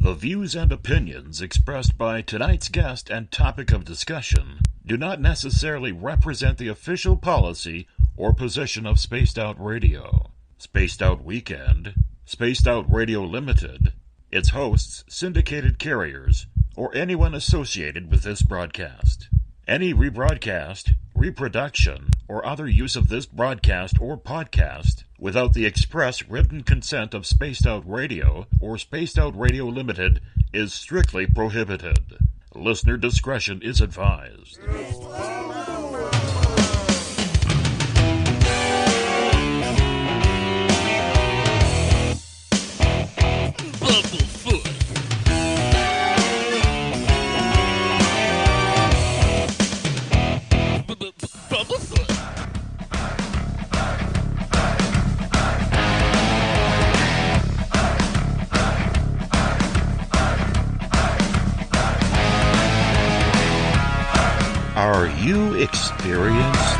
The views and opinions expressed by tonight's guest and topic of discussion do not necessarily represent the official policy or position of Spaced Out Radio, Spaced Out Weekend, Spaced Out Radio Limited, its hosts, syndicated carriers, or anyone associated with this broadcast. Any rebroadcast, reproduction, or other use of this broadcast or podcast without the express written consent of Spaced Out Radio or Spaced Out Radio Limited is strictly prohibited. Listener discretion is advised. Bumblefoot. Bumblefoot. Are you experienced?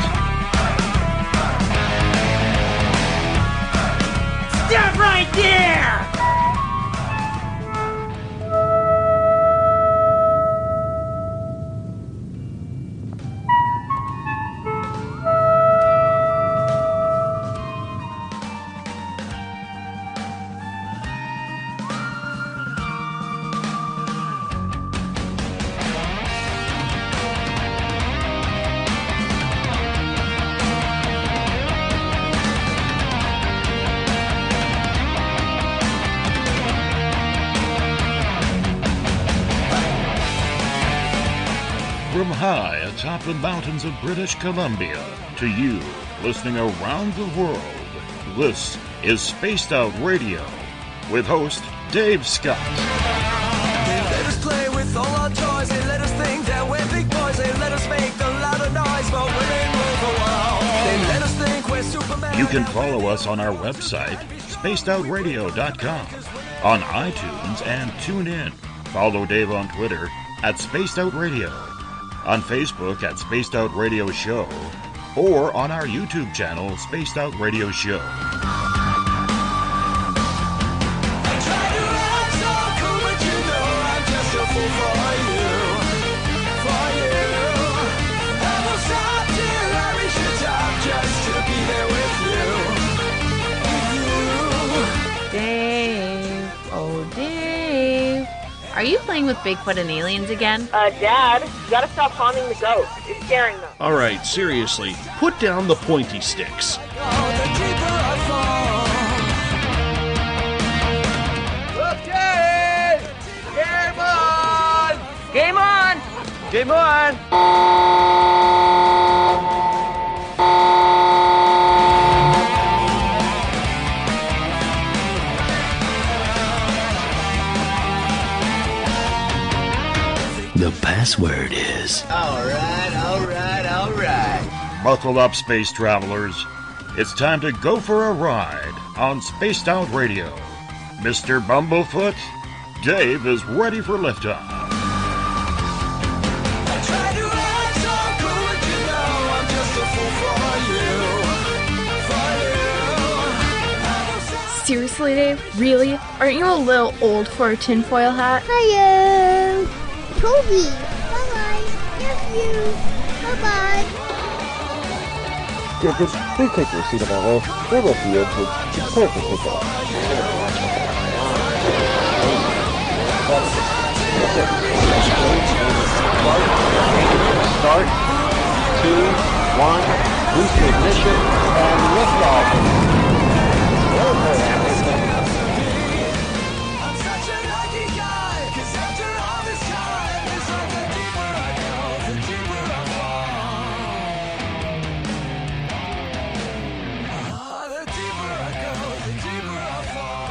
Stop right there! From high atop the mountains of British Columbia to you listening around the world, this is Spaced Out Radio with host Dave Scott. They let us play with all our toys. They let us think that we're big boys. They let us make the louder noise, but we ain't rule the world. They let us think we're Superman. You can follow us on our website, spacedoutradio.com, on iTunes and TuneIn. Follow Dave on Twitter at Spaced Out Radio, on Facebook at Spaced Out Radio Show, or on our YouTube channel, Spaced Out Radio Show. I try to act so cool, but you know I'm just a fool for you. For you. I will stop till I reach the top just to be there with you. Dave, oh Dave, are you playing with Bigfoot and aliens again? Dad, you gotta stop haunting the ghost. It's scaring them. All right, seriously, put down the pointy sticks. Oh, the deeper I fall. Okay! Game on! Game on! Game on! The password is... All right. Buckle up, space travelers. It's time to go for a ride on Spaced Out Radio. Mr. Bumblefoot, Dave is ready for liftoff. I try to act so cool, but you know I'm just a fool for you. Seriously, Dave? Really? Aren't you a little old for a tinfoil hat? Hiya! Toby! Bye-bye! Love you! Bye-bye! Please take your seat about us. We're with you. It's time to take off. Start. 2, 1. Boost ignition and liftoff. I'm such a lucky guy, 'cause after all this time, it's like the deeper I go, the deeper I fall. The deeper I go, the deeper I fall.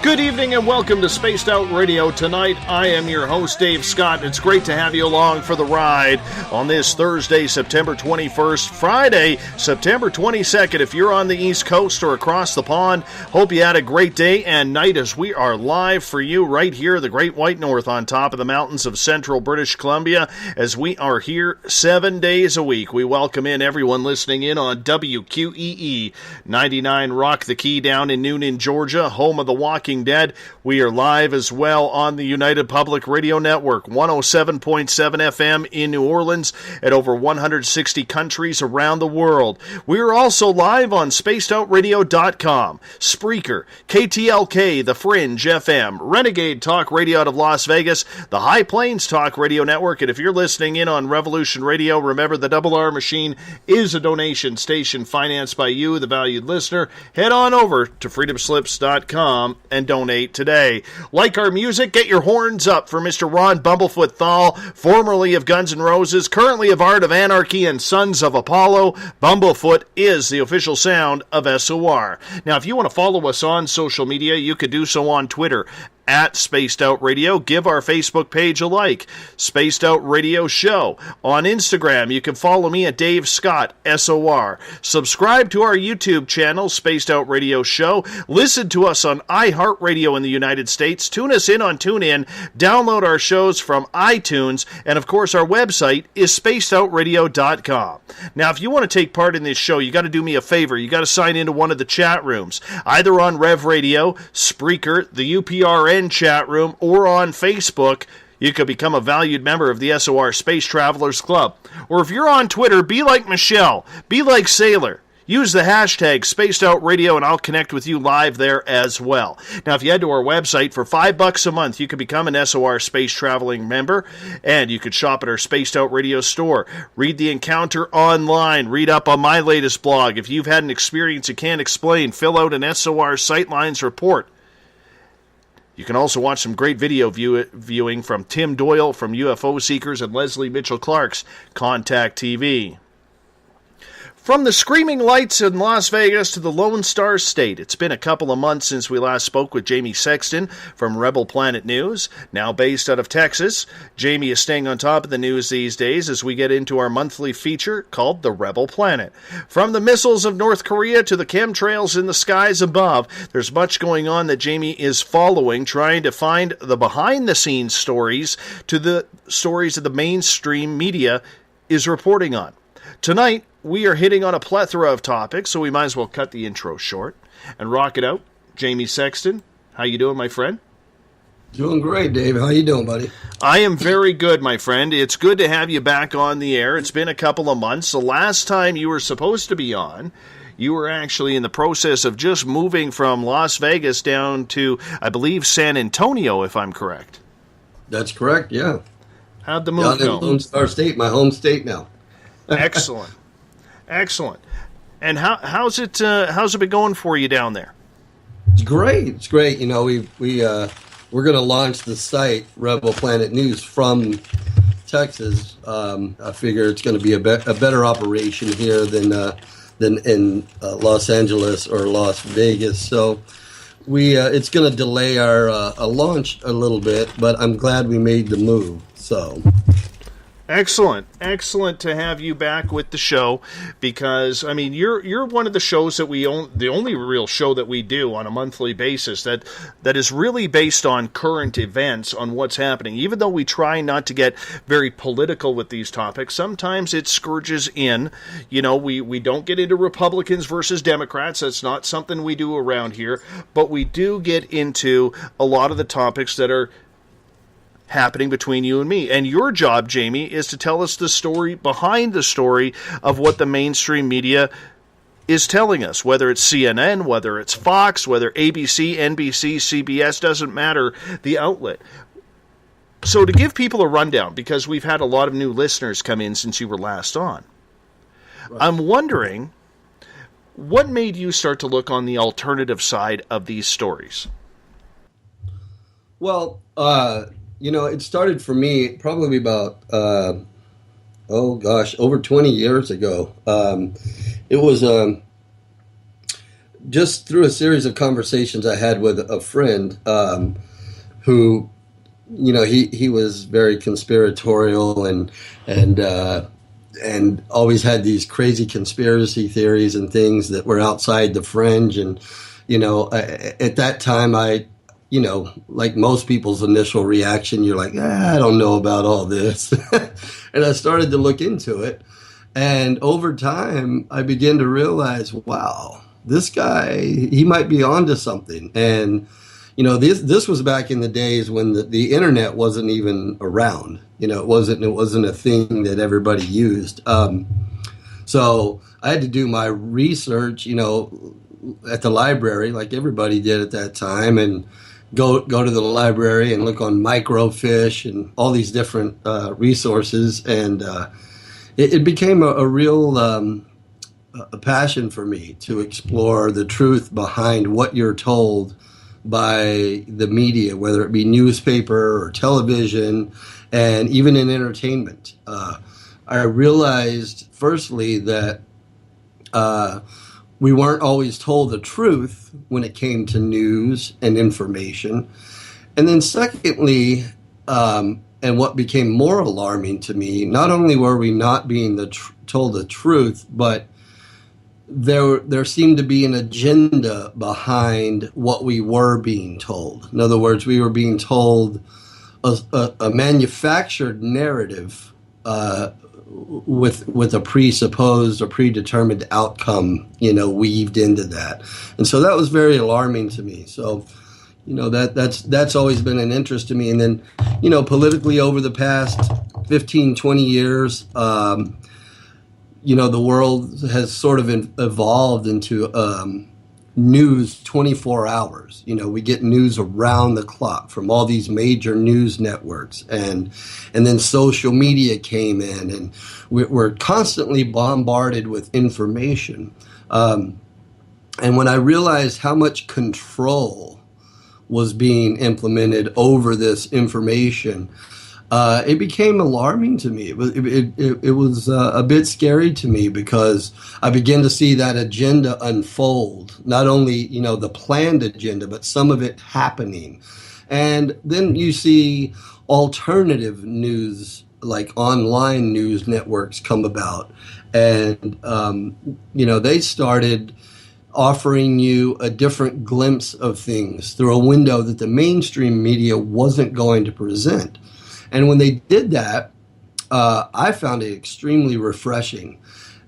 Good evening and welcome to Spaced Out Radio. Tonight, I am your host, Dave Scott. It's great to have you along for the ride on this Thursday, September 21st, Friday, September 22nd. If you're on the East Coast or across the pond, hope you had a great day and night as we are live for you right here, the Great White North on top of the mountains of central British Columbia, as we are here 7 days a week. We welcome in everyone listening in on WQEE 99 Rock the Key down in Noonan, Georgia, home of the walk Walking Dead. We are live as well on the United Public Radio Network, 107.7 FM in New Orleans, at over 160 countries around the world. We are also live on spacedoutradio.com, Spreaker, KTLK, The Fringe FM, Renegade Talk Radio out of Las Vegas, the High Plains Talk Radio Network, and if you're listening in on Revolution Radio, remember the Double R Machine is a donation station financed by you, the valued listener. Head on over to freedomslips.com and donate today. Like our music, get your horns up for Mr. Ron Bumblefoot THAL, formerly of Guns N' Roses, currently of Art of Anarchy and Sons of Apollo. Bumblefoot is the official sound of SOR. Now, if you want to follow us on social media, you could do so on Twitter, at Spaced Out Radio. Give our Facebook page a like, Spaced Out Radio Show. On Instagram, you can follow me at Dave Scott, SOR. Subscribe to our YouTube channel, Spaced Out Radio Show. Listen to us on iHeartRadio in the United States. Tune us in on TuneIn. Download our shows from iTunes. And, of course, our website is spacedoutradio.com. Now, if you want to take part in this show, you got to do me a favor. You got to sign into one of the chat rooms, either on Rev Radio, Spreaker, the UPRN chat room, or on Facebook. You could become a valued member of the SOR Space Travelers Club. Or if you're on Twitter, be like Michelle, be like Sailor. Use the hashtag SpacedOutRadio and I'll connect with you live there as well. Now, if you head to our website for $5 a month, you can become an SOR Space Traveling member, and you could shop at our Spaced Out Radio store. Read the encounter online. Read up on my latest blog. If you've had an experience you can't explain, fill out an SOR Sightlines report. You can also watch some great video viewing from Tim Doyle from UFO Seekers and Leslie Mitchell Clark's Contact TV. From the screaming lights in Las Vegas to the Lone Star State, it's been a couple of months since we last spoke with Jamie Sexton from Rebel Planet News, now based out of Texas. Jamie is staying on top of the news these days as we get into our monthly feature called The Rebel Planet. From the missiles of North Korea to the chemtrails in the skies above, there's much going on that Jamie is following, trying to find the behind-the-scenes stories to the stories that the mainstream media is reporting on. Tonight, we are hitting on a plethora of topics, so we might as well cut the intro short and rock it out. Jamie Sexton, how you doing, my friend? Doing great, Dave. How you doing, buddy? I am very good, my friend. It's good to have you back on the air. It's been a couple of months. The last time you were supposed to be on, you were actually in the process of just moving from Las Vegas down to, I believe, San Antonio, if I'm correct. That's correct, yeah. How'd the move go? Lone Star State, my home state now. Excellent. Excellent. And how's it been going for you down there? It's great. It's great. You know, we're going to launch the site Rebel Planet News from Texas. I figure it's going to be a better operation here than in Los Angeles or Las Vegas. So it's going to delay our launch a little bit, but I'm glad we made the move. So. Excellent to have you back with the show, because I mean you're one of the shows that we own, the only real show that we do on a monthly basis that is really based on current events, on what's happening. Even though we try not to get very political with these topics, sometimes it scourges in. You know, we don't get into Republicans versus Democrats. That's not something we do around here, but we do get into a lot of the topics that are happening between you and me. And your job, Jamie, is to tell us the story behind the story of what the mainstream media is telling us, whether it's CNN, whether it's Fox, whether ABC, NBC, CBS, doesn't matter the outlet. So to give people a rundown, because we've had a lot of new listeners come in since you were last on, right. I'm wondering, what made you start to look on the alternative side of these stories? Well, you know, it started for me probably about, over 20 years ago. It was just through a series of conversations I had with a friend who, you know, he was very conspiratorial and always had these crazy conspiracy theories and things that were outside the fringe. And, you know, at that time you know, like most people's initial reaction, you're like, I don't know about all this. And I started to look into it. And over time, I began to realize, wow, this guy, he might be onto something. And, this was back in the days when the internet wasn't even around. It wasn't a thing that everybody used. So I had to do my research, at the library, like everybody did at that time, and go to the library and look on microfiche and all these different resources, and it became a real a passion for me to explore the truth behind what you're told by the media, whether it be newspaper or television, and even in entertainment. I realized, firstly, that we weren't always told the truth when it came to news and information. And then secondly, and what became more alarming to me, not only were we not being told the truth, but there seemed to be an agenda behind what we were being told. In other words, we were being told a manufactured narrative with a presupposed or predetermined outcome, weaved into that. And so that was very alarming to me. So, that's always been an interest to me. And then, politically over the past 15, 20 years, the world has sort of evolved into news 24 hours. We get news around the clock from all these major news networks, and then social media came in, and we're constantly bombarded with information. And when I realized how much control was being implemented over this information, it became alarming to me. It was a bit scary to me, because I began to see that agenda unfold. Not only, the planned agenda, but some of it happening. And then you see alternative news, like online news networks, come about. And, they started offering you a different glimpse of things through a window that the mainstream media wasn't going to present. And when they did that, I found it extremely refreshing.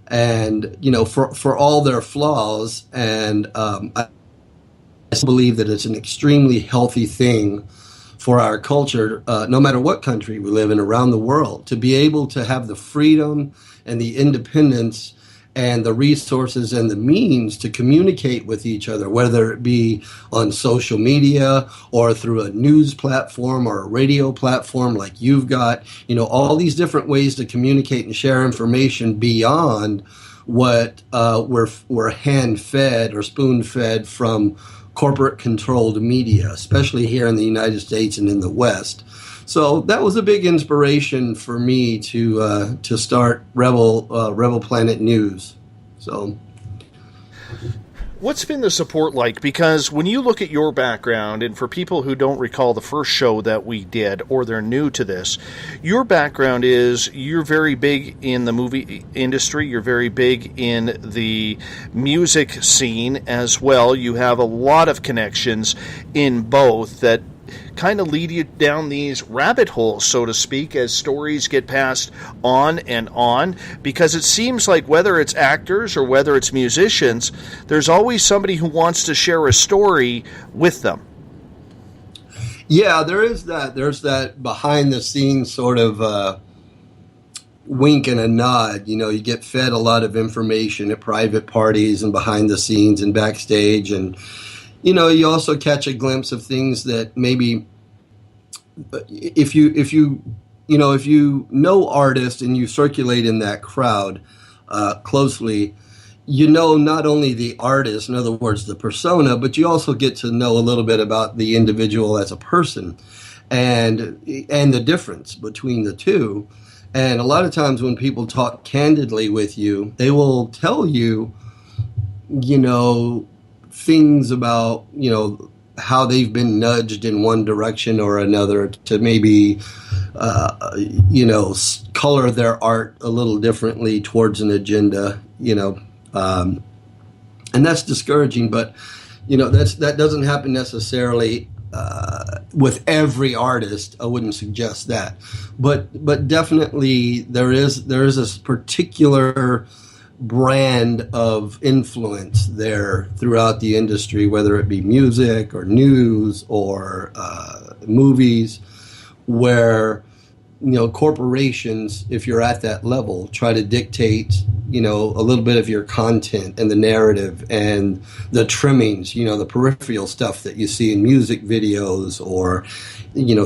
And, for all their flaws, and I believe that it's an extremely healthy thing for our culture, no matter what country we live in around the world, to be able to have the freedom and the independence and the resources and the means to communicate with each other, whether it be on social media or through a news platform or a radio platform like you've got, all these different ways to communicate and share information beyond what we're hand-fed or spoon-fed from corporate-controlled media, especially here in the United States and in the West. So that was a big inspiration for me to start Rebel Planet News. So, what's been the support like? Because when you look at your background, and for people who don't recall the first show that we did, or they're new to this, your background is you're very big in the movie industry. You're very big in the music scene as well. You have a lot of connections in both that kind of lead you down these rabbit holes, so to speak, as stories get passed on and on, because it seems like whether it's actors or whether it's musicians, there's always somebody who wants to share a story with them. Yeah, there is that. There's that behind the scenes sort of wink and a nod. You get fed a lot of information at private parties and behind the scenes and backstage, and you also catch a glimpse of things that maybe if you know artists and you circulate in that crowd closely, not only the artist, in other words, the persona, but you also get to know a little bit about the individual as a person and the difference between the two. And a lot of times when people talk candidly with you, they will tell you, things about, how they've been nudged in one direction or another to maybe, color their art a little differently towards an agenda, and that's discouraging. But, that doesn't happen necessarily with every artist. I wouldn't suggest that. But definitely there is this particular brand of influence there throughout the industry, whether it be music or news or movies, where corporations, if you're at that level, try to dictate a little bit of your content and the narrative and the trimmings, the peripheral stuff that you see in music videos or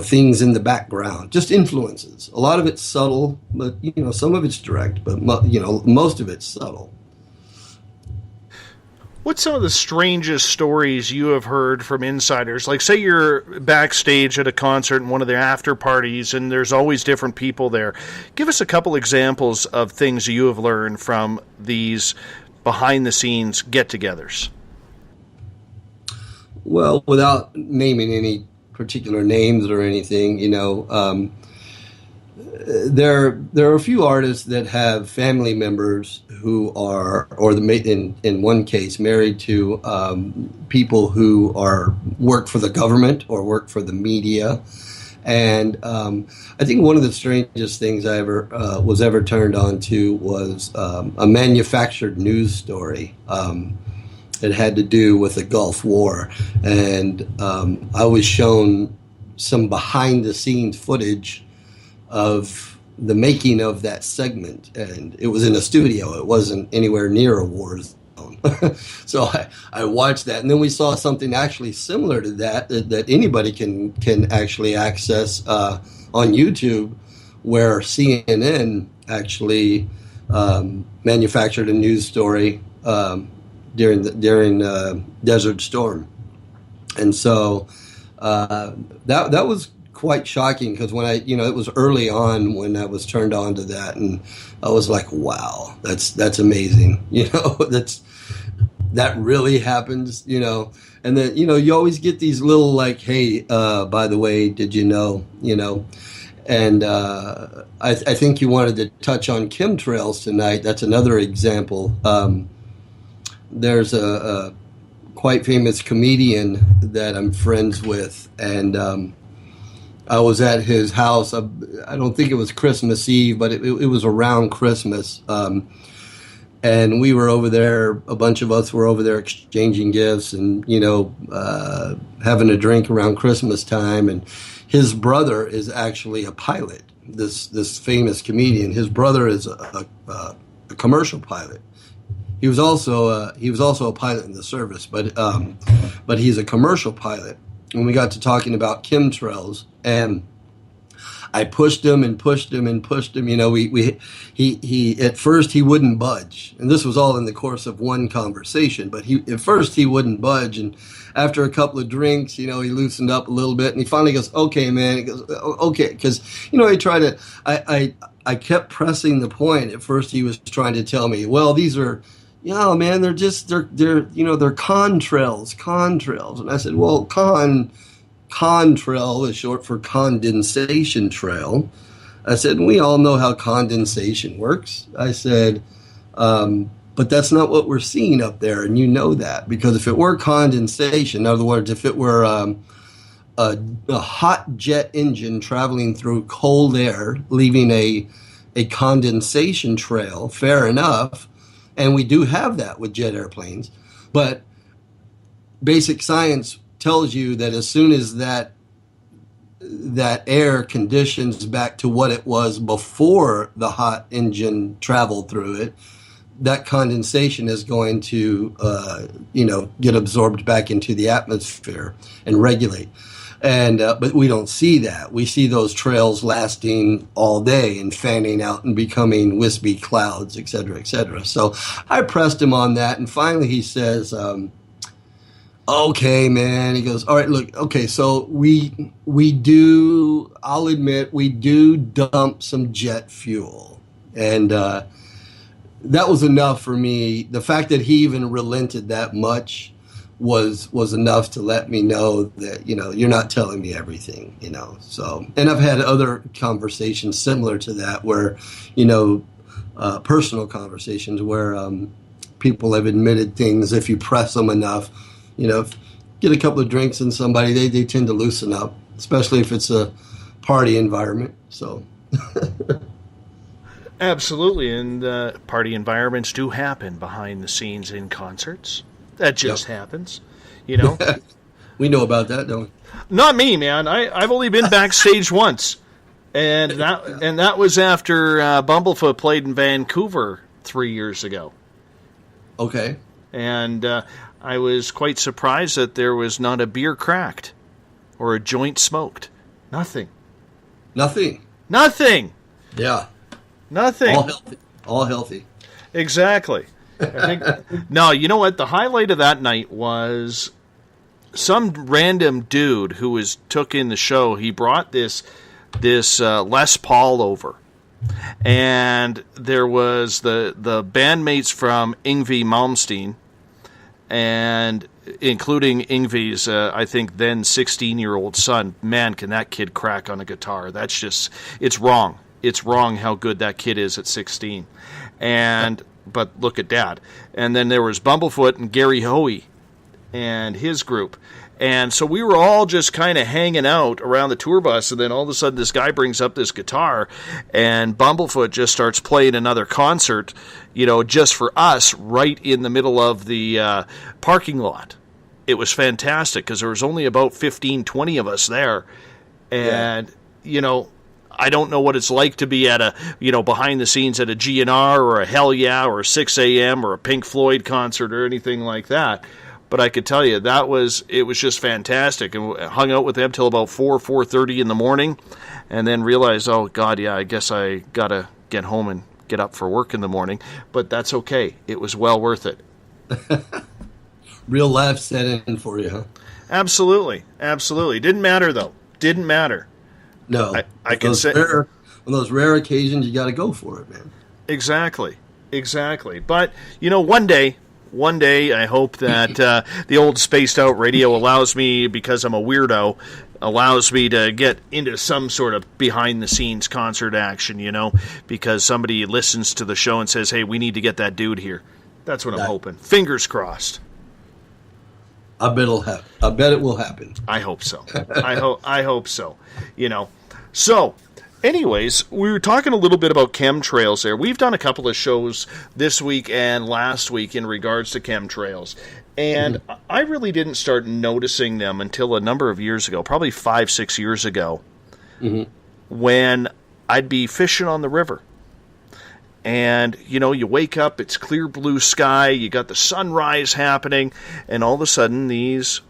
things in the background, just influences. A lot of it's subtle, but some of it's direct, but most of it's subtle. What's some of the strangest stories you have heard from insiders? Like, say you're backstage at a concert in one of the after parties, and there's always different people there. Give us a couple examples of things you have learned from these behind-the-scenes get-togethers. Well, without naming any particular names or anything, there are a few artists that have family members who are, or in one case, married to people who work for the government or work for the media. And I think one of the strangest things I was ever turned on to was a manufactured news story. It had to do with the Gulf War, and I was shown some behind-the-scenes footage of the making of that segment, and it was in a studio. It wasn't anywhere near a war zone. So I watched that, and then we saw something actually similar to that anybody can actually access on YouTube, where CNN actually manufactured a news story during Desert Storm, and so that was quite shocking, because when it was early on when I was turned on to that, and I was like, wow, that's amazing. That really happens, and then, you always get these little like, hey, by the way, did you know, and I think you wanted to touch on chemtrails tonight. That's another example. There's a quite famous comedian that I'm friends with, and I was at his house. I don't think it was Christmas Eve, but it was around Christmas. And we were over there, a bunch of us were over there exchanging gifts and, having a drink around Christmas time. And his brother is actually a pilot, this famous comedian. His brother is a commercial pilot. He was also a pilot in the service, but he's a commercial pilot. And we got to talking about chemtrails, and I pushed him and pushed him and pushed him. He at first he wouldn't budge, and this was all in the course of one conversation. But at first he wouldn't budge, and after a couple of drinks, he loosened up a little bit, and he finally goes, "Okay, man." He goes, "Okay," because he tried to. I kept pressing the point. At first, he was trying to tell me, "Well, these are." Yeah, man, they're contrails. And I said, well, contrail is short for condensation trail. I said, we all know how condensation works. I said, but that's not what we're seeing up there, and you know that, because if it were condensation, in other words, if it were a hot jet engine traveling through cold air, leaving a condensation trail, fair enough. And we do have that with jet airplanes, but basic science tells you that as soon as that air conditions back to what it was before the hot engine traveled through it, that condensation is going to, get absorbed back into the atmosphere and regulate. And but we don't see that. We see those trails lasting all day and fanning out and becoming wispy clouds, et cetera, et cetera. So I pressed him on that, and finally he says, okay, man. He goes, all right, look, okay, so we do, I'll admit, we do dump some jet fuel. And that was enough for me. The fact that he even relented that much was enough to let me know that, you're not telling me everything, So, and I've had other conversations similar to that where, personal conversations where people have admitted things. If you press them enough, get a couple of drinks in somebody, they tend to loosen up, especially if it's a party environment. So Absolutely, and party environments do happen behind the scenes in concerts. That just happens, you know. We know about that, don't we? Not me, man. I've only been backstage once, and that was after Bumblefoot played in Vancouver 3 years ago. Okay. And I was quite surprised that there was not a beer cracked or a joint smoked. Nothing. Nothing. Yeah. Nothing. All healthy. Exactly. I think. No, you know what? The highlight of that night was some random dude who took in the show. He brought this Les Paul over, and there was the bandmates from Yngwie Malmsteen, and including Yngwie's, I think then 16-year-old son. Man, can that kid crack on a guitar? That's just, it's wrong. It's wrong how good that kid is at 16. But look at Dad. And then there was Bumblefoot and Gary Hoey and his group. And so we were all just kind of hanging out around the tour bus, and then all of a sudden this guy brings up this guitar, and Bumblefoot just starts playing another concert, just for us, right in the middle of the parking lot. It was fantastic, because there was only about 15, 20 of us there. And, I don't know what it's like to be at a, behind the scenes at a GNR or a Hell Yeah or a 6 a.m. or a Pink Floyd concert or anything like that. But I could tell you, it was just fantastic. And hung out with them till about 4:30 in the morning, and then realized, oh, God, yeah, I guess I got to get home and get up for work in the morning. But that's okay. It was well worth it. Real life set in for you, huh? Absolutely. Didn't matter, though. Didn't matter. No. I can say... on those rare occasions, you got to go for it, man. Exactly. But, one day, I hope that the old spaced out radio allows me, because I'm a weirdo, allows me to get into some sort of behind the scenes concert action, because somebody listens to the show and says, hey, we need to get that dude here. That's what I'm hoping. Fingers crossed. I bet it will happen. I hope so. I hope so. So, anyways, we were talking a little bit about chemtrails there. We've done a couple of shows this week and last week in regards to chemtrails. And I really didn't start noticing them until a number of years ago, probably 5-6 years ago, when I'd be fishing on the river. And, you wake up, it's clear blue sky, you got the sunrise happening, and all of a sudden these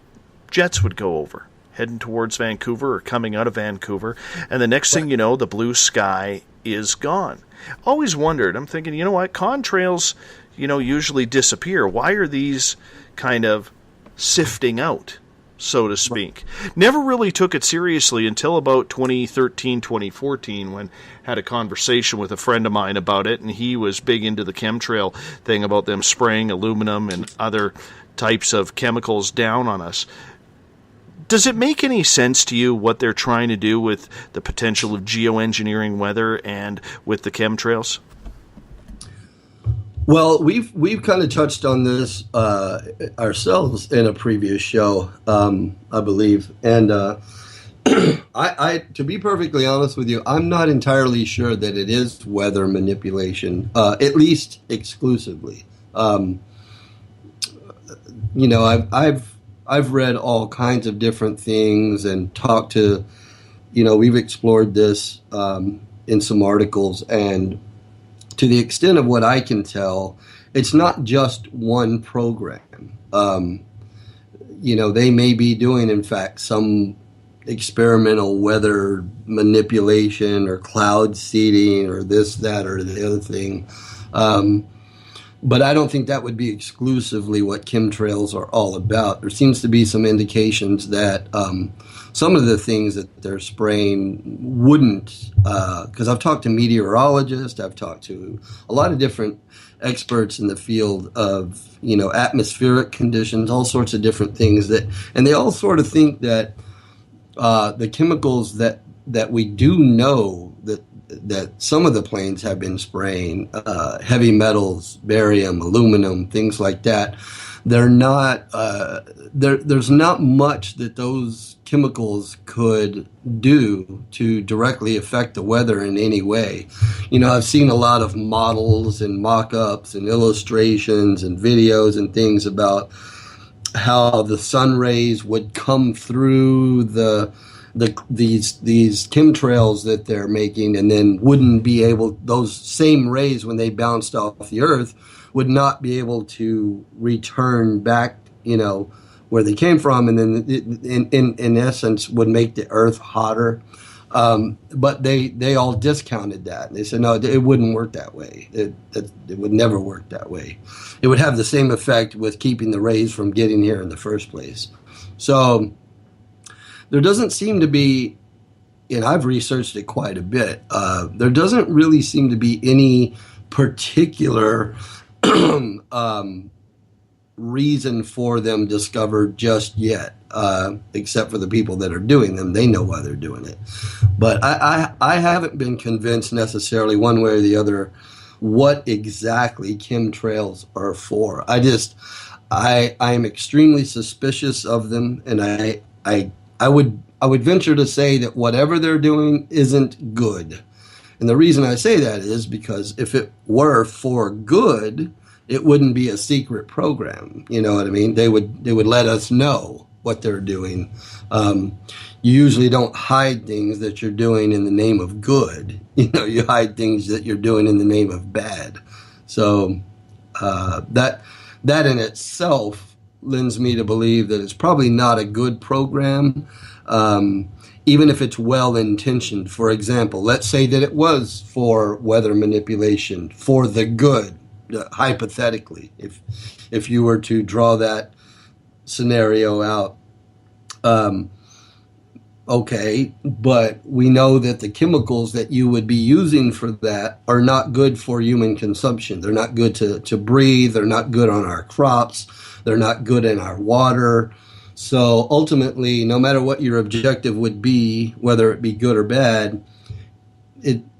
jets would go over, heading towards Vancouver or coming out of Vancouver, and the next thing you know, the blue sky is gone. Always wondered, I'm thinking, you know what, contrails, usually disappear. Why are these kind of sifting out, so to speak? Never really took it seriously until about 2013, 2014, when I had a conversation with a friend of mine about it, and he was big into the chemtrail thing about them spraying aluminum and other types of chemicals down on us. Does it make any sense to you what they're trying to do with the potential of geoengineering weather and with the chemtrails? Well, we've kind of touched on this ourselves in a previous show, I believe, and I to be perfectly honest with you, I'm not entirely sure that it is weather manipulation, at least exclusively. I've read all kinds of different things and talked to, we've explored this in some articles, and to the extent of what I can tell, it's not just one program. They may be doing, in fact, some experimental weather manipulation or cloud seeding or this, that, or the other thing. But I don't think that would be exclusively what chemtrails are all about. There seems to be some indications that some of the things that they're spraying wouldn't, because I've talked to meteorologists, I've talked to a lot of different experts in the field of, atmospheric conditions, all sorts of different things and they all sort of think that the chemicals that we do know that some of the planes have been spraying, heavy metals, barium, aluminum, things like that they're not there's not much that those chemicals could do to directly affect the weather in any way. You know, I've seen a lot of models and mock-ups and illustrations and videos and things about how the sun rays would come through these chemtrails that they're making, and then wouldn't be able, those same rays when they bounced off the earth would not be able to return back, you know, where they came from, and then in essence would make the earth hotter. But they all discounted that. They said, no, it wouldn't work that way. It would never work that way. It would have the same effect with keeping the rays from getting here in the first place. So there doesn't seem to be, and I've researched it quite a bit, there doesn't really seem to be any particular reason for them discovered just yet, except for the people that are doing them. They know why they're doing it. But I haven't been convinced necessarily one way or the other what exactly chemtrails are for. I am extremely suspicious of them, and I would venture to say that whatever they're doing isn't good. And the reason I say that is because if it were for good, it wouldn't be a secret program. You know what I mean? They would let us know what they're doing. You usually don't hide things that you're doing in the name of good. You know, you hide things that you're doing in the name of bad. So that in itself lends me to believe that it's probably not a good program, even if it's well-intentioned. For example, let's say that it was for weather manipulation, for the good, hypothetically, if you were to draw that scenario out. Okay, but we know that the chemicals that you would be using for that are not good for human consumption. They're not good to breathe. They're not good on our crops. They're not good in our water. So ultimately, no matter what your objective would be, whether it be good or bad,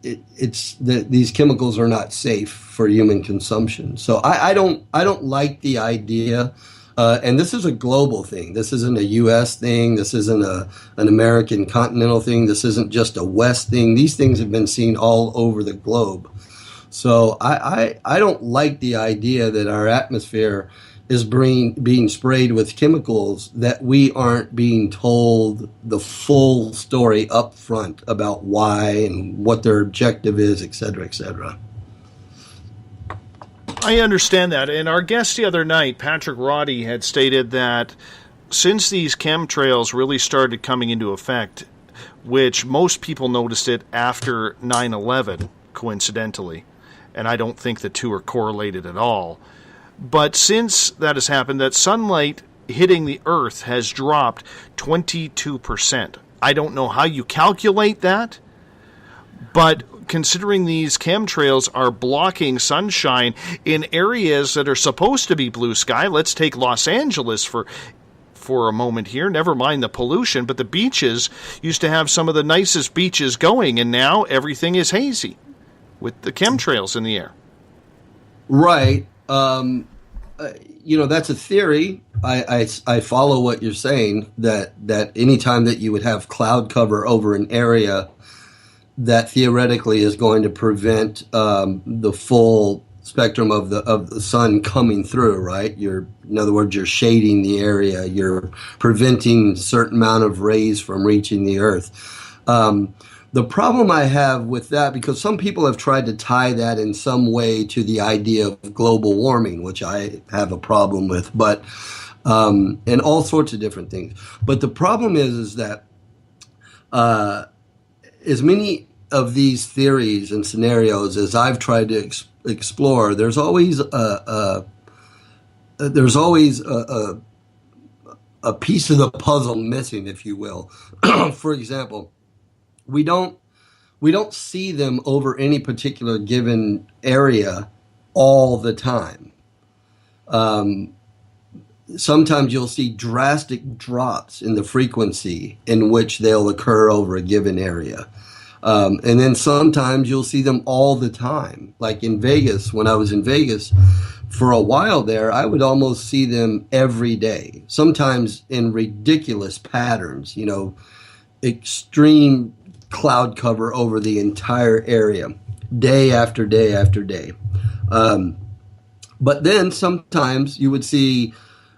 these chemicals are not safe for human consumption. So I don't like the idea. And this is a global thing. This isn't a U.S. thing. This isn't an American continental thing. This isn't just a West thing. These things have been seen all over the globe. So I don't like the idea that our atmosphere is being sprayed with chemicals that we aren't being told the full story up front about why and what their objective is, et cetera, et cetera. I understand that. And our guest the other night, Patrick Roddy, had stated that since these chemtrails really started coming into effect, which most people noticed it after 9/11, coincidentally, and I don't think the two are correlated at all, but since that has happened, that sunlight hitting the Earth has dropped 22%. I don't know how you calculate that, but considering these chemtrails are blocking sunshine in areas that are supposed to be blue sky, let's take Los Angeles for a moment here, never mind the pollution, but the beaches used to have some of the nicest beaches going, and now everything is hazy with the chemtrails in the air. Right. You know, that's a theory. I follow what you're saying, that anytime that you would have cloud cover over an area, that theoretically is going to prevent the full spectrum of the sun coming through, right? In other words, you're shading the area. You're preventing a certain amount of rays from reaching the earth. The problem I have with that, because some people have tried to tie that in some way to the idea of global warming, which I have a problem with, but and all sorts of different things. But the problem is that as many of these theories and scenarios as I've tried to explore, there's always a piece of the puzzle missing, if you will. For example, we don't see them over any particular given area all the time. Sometimes you'll see drastic drops in the frequency in which they'll occur over a given area. And then sometimes you'll see them all the time. Like in Vegas, when I was in Vegas for a while there, I would almost see them every day, sometimes in ridiculous patterns, extreme cloud cover over the entire area, day after day after day. But then sometimes you would see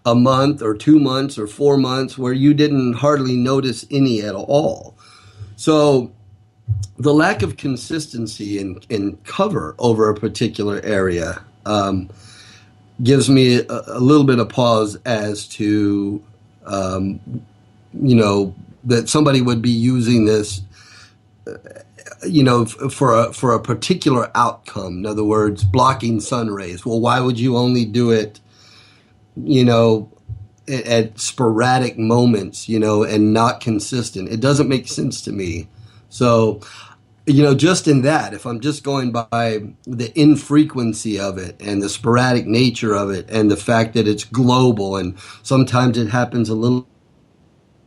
a month or 2 months or 4 months where you didn't hardly notice any at all. So the lack of consistency in cover over a particular area gives me a little bit of pause as to, that somebody would be using this, for a particular outcome. In other words, blocking sun rays. Well, why would you only do it, at sporadic moments, and not consistent? It doesn't make sense to me. So, just in that, if I'm just going by the infrequency of it and the sporadic nature of it and the fact that it's global and sometimes it happens a little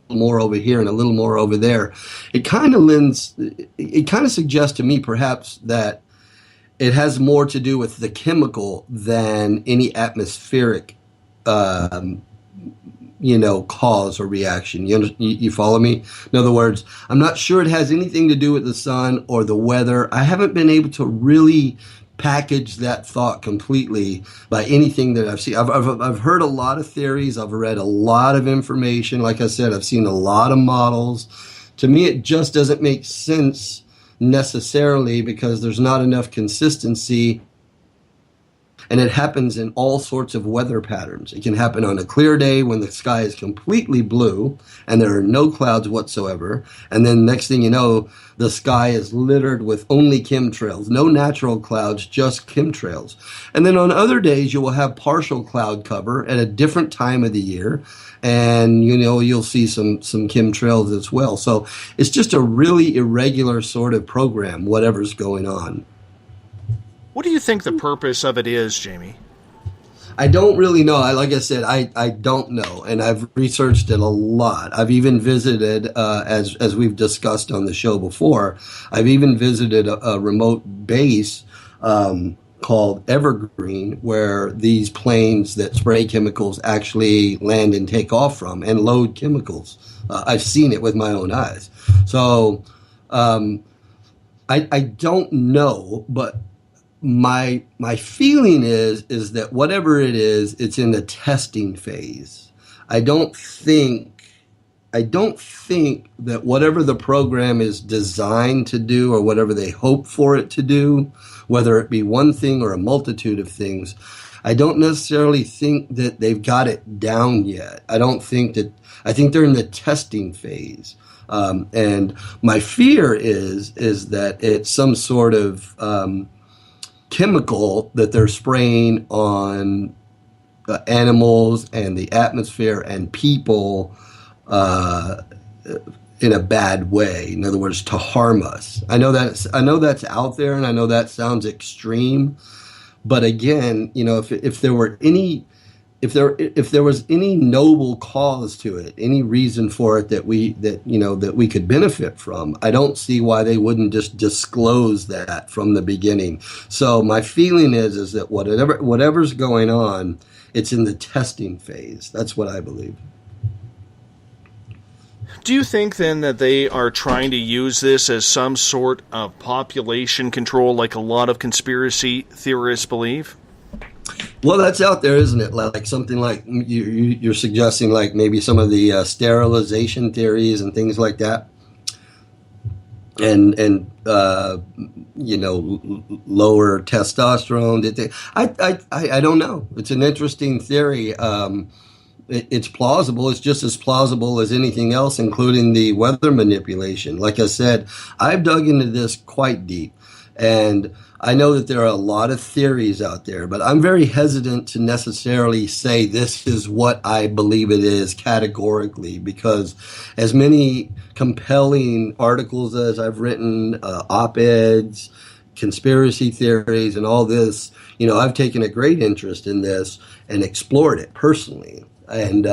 more over here and a little more over there, it kind of suggests to me perhaps that it has more to do with the chemical than any atmospheric cause or reaction. You follow me? In other words, I'm not sure it has anything to do with the sun or the weather. I haven't been able to really package that thought completely by anything that I've seen. I've heard a lot of theories. I've read a lot of information. Like I said, I've seen a lot of models. To me, it just doesn't make sense necessarily because there's not enough consistency. And it happens in all sorts of weather patterns. It can happen on a clear day when the sky is completely blue and there are no clouds whatsoever. And then next thing you know, the sky is littered with only chemtrails, no natural clouds, just chemtrails. And then on other days, you will have partial cloud cover at a different time of the year. And, you'll see some chemtrails as well. So it's just a really irregular sort of program, whatever's going on. What do you think the purpose of it is, Jamie? I don't really know. Like I said, I don't know, and I've researched it a lot. I've even visited, as we've discussed on the show before, I've even visited a remote base called Evergreen, where these planes that spray chemicals actually land and take off from and load chemicals. I've seen it with my own eyes. So I don't know, but my feeling is that whatever it is, it's in the testing phase. I don't think that whatever the program is designed to do or whatever they hope for it to do, whether it be one thing or a multitude of things, I don't necessarily think that they've got it down yet. I think they're in the testing phase. And my fear is that it's some sort of chemical that they're spraying on animals and the atmosphere and people in a bad way. In other words, to harm us. I know that's out there, and I know that sounds extreme. But again, if there were any, if there was any noble cause to it, any reason for it that we could benefit from, I don't see why they wouldn't just disclose that from the beginning. So my feeling is that whatever's going on, it's in the testing phase. That's what I believe. Do you think then that they are trying to use this as some sort of population control, like a lot of conspiracy theorists believe? Well, that's out there, isn't it? Like something like you're suggesting, like maybe some of the sterilization theories and things like that, and lower testosterone. I don't know. It's an interesting theory. It's plausible. It's just as plausible as anything else, including the weather manipulation. Like I said, I've dug into this quite deep, and I know that there are a lot of theories out there, but I'm very hesitant to necessarily say this is what I believe it is categorically, because as many compelling articles as I've written, op-eds, conspiracy theories, and all this, I've taken a great interest in this and explored it personally. And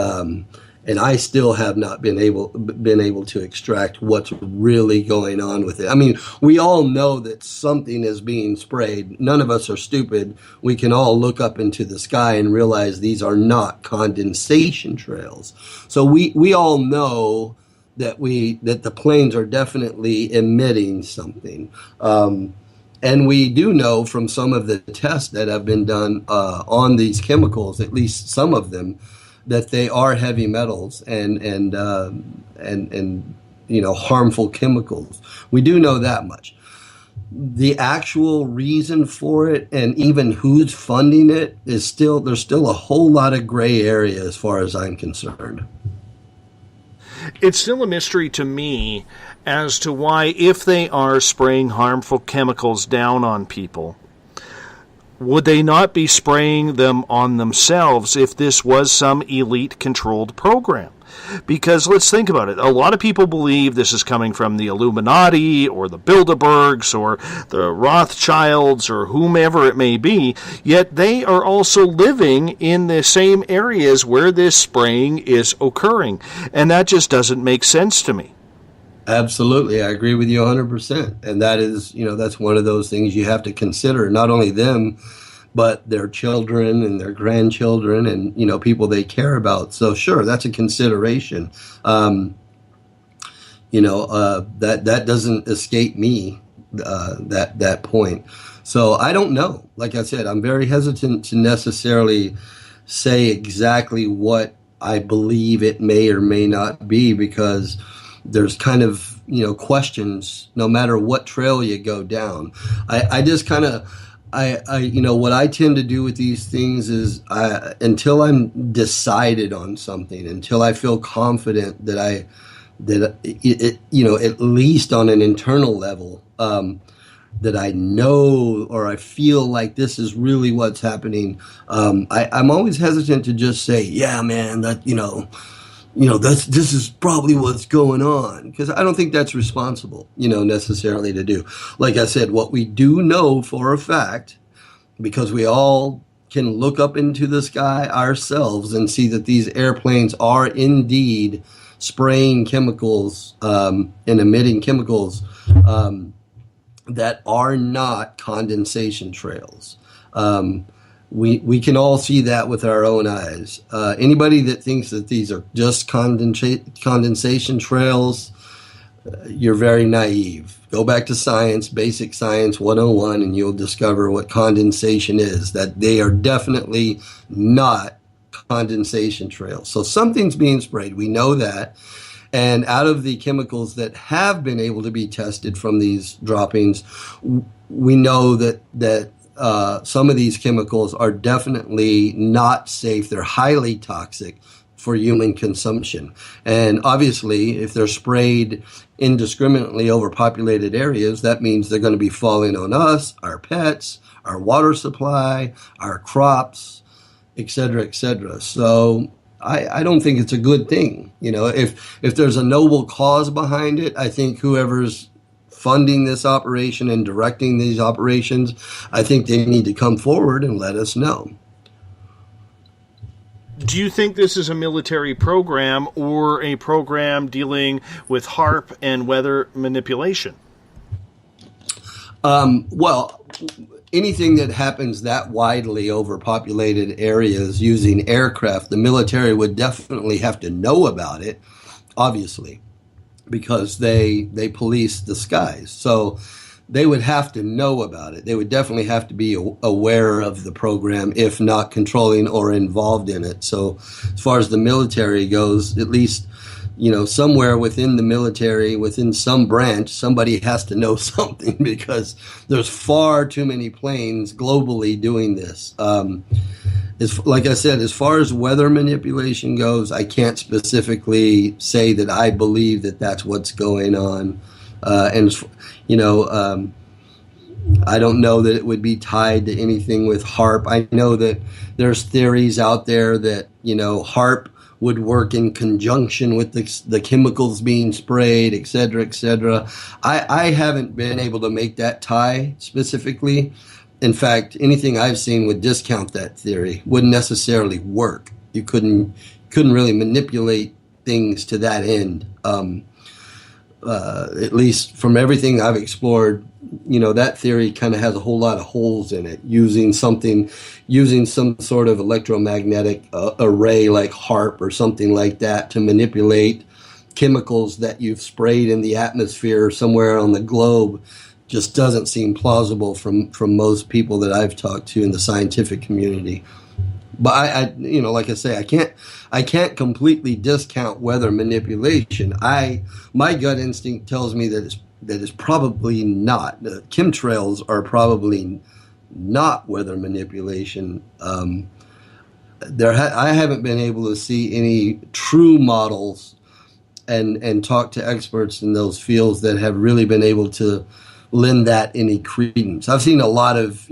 And I still have not been able to extract what's really going on with it. I mean, we all know that something is being sprayed. None of us are stupid. We can all look up into the sky and realize these are not condensation trails. So we all know that the planes are definitely emitting something. And we do know from some of the tests that have been done on these chemicals, at least some of them, that they are heavy metals and harmful chemicals. We do know that much. The actual reason for it and even who's funding it there's still a whole lot of gray area as far as I'm concerned. It's still a mystery to me as to why, if they are spraying harmful chemicals down on people, would they not be spraying them on themselves if this was some elite-controlled program? Because let's think about it. A lot of people believe this is coming from the Illuminati or the Bilderbergs or the Rothschilds or whomever it may be, yet they are also living in the same areas where this spraying is occurring. And that just doesn't make sense to me. Absolutely. I agree with you 100%. And that is, that's one of those things you have to consider, not only them, but their children and their grandchildren and, people they care about. So sure, that's a consideration. That doesn't escape me, that point. So I don't know. Like I said, I'm very hesitant to necessarily say exactly what I believe it may or may not be, because there's kind of, questions no matter what trail you go down. I just kind of, what I tend to do with these things is until I'm decided on something, until I feel confident that at least on an internal level, that I know or I feel like this is really what's happening. I'm always hesitant to just say, yeah, man, that, this is probably what's going on, because I don't think that's responsible, necessarily to do. Like I said, what we do know for a fact, because we all can look up into the sky ourselves and see that these airplanes are indeed spraying chemicals and emitting chemicals that are not condensation trails. We can all see that with our own eyes. Anybody that thinks that these are just condensation trails, you're very naive. Go back to science, basic science 101, and you'll discover what condensation is, that they are definitely not condensation trails. So something's being sprayed. We know that. And out of the chemicals that have been able to be tested from these droppings, we know that some of these chemicals are definitely not safe. They're highly toxic for human consumption. And obviously, if they're sprayed indiscriminately over populated areas, that means they're going to be falling on us, our pets, our water supply, our crops, et cetera, et cetera. So I don't think it's a good thing. If there's a noble cause behind it, I think whoever's funding this operation and directing these operations, I think they need to come forward and let us know. Do you think this is a military program or a program dealing with HAARP and weather manipulation? Well, anything that happens that widely over populated areas using aircraft, the military would definitely have to know about it, obviously, because they police the skies. So they would have to know about it. They would definitely have to be aware of the program, if not controlling or involved in it. So as far as the military goes, at least, somewhere within the military, within some branch, somebody has to know something, because there's far too many planes globally doing this. Like I said, as far as weather manipulation goes, I can't specifically say that I believe that that's what's going on. I don't know that it would be tied to anything with HAARP. I know that there's theories out there that, HAARP would work in conjunction with the chemicals being sprayed, et cetera, et cetera. I haven't been able to make that tie specifically. In fact, anything I've seen would discount that theory. Wouldn't necessarily work. You couldn't couldn't really manipulate things to that end. At least from everything I've explored, that theory kind of has a whole lot of holes in it, using some sort of electromagnetic array like HARP or something like that to manipulate chemicals that you've sprayed in the atmosphere somewhere on the globe just doesn't seem plausible from most people that I've talked to in the scientific community. But I like I say, I can't completely discount weather manipulation. My gut instinct tells me that it's probably not. The chemtrails are probably not weather manipulation. I haven't been able to see any true models and talk to experts in those fields that have really been able to lend that any credence. I've seen a lot of,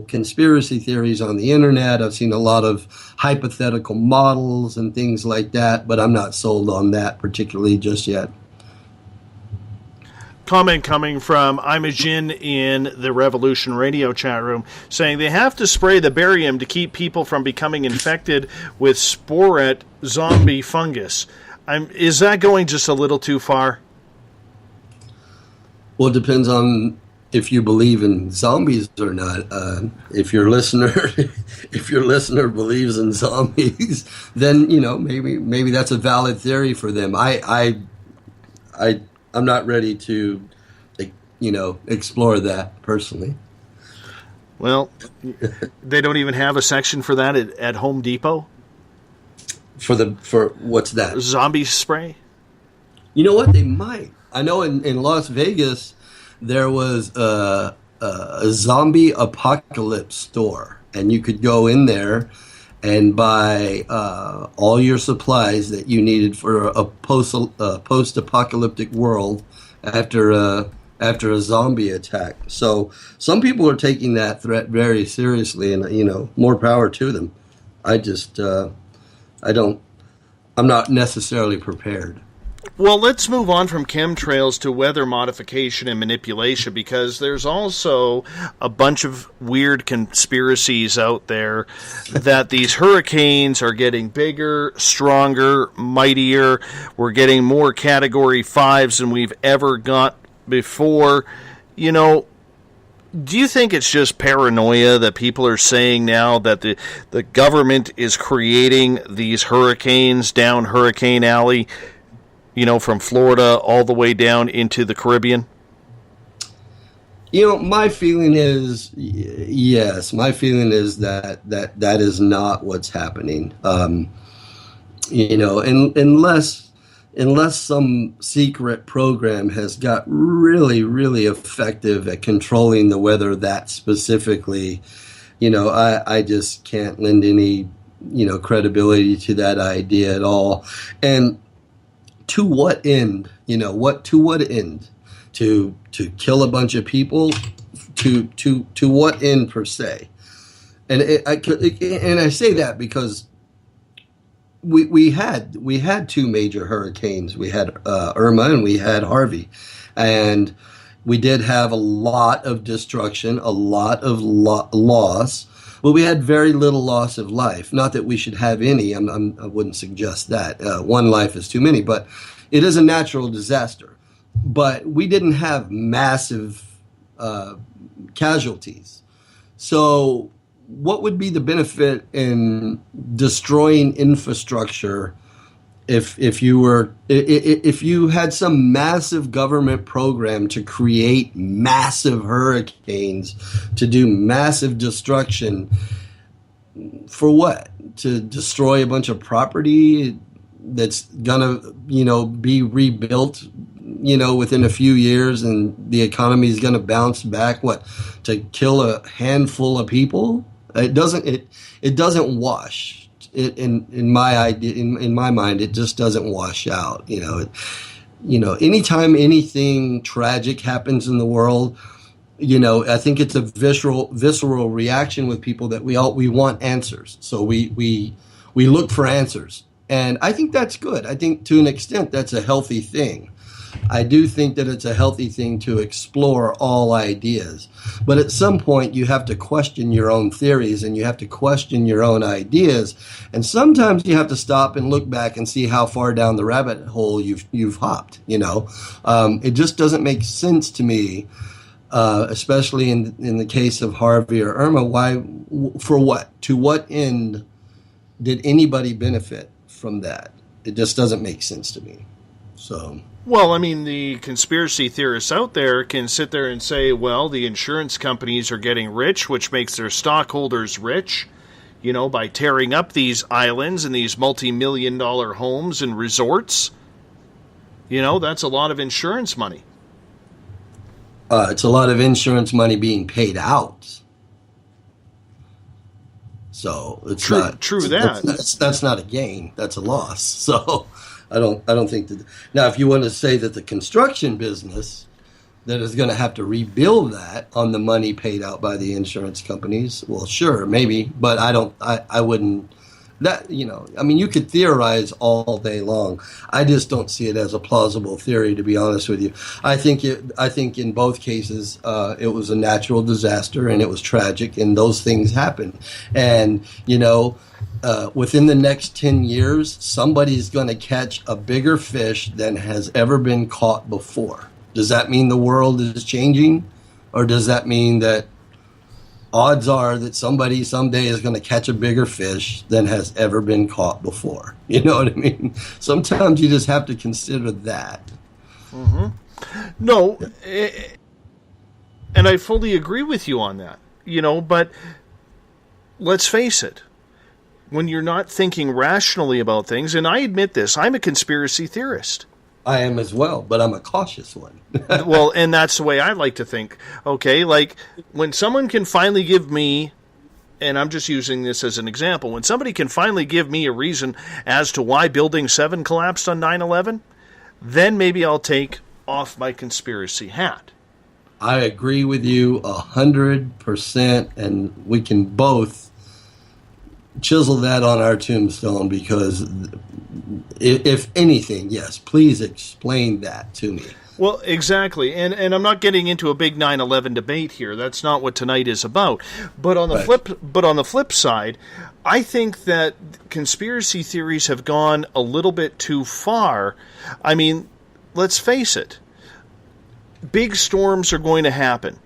conspiracy theories on the internet. I've seen a lot of hypothetical models and things like that, but I'm not sold on that particularly just yet. Comment coming from Imogen in the Revolution Radio chat room saying they have to spray the barium to keep people from becoming infected with sporette zombie fungus. Is that going just a little too far? Well, it depends on if you believe in zombies or not. If your listener believes in zombies, then maybe that's a valid theory for them. I'm not ready to explore that personally. Well, they don't even have a section for that at Home Depot. For what's that? Zombie spray. You know what? They might. I know in Las Vegas there was a zombie apocalypse store, and you could go in there and buy all your supplies that you needed for a post-apocalyptic world after a zombie attack. So some people are taking that threat very seriously, and more power to them. I'm not necessarily prepared. Well, let's move on from chemtrails to weather modification and manipulation, because there's also a bunch of weird conspiracies out there that these hurricanes are getting bigger, stronger, mightier. We're getting more Category 5s than we've ever got before. Do you think it's just paranoia that people are saying now that the government is creating these hurricanes down Hurricane Alley, from Florida all the way down into the Caribbean? My feeling is, yes, my feeling is that is not what's happening. Unless some secret program has got really, really effective at controlling the weather that specifically, I just can't lend any, credibility to that idea at all. And to what end? To what end? To kill a bunch of people? To what end per se? And I say that because we had two major hurricanes. We had Irma and we had Harvey, and we did have a lot of destruction, a lot of loss. But we had very little loss of life. Not that we should have any. I wouldn't suggest that. One life is too many. But it is a natural disaster. But we didn't have massive casualties. So what would be the benefit in destroying infrastructure if you had some massive government program to create massive hurricanes, to do massive destruction? For what? To destroy a bunch of property that's gonna be rebuilt within a few years, and the economy is gonna bounce back? What? To kill a handful of people? It doesn't wash. In my mind, it just doesn't wash out. Anytime anything tragic happens in the world, I think it's a visceral reaction with people that we want answers. So we look for answers, and I think that's good. I think to an extent that's a healthy thing. I do think that it's a healthy thing to explore all ideas. But at some point, you have to question your own theories and you have to question your own ideas. And sometimes you have to stop and look back and see how far down the rabbit hole you've hopped. It just doesn't make sense to me, especially in the case of Harvey or Irma. Why? For what? To what end did anybody benefit from that? It just doesn't make sense to me. So. Well, I mean, the conspiracy theorists out there can sit there and say, well, the insurance companies are getting rich, which makes their stockholders rich, by tearing up these islands and these multi-million-dollar homes and resorts. That's a lot of insurance money. It's a lot of insurance money being paid out. So it's true that. That's not a gain. That's a loss. So I don't think that. Now, if you want to say that the construction business that is going to have to rebuild that on the money paid out by the insurance companies, well, sure, maybe, but I wouldn't. That, you could theorize all day long. I just don't see it as a plausible theory, to be honest with you. I think in both cases, it was a natural disaster and it was tragic, and those things happen. And, within the next 10 years, somebody's going to catch a bigger fish than has ever been caught before. Does that mean the world is changing? Or does that mean that odds are that somebody someday is going to catch a bigger fish than has ever been caught before? You know what I mean? Sometimes you just have to consider that. Mm-hmm. No, and I fully agree with you on that. But let's face it. When you're not thinking rationally about things, and I admit this, I'm a conspiracy theorist. I am as well, but I'm a cautious one. Well, and that's the way I like to think. Okay, like when someone can finally give me, and I'm just using this as an example, when somebody can finally give me a reason as to why Building 7 collapsed on 9/11, then maybe I'll take off my conspiracy hat. I agree with you 100%, and we can both chisel that on our tombstone, because if anything, yes, please explain that to me. Well, exactly, and I'm not getting into a big 9/11 debate here. That's not what tonight is about. But on the flip side, I think that conspiracy theories have gone a little bit too far. I mean, let's face it. Big storms are going to happen.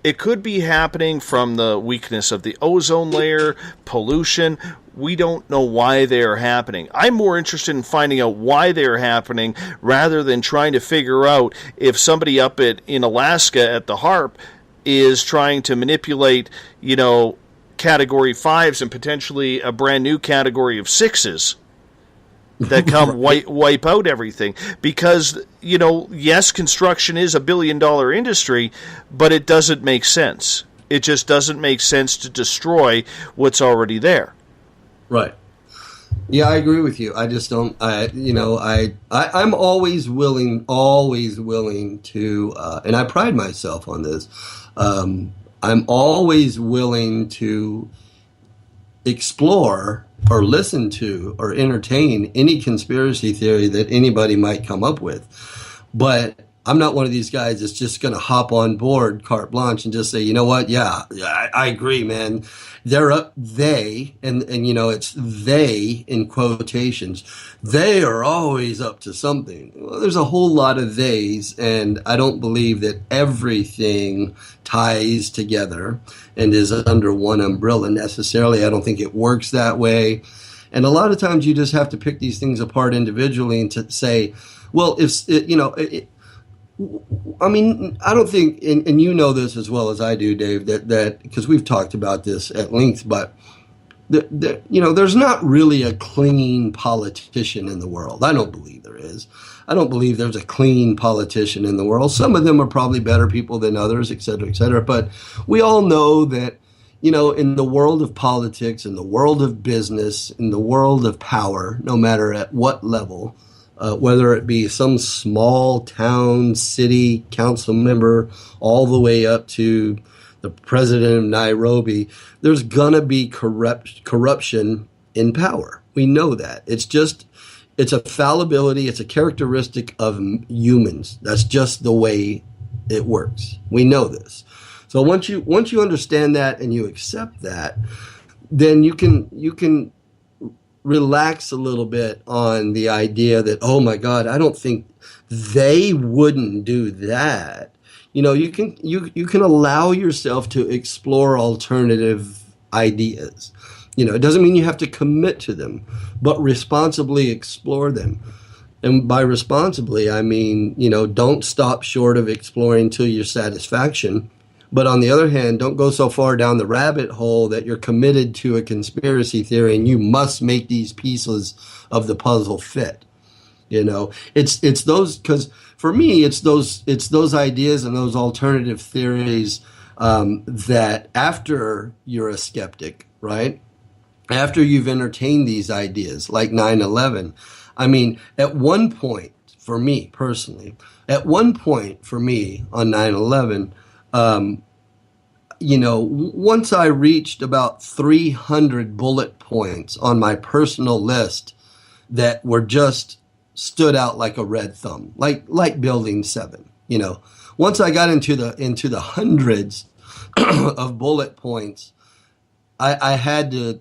It could be happening from the weakness of the ozone layer, pollution. We don't know why they are happening. I'm more interested in finding out why they are happening rather than trying to figure out if somebody up in Alaska at the HARP is trying to manipulate, Category 5s and potentially a brand new Category of 6s that come wipe out everything. Because, yes, construction is a billion-dollar industry, but it doesn't make sense. It just doesn't make sense to destroy what's already there. Right. Yeah, I agree with you. I just don't. I'm always willing to, and I pride myself on this. I'm always willing to explore or listen to or entertain any conspiracy theory that anybody might come up with. But I'm not one of these guys that's just going to hop on board carte blanche and just say, you know what? Yeah, I agree, man. They, and it's they in quotations. They are always up to something. Well, there's a whole lot of theys, and I don't believe that everything ties together and is under one umbrella necessarily. I don't think it works that way. And a lot of times you just have to pick these things apart individually and to say, well, I don't think, and you know this as well as I do, Dave, that because we've talked about this at length, but there's not really a clean politician in the world. I don't believe there is. I don't believe there's a clean politician in the world. Some of them are probably better people than others, et cetera, et cetera. But we all know that, in the world of politics, in the world of business, in the world of power, no matter at what level, whether it be some small town, city council member, all the way up to the president of Nairobi, there's going to be corruption in power. We know that. It's just It's a fallibility. It's a characteristic of humans. That's just the way it works. We know this. So once you understand that and you accept that, then you can relax a little bit on the idea that, oh my God, I don't think they wouldn't do that. You can allow yourself to explore alternative ideas. It doesn't mean you have to commit to them, but responsibly explore them. And by responsibly, I mean, don't stop short of exploring to your satisfaction. But on the other hand, don't go so far down the rabbit hole that you're committed to a conspiracy theory and you must make these pieces of the puzzle fit. It's those, because for me, it's those ideas and those alternative theories that after you're a skeptic, right? After you've entertained these ideas, like 9/11, I mean, at one point, for me personally, on 9/11, once I reached about 300 bullet points on my personal list that were just stood out like a red thumb, like Building 7. Once I got into the hundreds of bullet points, I had to.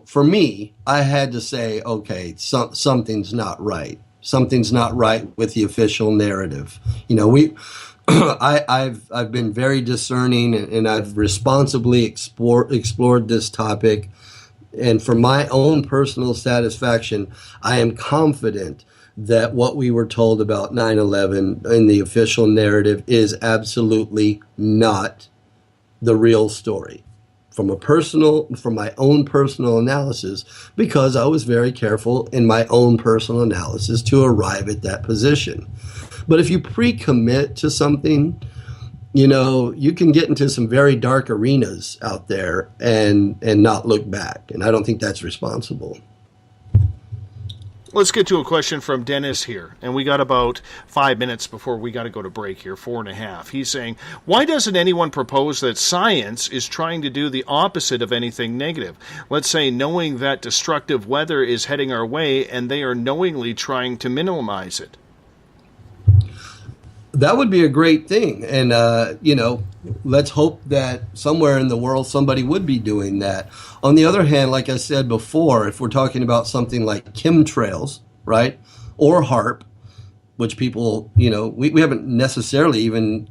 For me, I had to say, okay, something's not right. Something's not right with the official narrative. I've been very discerning and I've responsibly explored this topic. And for my own personal satisfaction, I am confident that what we were told about 9/11 in the official narrative is absolutely not the real story. From my own personal analysis, because I was very careful in my own personal analysis to arrive at that position. But if you pre-commit to something, you can get into some very dark arenas out there and not look back. And I don't think that's responsible. Let's get to a question from Dennis here. And we got about 5 minutes before we got to go to break here, 4.5. He's saying, why doesn't anyone propose that science is trying to do the opposite of anything negative? Let's say knowing that destructive weather is heading our way and they are knowingly trying to minimize it. That would be a great thing. And, let's hope that somewhere in the world somebody would be doing that. On the other hand, like I said before, if we're talking about something like chemtrails, right, or HARP, which people, we haven't necessarily even,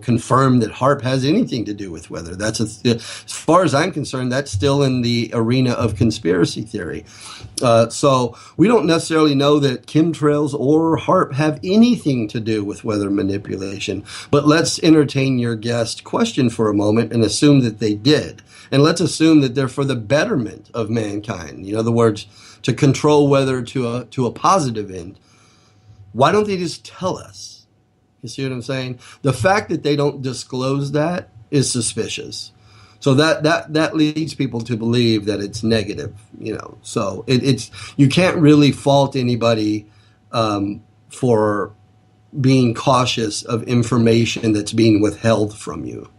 confirmed that HARP has anything to do with weather. As far as I'm concerned, that's still in the arena of conspiracy theory. So we don't necessarily know that chemtrails or HARP have anything to do with weather manipulation. But let's entertain your guest question for a moment and assume that they did. And let's assume that they're for the betterment of mankind. In other words, to control weather to a positive end. Why don't they just tell us? You see what I'm saying? The fact that they don't disclose that is suspicious. So that leads people to believe that it's negative, So it's you can't really fault anybody for being cautious of information that's being withheld from you.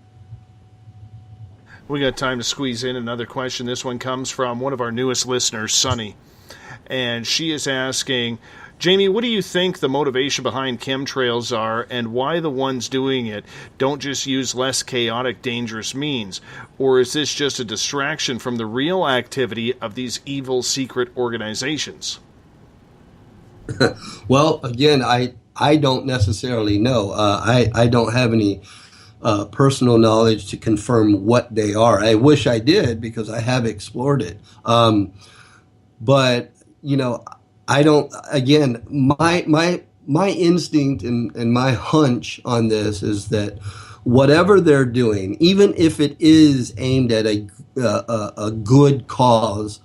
We got time to squeeze in another question. This one comes from one of our newest listeners, Sunny. And she is asking, Jamie, what do you think the motivation behind chemtrails are and why the ones doing it don't just use less chaotic, dangerous means? Or is this just a distraction from the real activity of these evil secret organizations? Well, again, I don't necessarily know. I don't have any personal knowledge to confirm what they are. I wish I did because I have explored it. But, I don't, again, my instinct and my hunch on this is that whatever they're doing, even if it is aimed at a good cause,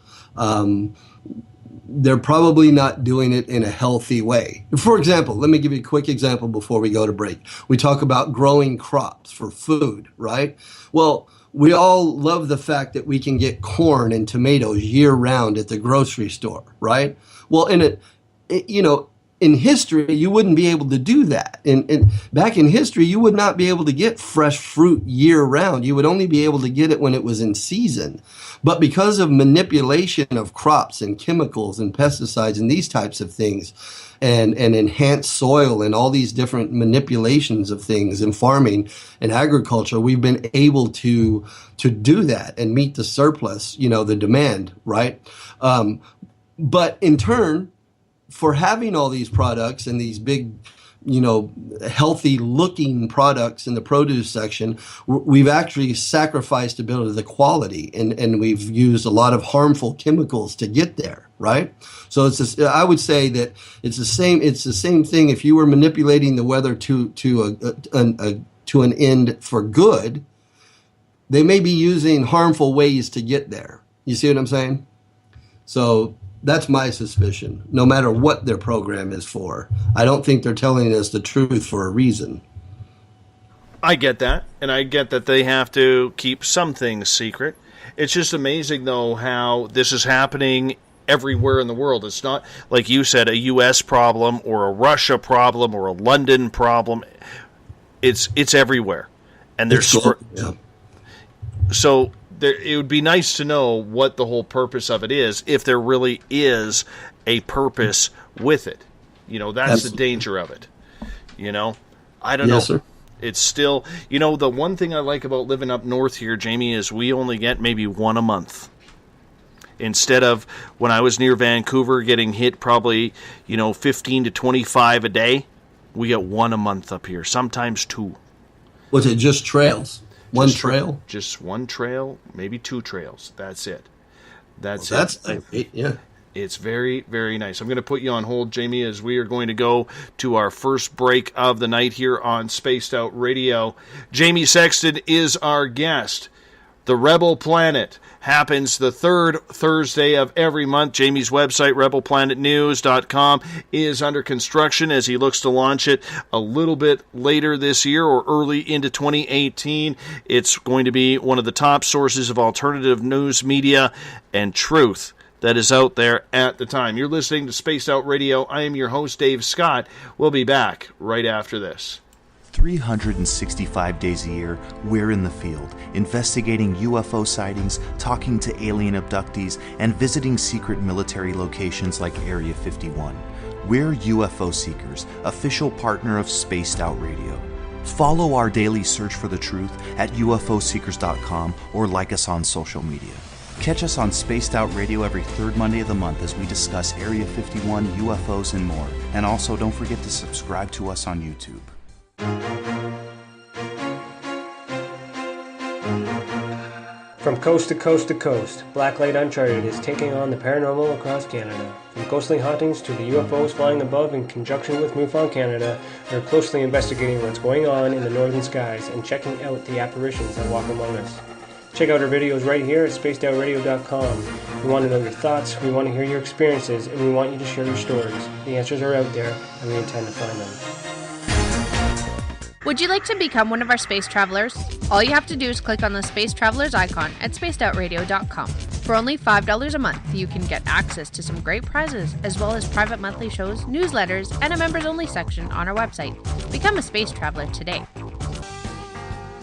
they're probably not doing it in a healthy way. For example, let me give you a quick example before we go to break. We talk about growing crops for food, right? Well, we all love the fact that we can get corn and tomatoes year round at the grocery store, right? Well, in history, you wouldn't be able to do that. And back in history, you would not be able to get fresh fruit year round. You would only be able to get it when it was in season. But because of manipulation of crops and chemicals and pesticides and these types of things, and enhanced soil and all these different manipulations of things in farming and agriculture, we've been able to do that and meet the surplus, the demand, right? But in turn, for having all these products and these big, healthy looking products in the produce section, we've actually sacrificed a bit of the quality, and we've used a lot of harmful chemicals to get there, right? So I would say that it's the same thing. If you were manipulating the weather to an end for good, they may be using harmful ways to get there. You see what I'm saying? So that's my suspicion, no matter what their program is for. I don't think they're telling us the truth for a reason. I get that, and I get that they have to keep some things secret. It's just amazing, though, how this is happening everywhere in the world. It's not, like you said, a U.S. problem or a Russia problem or a London problem. It's everywhere. And there's so it would be nice to know what the whole purpose of it is, if there really is a purpose with it. That's the danger of it. I don't know. Sir. It's still, the one thing I like about living up north here, Jamie, is we only get maybe one a month. Instead of when I was near Vancouver getting hit probably, 15 to 25 a day, we get one a month up here, sometimes two. Was it just trails? One trail? Just one trail, maybe two trails. That's it. That's it. Yeah. It's very, very nice. I'm going to put you on hold, Jamie, as we are going to go to our first break of the night here on Spaced Out Radio. Jamie Sexton is our guest. The Rebel Planet happens the third Thursday of every month. Jamie's website, rebelplanetnews.com, is under construction as he looks to launch it a little bit later this year or early into 2018. It's going to be one of the top sources of alternative news media and truth that is out there at the time. You're listening to Spaced Out Radio. I am your host, Dave Scott. We'll be back right after this. 365 days a year, we're in the field, investigating UFO sightings, talking to alien abductees, and visiting secret military locations like Area 51. We're UFO Seekers, official partner of Spaced Out Radio. Follow our daily search for the truth at ufoseekers.com or like us on social media. Catch us on Spaced Out Radio every third Monday of the month as we discuss Area 51, UFOs, and more. And also, don't forget to subscribe to us on YouTube. From coast to coast to coast, Blacklight Uncharted is taking on the paranormal across Canada. From ghostly hauntings to the UFOs flying above in conjunction with MUFON Canada, we're closely investigating what's going on in the northern skies and checking out the apparitions that walk among us. Check out our videos right here at spacedoutradio.com. We want to know your thoughts, we want to hear your experiences, and we want you to share your stories. The answers are out there, and we intend to find them. Would you like to become one of our space travelers? All you have to do is click on the Space Travelers icon at spacedoutradio.com. For only $5 a month, you can get access to some great prizes, as well as private monthly shows, newsletters, and a members-only section on our website. Become a space traveler today.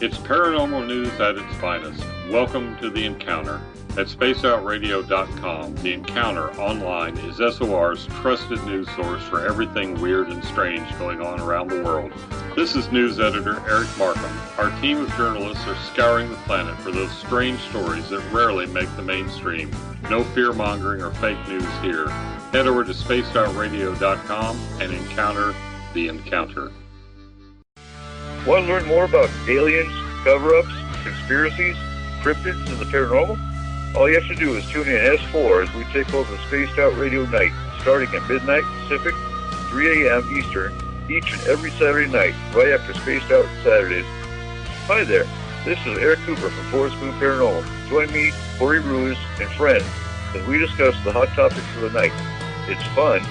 It's paranormal news at its finest. Welcome to The Encounter. At spacedoutradio.com, The Encounter online is SOR's trusted news source for everything weird and strange going on around the world. This is news editor Eric Markham. Our team of journalists are scouring the planet for those strange stories that rarely make the mainstream. No fear-mongering or fake news here. Head over to spacedoutradio.com and encounter The Encounter. Want to learn more about aliens, cover-ups, conspiracies, cryptids, and the paranormal? All you have to do is tune in S4 as we take over Spaced Out Radio Night, starting at midnight Pacific, 3 a.m. Eastern, each and every Saturday night, right after Spaced Out Saturdays. Hi there, this is Eric Cooper from Forest Moon Paranormal. Join me, Corey Ruiz, and friends as we discuss the hot topics of the night. It's fun,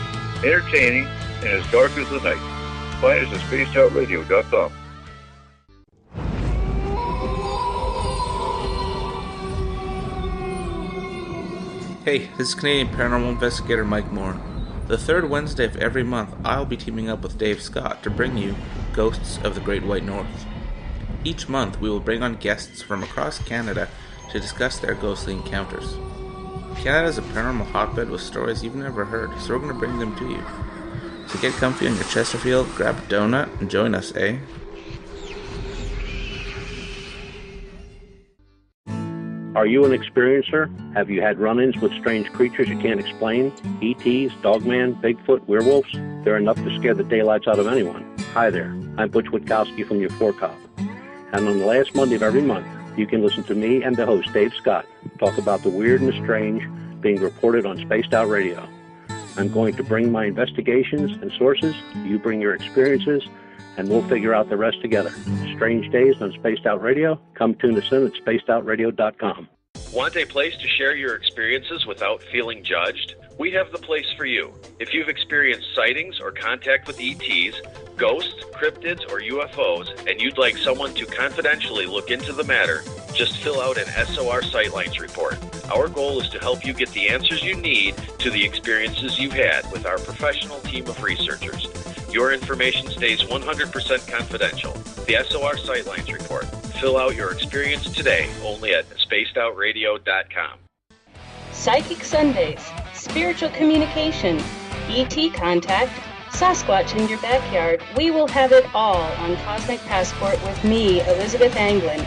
entertaining, and as dark as the night. Find us at spacedoutradio.com. Hey, this is Canadian Paranormal Investigator Mike Moore. The third Wednesday of every month, I'll be teaming up with Dave Scott to bring you Ghosts of the Great White North. Each month, we will bring on guests from across Canada to discuss their ghostly encounters. Canada is a paranormal hotbed with stories you've never heard, so we're going to bring them to you. So get comfy on your Chesterfield, grab a donut, and join us, eh? Are you an experiencer? Have you had run-ins with strange creatures you can't explain? ETs, Dogman, Bigfoot, werewolves? They're enough to scare the daylights out of anyone. Hi there, I'm Butch Witkowski from your 4-Cop. And on the last Monday of every month, you can listen to me and the host, Dave Scott, talk about the weird and the strange being reported on Spaced Out Radio. I'm going to bring my investigations and sources, you bring your experiences, and we'll figure out the rest together. Strange Days on Spaced Out Radio. Come tune us in at spacedoutradio.com. Want a place to share your experiences without feeling judged? We have the place for you. If you've experienced sightings or contact with ETs, ghosts, cryptids, or UFOs, and you'd like someone to confidentially look into the matter, just fill out an SOR Sightlines report. Our goal is to help you get the answers you need to the experiences you've had with our professional team of researchers. Your information stays 100% confidential. The SOR Sightlines report. Fill out your experience today only at spacedoutradio.com. Psychic Sundays, spiritual communication, ET contact, Sasquatch in your backyard. We will have it all on Cosmic Passport with me, Elizabeth Anglin.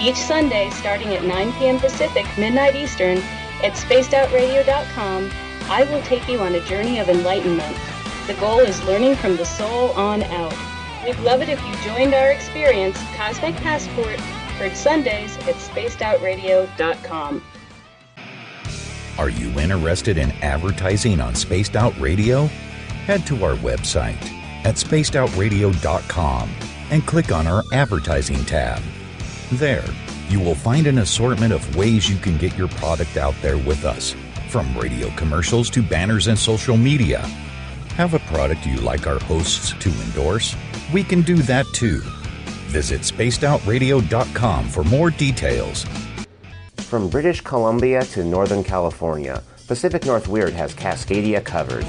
Each Sunday, starting at 9 p.m. Pacific, midnight Eastern, at spacedoutradio.com, I will take you on a journey of enlightenment. The goal is learning from the soul on out. We'd love it if you joined our experience, Cosmic Passport, heard Sundays at spacedoutradio.com. Are you interested in advertising on Spaced Out Radio? Head to our website at spacedoutradio.com and click on our advertising tab. There, you will find an assortment of ways you can get your product out there with us, from radio commercials to banners and social media. Have a product you like our hosts to endorse? We can do that too. Visit spacedoutradio.com for more details. From British Columbia to Northern California, Pacific North Weird has Cascadia covered.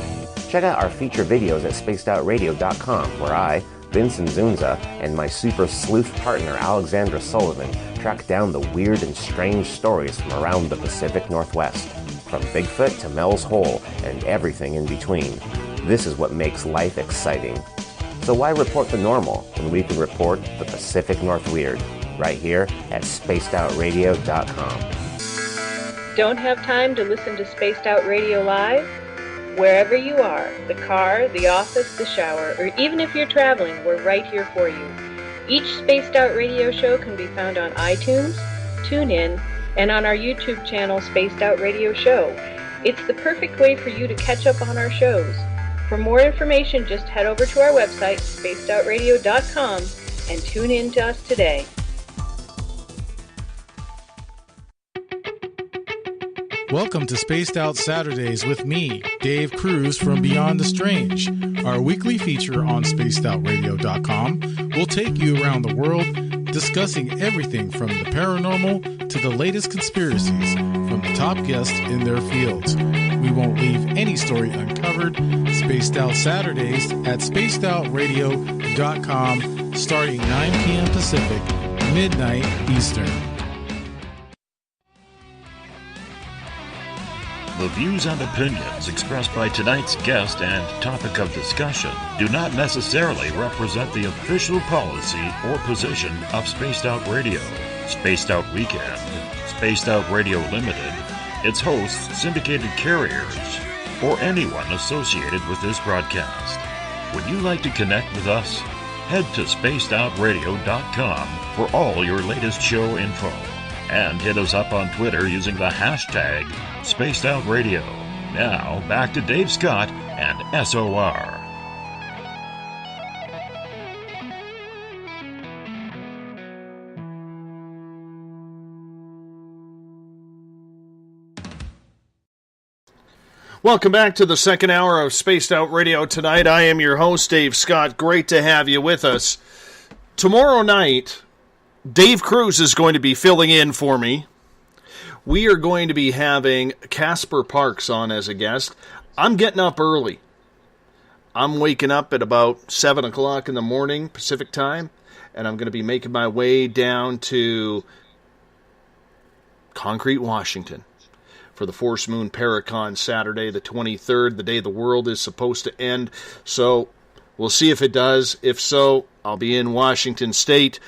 Check out our feature videos at spacedoutradio.com, where I, Vincent Zunza, and my super sleuth partner Alexandra Sullivan track down the weird and strange stories from around the Pacific Northwest, from Bigfoot to Mel's Hole and everything in between. This is what makes life exciting. So why report the normal when we can report the Pacific North Weird right here at spacedoutradio.com. Don't have time to listen to Spaced Out Radio live? Wherever you are, the car, the office, the shower, or even if you're traveling, we're right here for you. Each Spaced Out Radio show can be found on iTunes, TuneIn, and on our YouTube channel, Spaced Out Radio Show. It's the perfect way for you to catch up on our shows. For more information, just head over to our website, spacedoutradio.com, and tune in to us today. Welcome to Spaced Out Saturdays with me, Dave Cruz from Beyond the Strange. Our weekly feature on spacedoutradio.com will take you around the world discussing everything from the paranormal to the latest conspiracies from the top guests in their fields. We won't leave any story uncovered. Spaced Out Saturdays at spacedoutradio.com starting 9 p.m. Pacific, midnight Eastern. The views and opinions expressed by tonight's guest and topic of discussion do not necessarily represent the official policy or position of Spaced Out Radio, Spaced Out Weekend, Spaced Out Radio Limited, its hosts, syndicated carriers, or anyone associated with this broadcast. Would you like to connect with us? Head to spacedoutradio.com for all your latest show info. And hit us up on Twitter using the hashtag SpacedOutRadio. Now, back to Dave Scott and SOR. Welcome back to the second hour of Spaced Out Radio tonight. I am your host, Dave Scott. Great to have you with us. Tomorrow night, Dave Cruz is going to be filling in for me. We are going to be having Casper Parks on as a guest. I'm getting up early. I'm waking up at about 7 o'clock in the morning Pacific time, and I'm going to be making my way down to Concrete, Washington for the Force Moon Paracon Saturday the 23rd, the day the world is supposed to end. So we'll see if it does. If so, I'll be in Washington State,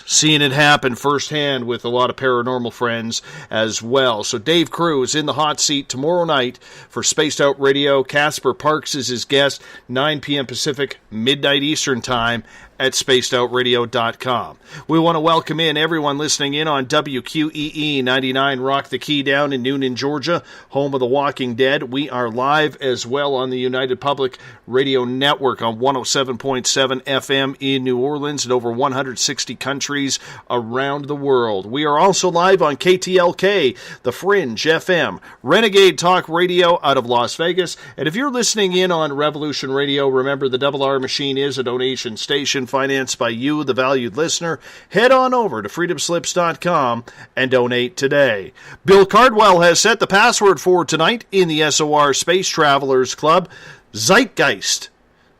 seeing it happen firsthand with a lot of paranormal friends as well. So Dave Cruz in the hot seat tomorrow night for Spaced Out Radio. Casper Parks is his guest, 9 p.m. Pacific, midnight Eastern time at spacedoutradio.com. We want to welcome in everyone listening in on WQEE 99 Rock the Key down in Noonan, Georgia, home of The Walking Dead. We are live as well on the United Public Radio Network on 107.7 FM in New Orleans and over 160 countries around the world. We are also live on KTLK, The Fringe FM, Renegade Talk Radio out of Las Vegas. And if you're listening in on Revolution Radio, remember the Double R Machine is a donation station financed by you, the valued listener. Head on over to freedomslips.com and donate today. Bill Cardwell has set the password for tonight in the SOR Space Travelers Club. Zeitgeist.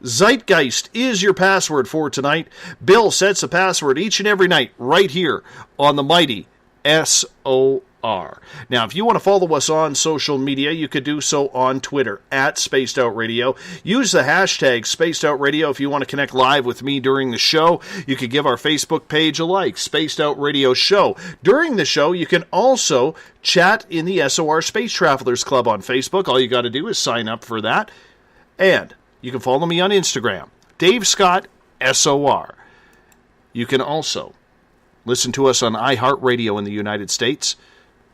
Zeitgeist is your password for tonight. Bill sets a password each and every night right here on the mighty SOR. Now, if you want to follow us on social media, you could do so on Twitter at Spaced Out Radio. Use the hashtag Spaced Out Radio if you want to connect live with me during the show. You could give our Facebook page a like, Spaced Out Radio Show. During the show, you can also chat in the SOR Space Travelers Club on Facebook. All you got to do is sign up for that. And you can follow me on Instagram, Dave Scott SOR. You can also listen to us on iHeartRadio in the United States,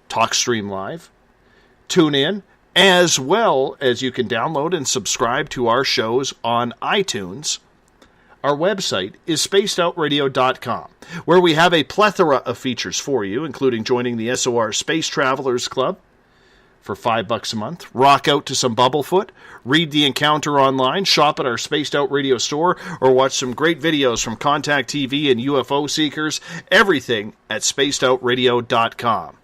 TalkStream Live, TuneIn, as well as you can download and subscribe to our shows on iTunes. Our website is spacedoutradio.com, where we have a plethora of features for you, including joining the SOR Space Travelers Club for $5 a month, rock out to some Bumblefoot, read the Encounter online, shop at our Spaced Out Radio store, or watch some great videos from Contact TV and UFO Seekers, everything at spacedoutradio.com.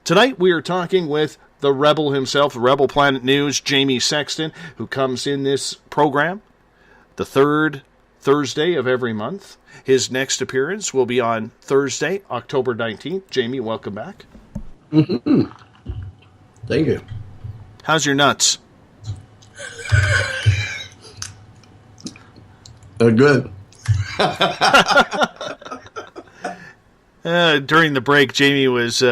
Tonight we are talking with the Rebel himself, Rebel Planet News, Jamie Sexton, who comes in this program the third Thursday of every month. His next appearance will be on Thursday, October 19th. Jamie, welcome back. Mm-hmm. Thank you. How's your nuts? They're good. During the break, Jamie was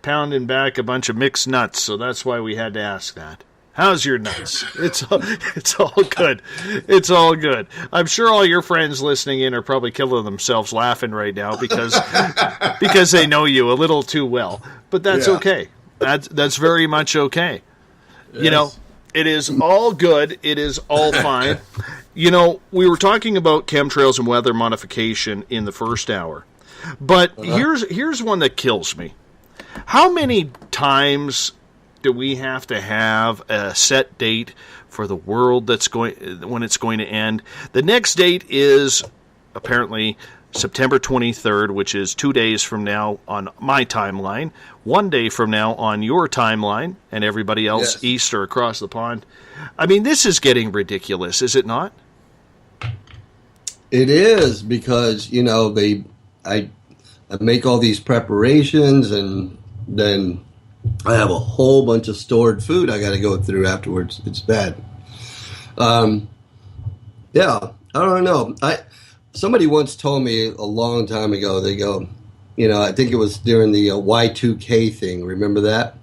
pounding back a bunch of mixed nuts, so that's why we had to ask that. How's your nuts? It's all good. It's all good. I'm sure all your friends listening in are probably killing themselves laughing right now because they know you a little too well. But that's okay. That's very much okay. Yes. You know, it is all good. It is all fine. You know, we were talking about chemtrails and weather modification in the first hour. But here's one that kills me. How many times do we have to have a set date for the world when it's going to end? The next date is apparently September 23rd, which is 2 days from now on my timeline, 1 day from now on your timeline, and everybody else east or across the pond. I mean, this is getting ridiculous, is it not? It is, because, you know, I make all these preparations, and then I have a whole bunch of stored food I got to go through afterwards. It's bad. I don't know. Somebody once told me a long time ago, they go, you know, I think it was during the Y2K thing. Remember that?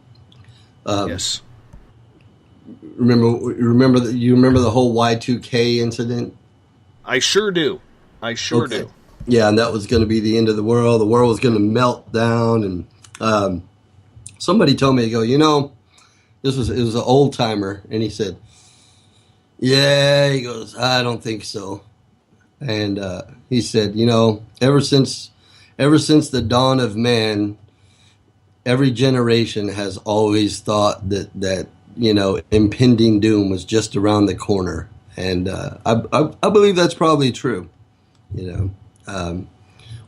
Yes. Remember the whole Y2K incident? I sure do. Do. Yeah, and that was going to be the end of the world. The world was going to melt down, and somebody told me, to go, you know, it was an old timer, and he said, yeah, he goes, I don't think so. And he said, you know, ever since the dawn of man, every generation has always thought that you know, impending doom was just around the corner, and I believe that's probably true. You know,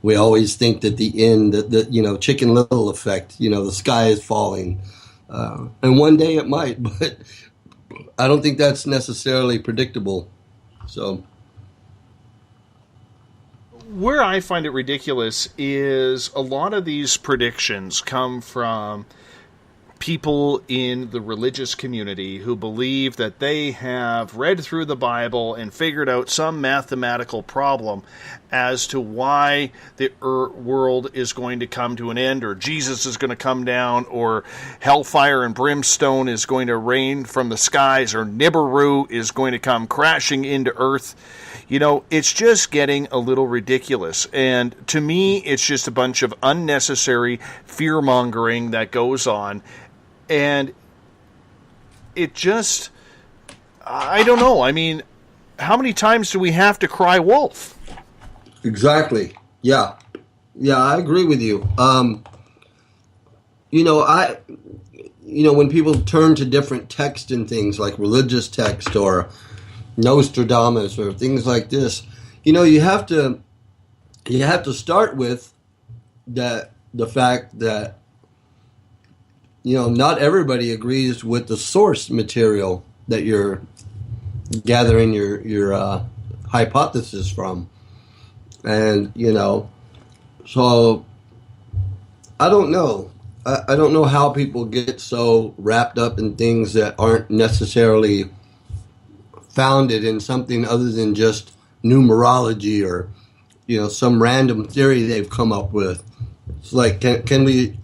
we always think that the end, that you know, Chicken Little effect. You know, the sky is falling, and one day it might, but I don't think that's necessarily predictable. So, where I find it ridiculous is a lot of these predictions come from people in the religious community who believe that they have read through the Bible and figured out some mathematical problem as to why the world is going to come to an end, or Jesus is going to come down, or hellfire and brimstone is going to rain from the skies, or Nibiru is going to come crashing into earth. You know, it's just getting a little ridiculous. And to me, it's just a bunch of unnecessary fear-mongering that goes on. And it just, I don't know. I mean, how many times do we have to cry wolf? Exactly. Yeah. Yeah, I agree with you. When people turn to different text and things like religious text or Nostradamus or things like this, you have to start with the fact that not everybody agrees with the source material that you're gathering your hypothesis from. And, so I don't know. I don't know how people get so wrapped up in things that aren't necessarily founded in something other than just numerology or, some random theory they've come up with. It's like, can we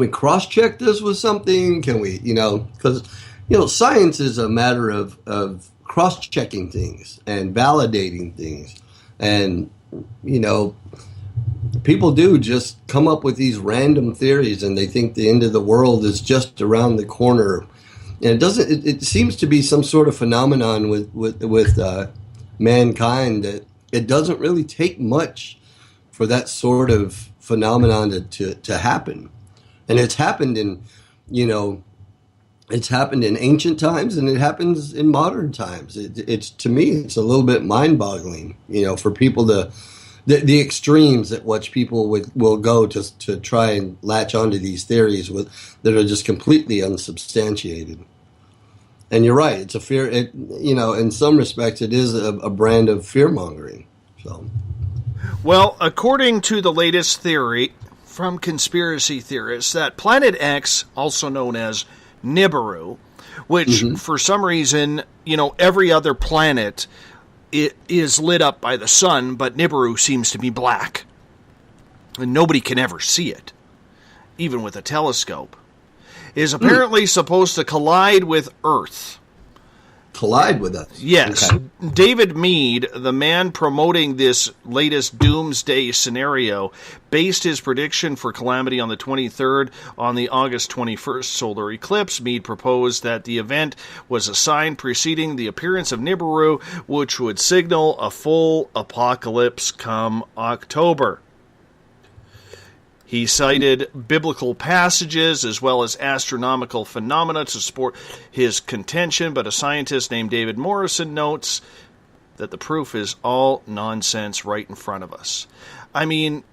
cross-check this with something? Can we, because, science is a matter of cross-checking things and validating things. And, people do just come up with these random theories and they think the end of the world is just around the corner. And it seems to be some sort of phenomenon with mankind that it doesn't really take much for that sort of phenomenon to happen. And it's happened in ancient times and it happens in modern times. It's to me, it's a little bit mind-boggling, for people the extremes at which people will go to try and latch onto these theories that are just completely unsubstantiated. And you're right, it's a fear. In some respects, it is a brand of fear-mongering. So, well, according to the latest theory from conspiracy theorists, that Planet X, also known as Nibiru, which for some reason, every other planet it is lit up by the sun, but Nibiru seems to be black. And nobody can ever see it, even with a telescope, is apparently supposed to collide with Earth. Collide with us? Yes. Okay. David Meade, the man promoting this latest doomsday scenario, based his prediction for calamity on the 23rd on the August 21st solar eclipse. Meade proposed that the event was a sign preceding the appearance of Nibiru, which would signal a full apocalypse come October. He cited biblical passages as well as astronomical phenomena to support his contention, but a scientist named David Morrison notes that the proof is all nonsense right in front of us. I mean,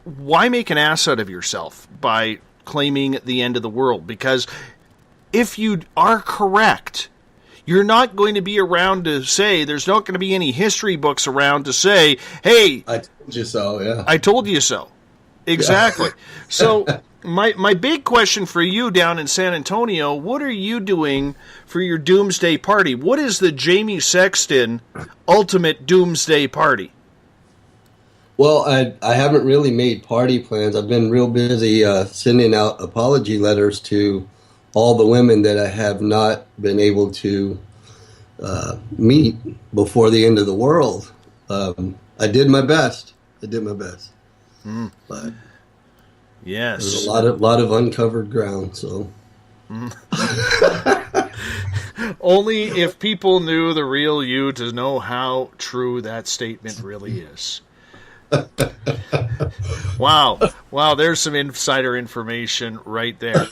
why make an ass out of yourself by claiming the end of the world? Because if you are correct, you're not going to be around to say, there's not going to be any history books around to say, hey, I told you so, yeah. I told you so. Exactly. Yeah. So my big question for you down in San Antonio, what are you doing for your doomsday party? What is the Jamie Sexton ultimate doomsday party? Well, I haven't really made party plans. I've been real busy sending out apology letters to all the women that I have not been able to meet before the end of the world. I did my best. But yes, there's a lot of uncovered ground. So only if people knew the real you to know how true that statement really is. Wow, there's some insider information right there.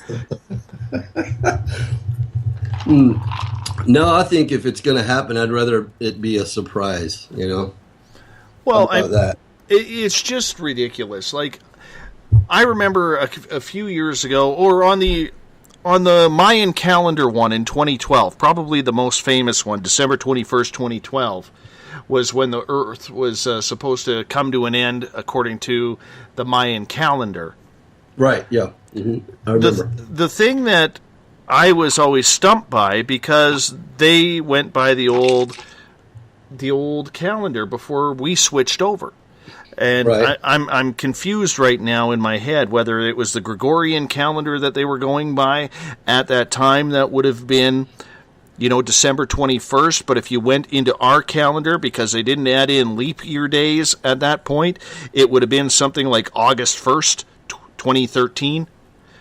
No, I think if it's going to happen, I'd rather it be a surprise, Well, that? It's just ridiculous. Like, I remember a few years ago, or on the on the Mayan calendar one in 2012, probably the most famous one, December 21st, 2012, was when the Earth was supposed to come to an end according to the Mayan calendar. Right, yeah. I remember. The thing that I was always stumped by, because they went by the old calendar before we switched over. And right. I'm confused right now in my head whether it was the Gregorian calendar that they were going by at that time. That would have been, December 21st. But if you went into our calendar, because they didn't add in leap year days at that point, it would have been something like August 1st, 2013.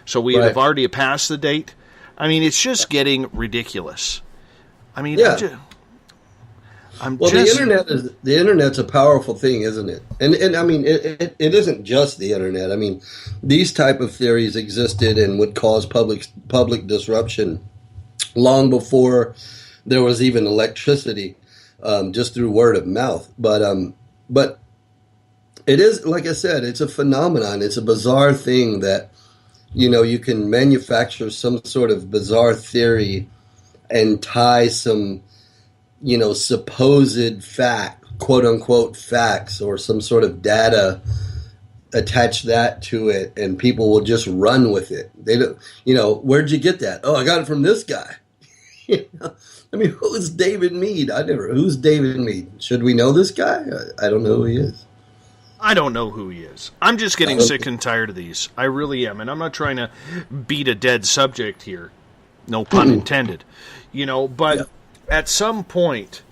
So we have already passed the date. I mean, it's just getting ridiculous. I mean, yeah. The internet's a powerful thing, isn't it? And I mean, it isn't just the internet. I mean, these type of theories existed and would cause public disruption long before there was even electricity, just through word of mouth. But it is, like I said, it's a phenomenon. It's a bizarre thing that, you can manufacture some sort of bizarre theory and tie some, supposed fact, quote unquote facts, or some sort of data, attach that to it, and people will just run with it. They don't, where'd you get that? Oh, I got it from this guy. I mean, who's David Mead? Who's David Mead? Should we know this guy? I don't know who he is. I don't know who he is. I'm just getting sick and tired of these. I really am. And I'm not trying to beat a dead subject here. No pun intended. But at some point,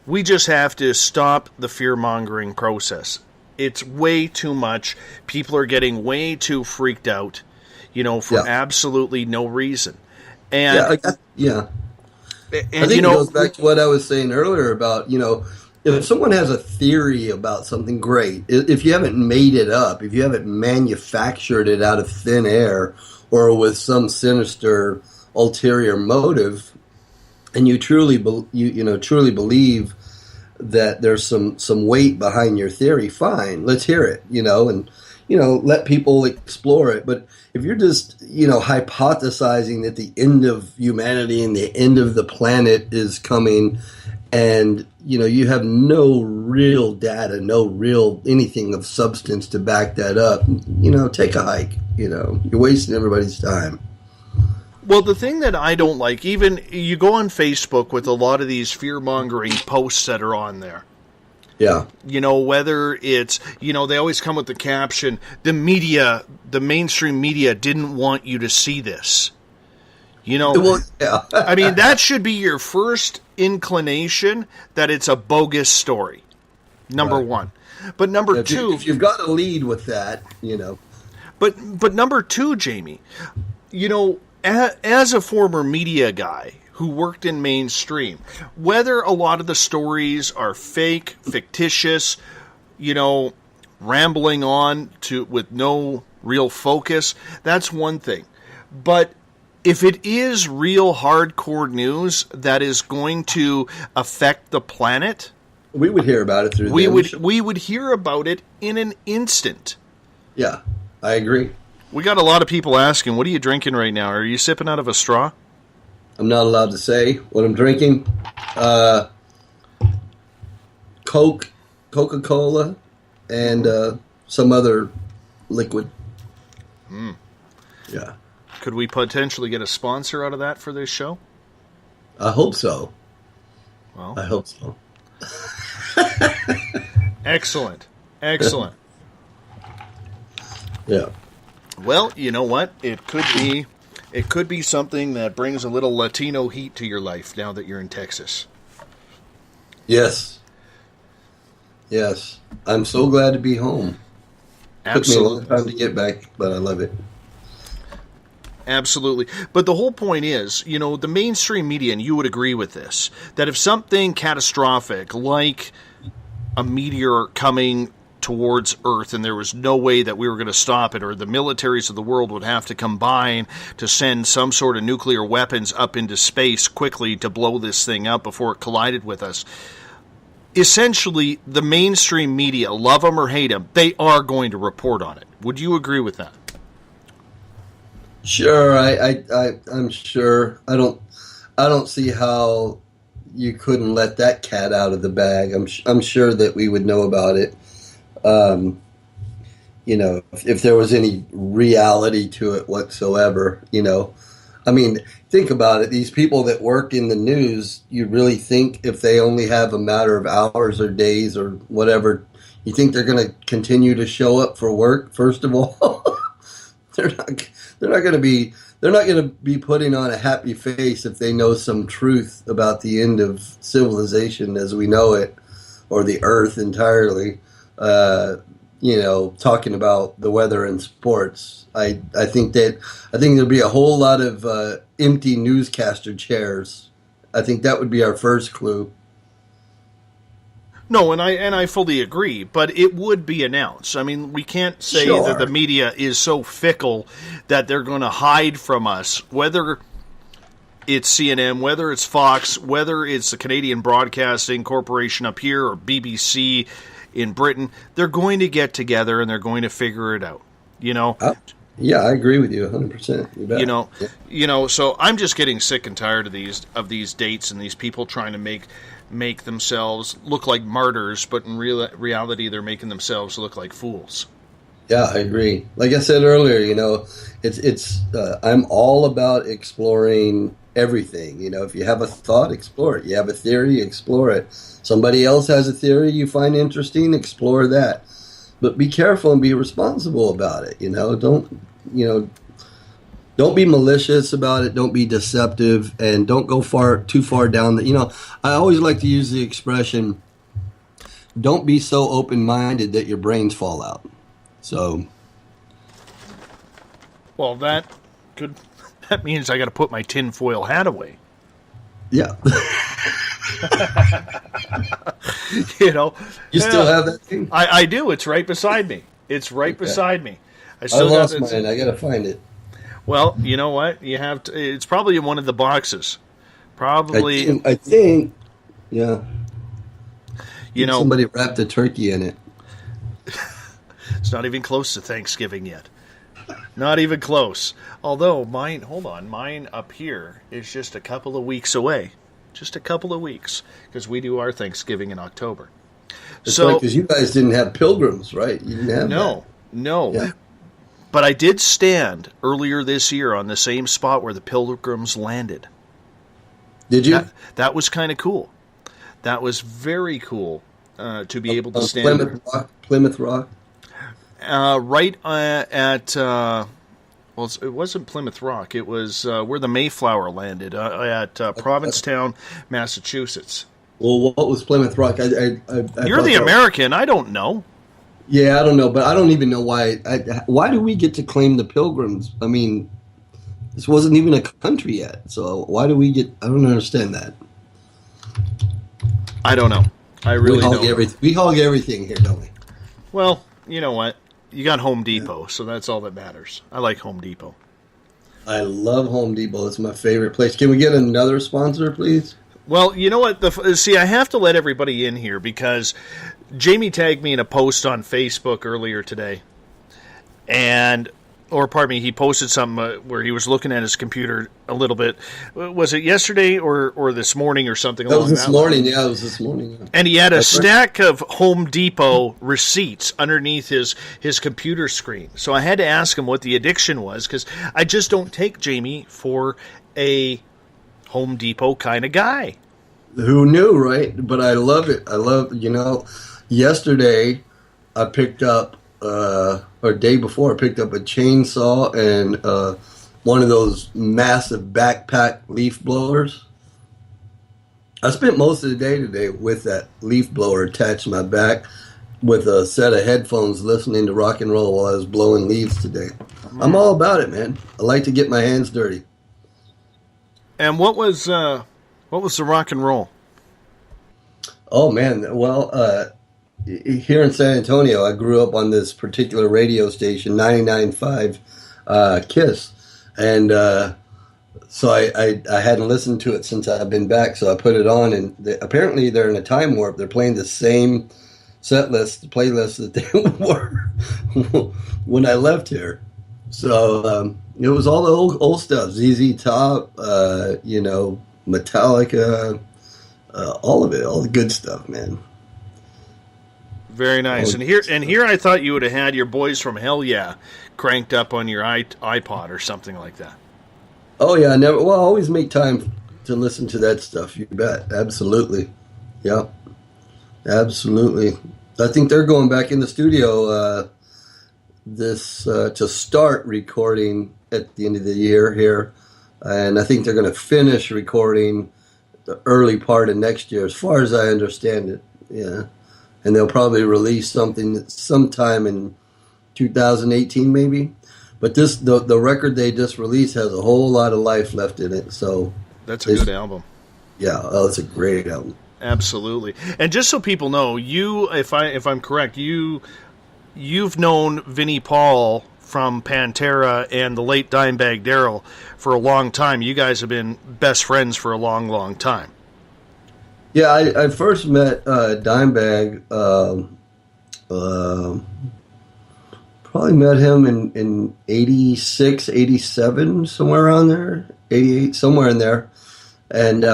we just have to stop the fear-mongering process. It's way too much. People are getting way too freaked out, for absolutely no reason. And I think it goes back to what I was saying earlier about, if someone has a theory about something great, if you haven't made it up, if you haven't manufactured it out of thin air or with some sinister ulterior motive, and you truly believe that there's some weight behind your theory, fine, let's hear it, and let people explore it. But if you're just hypothesizing that the end of humanity and the end of the planet is coming, and you have no real data, no real anything of substance to back that up, take a hike. You're wasting everybody's time. Well, the thing that I don't like, even you go on Facebook with a lot of these fear-mongering posts that are on there. Yeah. Whether it's, they always come with the caption, the mainstream media didn't want you to see this. Well, yeah. I mean, that should be your first inclination that it's a bogus story. Number one. But number two... If you've got to lead with that, But number two, Jamie, as a former media guy who worked in mainstream, whether a lot of the stories are fake, fictitious, rambling on with no real focus, that's one thing. But if it is real hardcore news that is going to affect the planet, we would hear about it through we would hear about it in an instant. Yeah, I agree. We got a lot of people asking, what are you drinking right now? Are you sipping out of a straw? I'm not allowed to say what I'm drinking. Coca-Cola, and some other liquid. Yeah. Could we potentially get a sponsor out of that for this show? I hope so. Well, I hope so. Excellent. Yeah. Well, you know what? It could be something that brings a little Latino heat to your life now that you're in Texas. Yes. I'm so glad to be home. Absolutely. Took me a long time to get back, but I love it. Absolutely. But the whole point is, the mainstream media, and you would agree with this, that if something catastrophic like a meteor coming towards Earth and there was no way that we were going to stop it, or the militaries of the world would have to combine to send some sort of nuclear weapons up into space quickly to blow this thing up before it collided with us, essentially the mainstream media, love them or hate them, they are going to report on it. Would you agree with that? Sure, I'm sure. I don't see how you couldn't let that cat out of the bag. I'm sure that we would know about it. You know, if there was any reality to it whatsoever, you know. I mean, think about it. These people that work in the news, you really think if they only have a matter of hours or days or whatever, you think they're going to continue to show up for work? First of all, they're not going to be putting on a happy face if they know some truth about the end of civilization as we know it, or the earth entirely. You know, talking about the weather and sports. I think there'll be a whole lot of empty newscaster chairs. I think that would be our first clue. No, and I fully agree, but it would be announced. I mean, we can't say that the media is so fickle that they're going to hide from us, whether it's CNN, whether it's Fox, whether it's the Canadian Broadcasting Corporation up here or BBC in Britain. They're going to get together and they're going to figure it out, you know? Yeah, I agree with you 100%. You know, so I'm just getting sick and tired of these dates and these people trying to make themselves look like martyrs, but in reality they're making themselves look like fools. Yeah, I agree. Like I said earlier, you know, it's I'm all about exploring everything. You know, if you have a thought, explore it. You have a theory, explore it. Somebody else has a theory you find interesting, explore that. But be careful and be responsible about it. You know, don't be malicious about it. Don't be deceptive, and don't go too far down the. You know, I always like to use the expression, "Don't be so open-minded that your brains fall out." So, well, that means I got to put my tinfoil hat away. Yeah. You know, you still have that thing? I do. It's right beside me. It's right beside me. I lost mine. I got to find it. Well, you know what? You have to. It's probably in one of the boxes. Probably. I think. Yeah. You know, somebody wrapped a turkey in it. It's not even close to Thanksgiving yet. Not even close. Although mine up here is just a couple of weeks away. Just a couple of weeks, because we do our Thanksgiving in October. That's right, because you guys didn't have pilgrims, right? You didn't have No. Yeah. But I did stand earlier this year on the same spot where the pilgrims landed. Did you? That was kind of cool. That was very cool to be able to stand Plymouth Rock? Right at... well, it wasn't Plymouth Rock. It was where the Mayflower landed, at Provincetown, Massachusetts. Well, what was Plymouth Rock? You're the American. I don't know. Yeah, I don't know, but I don't even know why. Why do we get to claim the Pilgrims? I mean, this wasn't even a country yet, so why do we get? I don't understand that. I don't know. I really don't. We hog everything here, don't we? Well, you know what? You got Home Depot, so that's all that matters. I like Home Depot. I love Home Depot. It's my favorite place. Can we get another sponsor, please? Well, you know what? See, I have to let everybody in here because Jamie tagged me in a post on Facebook earlier today. He posted something where he was looking at his computer a little bit. Was it yesterday or this morning or something along that line? It was this morning. Yeah. And he had a stack of Home Depot receipts underneath his computer screen. So I had to ask him what the addiction was, because I just don't take Jamie for a Home Depot kind of guy. Who knew, right? But I love it. Yesterday I picked up, or day before, I picked up a chainsaw and one of those massive backpack leaf blowers. I spent most of the day today with that leaf blower attached to my back with a set of headphones listening to rock and roll while I was blowing leaves today. I'm all about it, man. I like to get my hands dirty. And what was the rock and roll? Oh, man. Well, here in San Antonio, I grew up on this particular radio station, 99.5 KISS. And so I hadn't listened to it since I've been back, so I put it on. And apparently they're in a time warp. They're playing the same playlist that they were when I left here. So It was all the old stuff. ZZ Top, Metallica, all of it, all the good stuff, man. Very nice. And here I thought you would have had your Boys from Hell Yeah cranked up on your iPod or something like that. Oh yeah, I always make time to listen to that stuff. You bet, absolutely. Yeah, absolutely. I think they're going back in the studio to start recording at the end of the year here, and I think they're going to finish recording the early part of next year, as far as I understand it. Yeah, and they'll probably release something sometime in 2018, maybe. But the record they just released has a whole lot of life left in it. So that's a good album. Yeah, it's a great album. Absolutely. And just so people know, you, if I'm correct, you've known Vinnie Paul from Pantera and the late Dimebag Darrell for a long time. You guys have been best friends for a long, long time. Yeah, I first met Dimebag. Probably met him in 86, 87, somewhere around there, 88, somewhere in there. And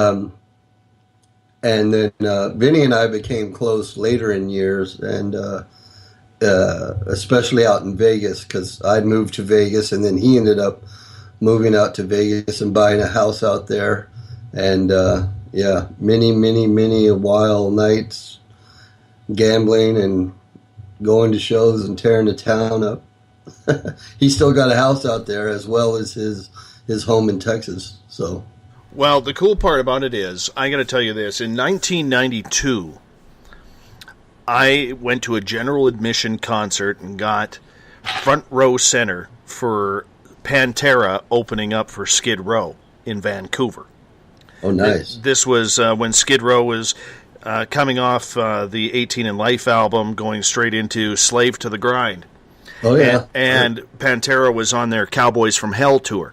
then Vinny and I became close later in years, and especially out in Vegas, because I'd moved to Vegas, and then he ended up moving out to Vegas and buying a house out there. And many wild nights gambling and going to shows and tearing the town up. He's still got a house out there as well as his home in Texas. So, well, the cool part about it is, I got to tell you this: in 1992, I went to a general admission concert and got front row center for Pantera opening up for Skid Row in Vancouver. Oh, nice! This was when Skid Row was coming off the 18 in Life album, going straight into Slave to the Grind. Oh, yeah. And Pantera was on their Cowboys from Hell tour.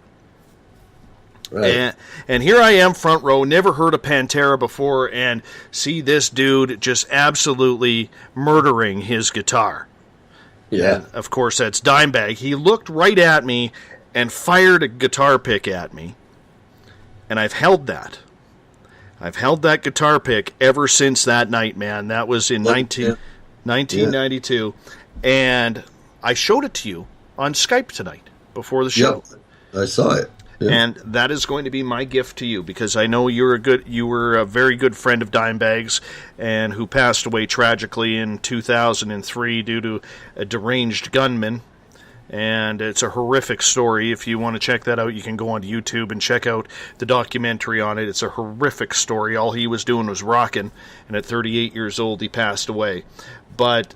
Right. And here I am, front row, never heard of Pantera before, and see this dude just absolutely murdering his guitar. Yeah. And of course, that's Dimebag. He looked right at me and fired a guitar pick at me, and I've held that. I've held that guitar pick ever since that night, man. That was in 1992. And I showed it to you on Skype tonight before the show. Yep, I saw it. Yep. And that is going to be my gift to you, because I know you were a very good friend of Dimebag's, and who passed away tragically in 2003 due to a deranged gunman. And it's a horrific story. If you want to check that out, you can go onto YouTube and check out the documentary on it. It's a horrific story. All he was doing was rocking, and at 38 years old, he passed away. But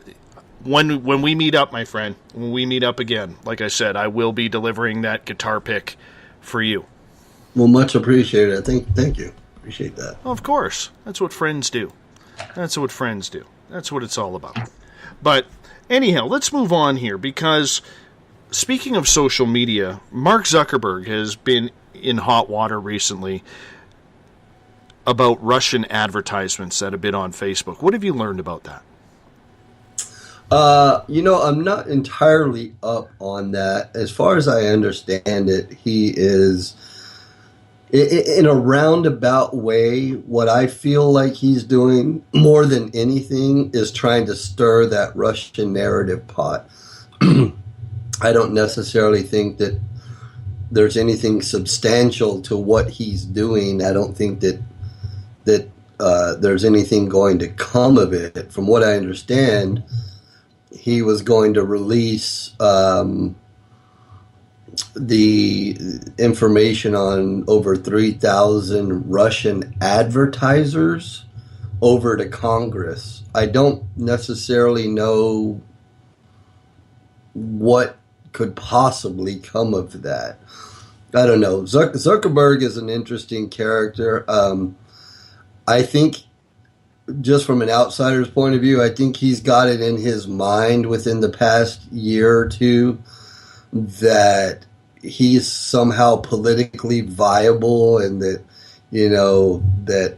when we meet up, my friend, when we meet up again, like I said, I will be delivering that guitar pick for you. Well, much appreciated. Thank you. Appreciate that. Well, of course. That's what friends do. That's what it's all about. But anyhow, let's move on here, because speaking of social media, Mark Zuckerberg has been in hot water recently about Russian advertisements that have been on Facebook. What have you learned about that? I'm not entirely up on that. As far as I understand it, he is, in a roundabout way, what I feel like he's doing more than anything is trying to stir that Russian narrative pot. I don't necessarily think that there's anything substantial to what he's doing. I don't think that there's anything going to come of it. From what I understand, he was going to release the information on over 3,000 Russian advertisers over to Congress. I don't necessarily know what could possibly come of that. I don't know. Zuckerberg is an interesting character. I think, just from an outsider's point of view, I think he's got it in his mind within the past year or two that he's somehow politically viable, and that, that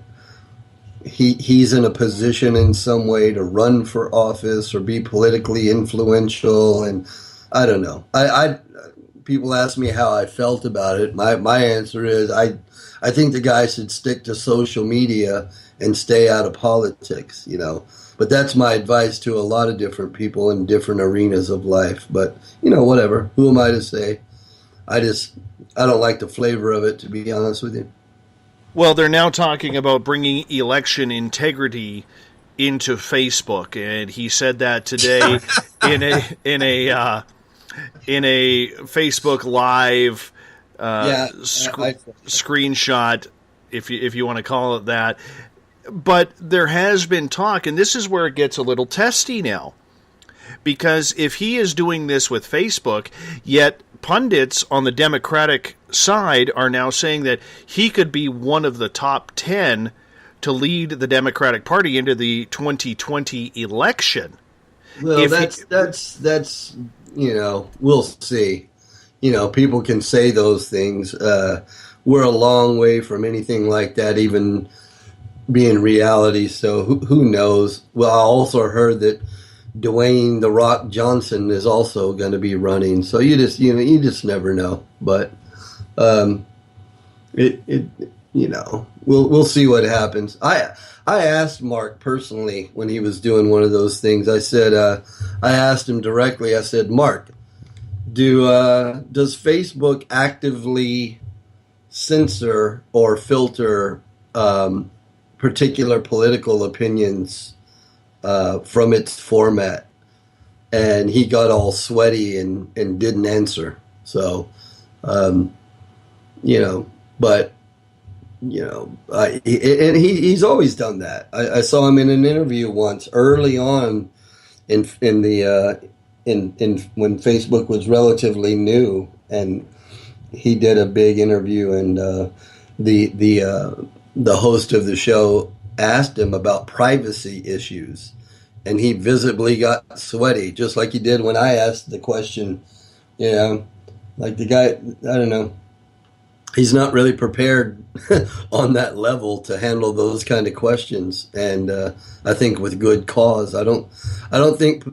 he's in a position in some way to run for office or be politically influential. And I don't know. people ask me how I felt about it. My answer is I think the guy should stick to social media and stay out of politics, you know. But that's my advice to a lot of different people in different arenas of life. But, you know, whatever. Who am I to say? I don't like the flavor of it, to be honest with you. Well, they're now talking about bringing election integrity into Facebook, and he said that today in a Facebook Live screenshot, if you want to call it that. But there has been talk, and this is where it gets a little testy now, because if he is doing this with Facebook, yet pundits on the Democratic side are now saying that he could be one of the top 10 to lead the Democratic Party into the 2020 election. Well, that's you know, we'll see. You know, people can say those things. We're a long way from anything like that even being reality, so who knows? Well, I also heard that Dwayne "The Rock" Johnson is also going to be running, so you just never know. But we'll see what happens. I asked Mark personally when he was doing one of those things. I said I asked him directly. I said, Mark, does Facebook actively censor or filter particular political opinions from its format? And he got all sweaty and didn't answer. So, he's always done that. I saw him in an interview once early on in when Facebook was relatively new, and he did a big interview, and the host of the show asked him about privacy issues, and he visibly got sweaty, just like he did when I asked the question. You know, like the guy, I don't know, he's not really prepared on that level to handle those kind of questions, and I think with good cause. I don't think,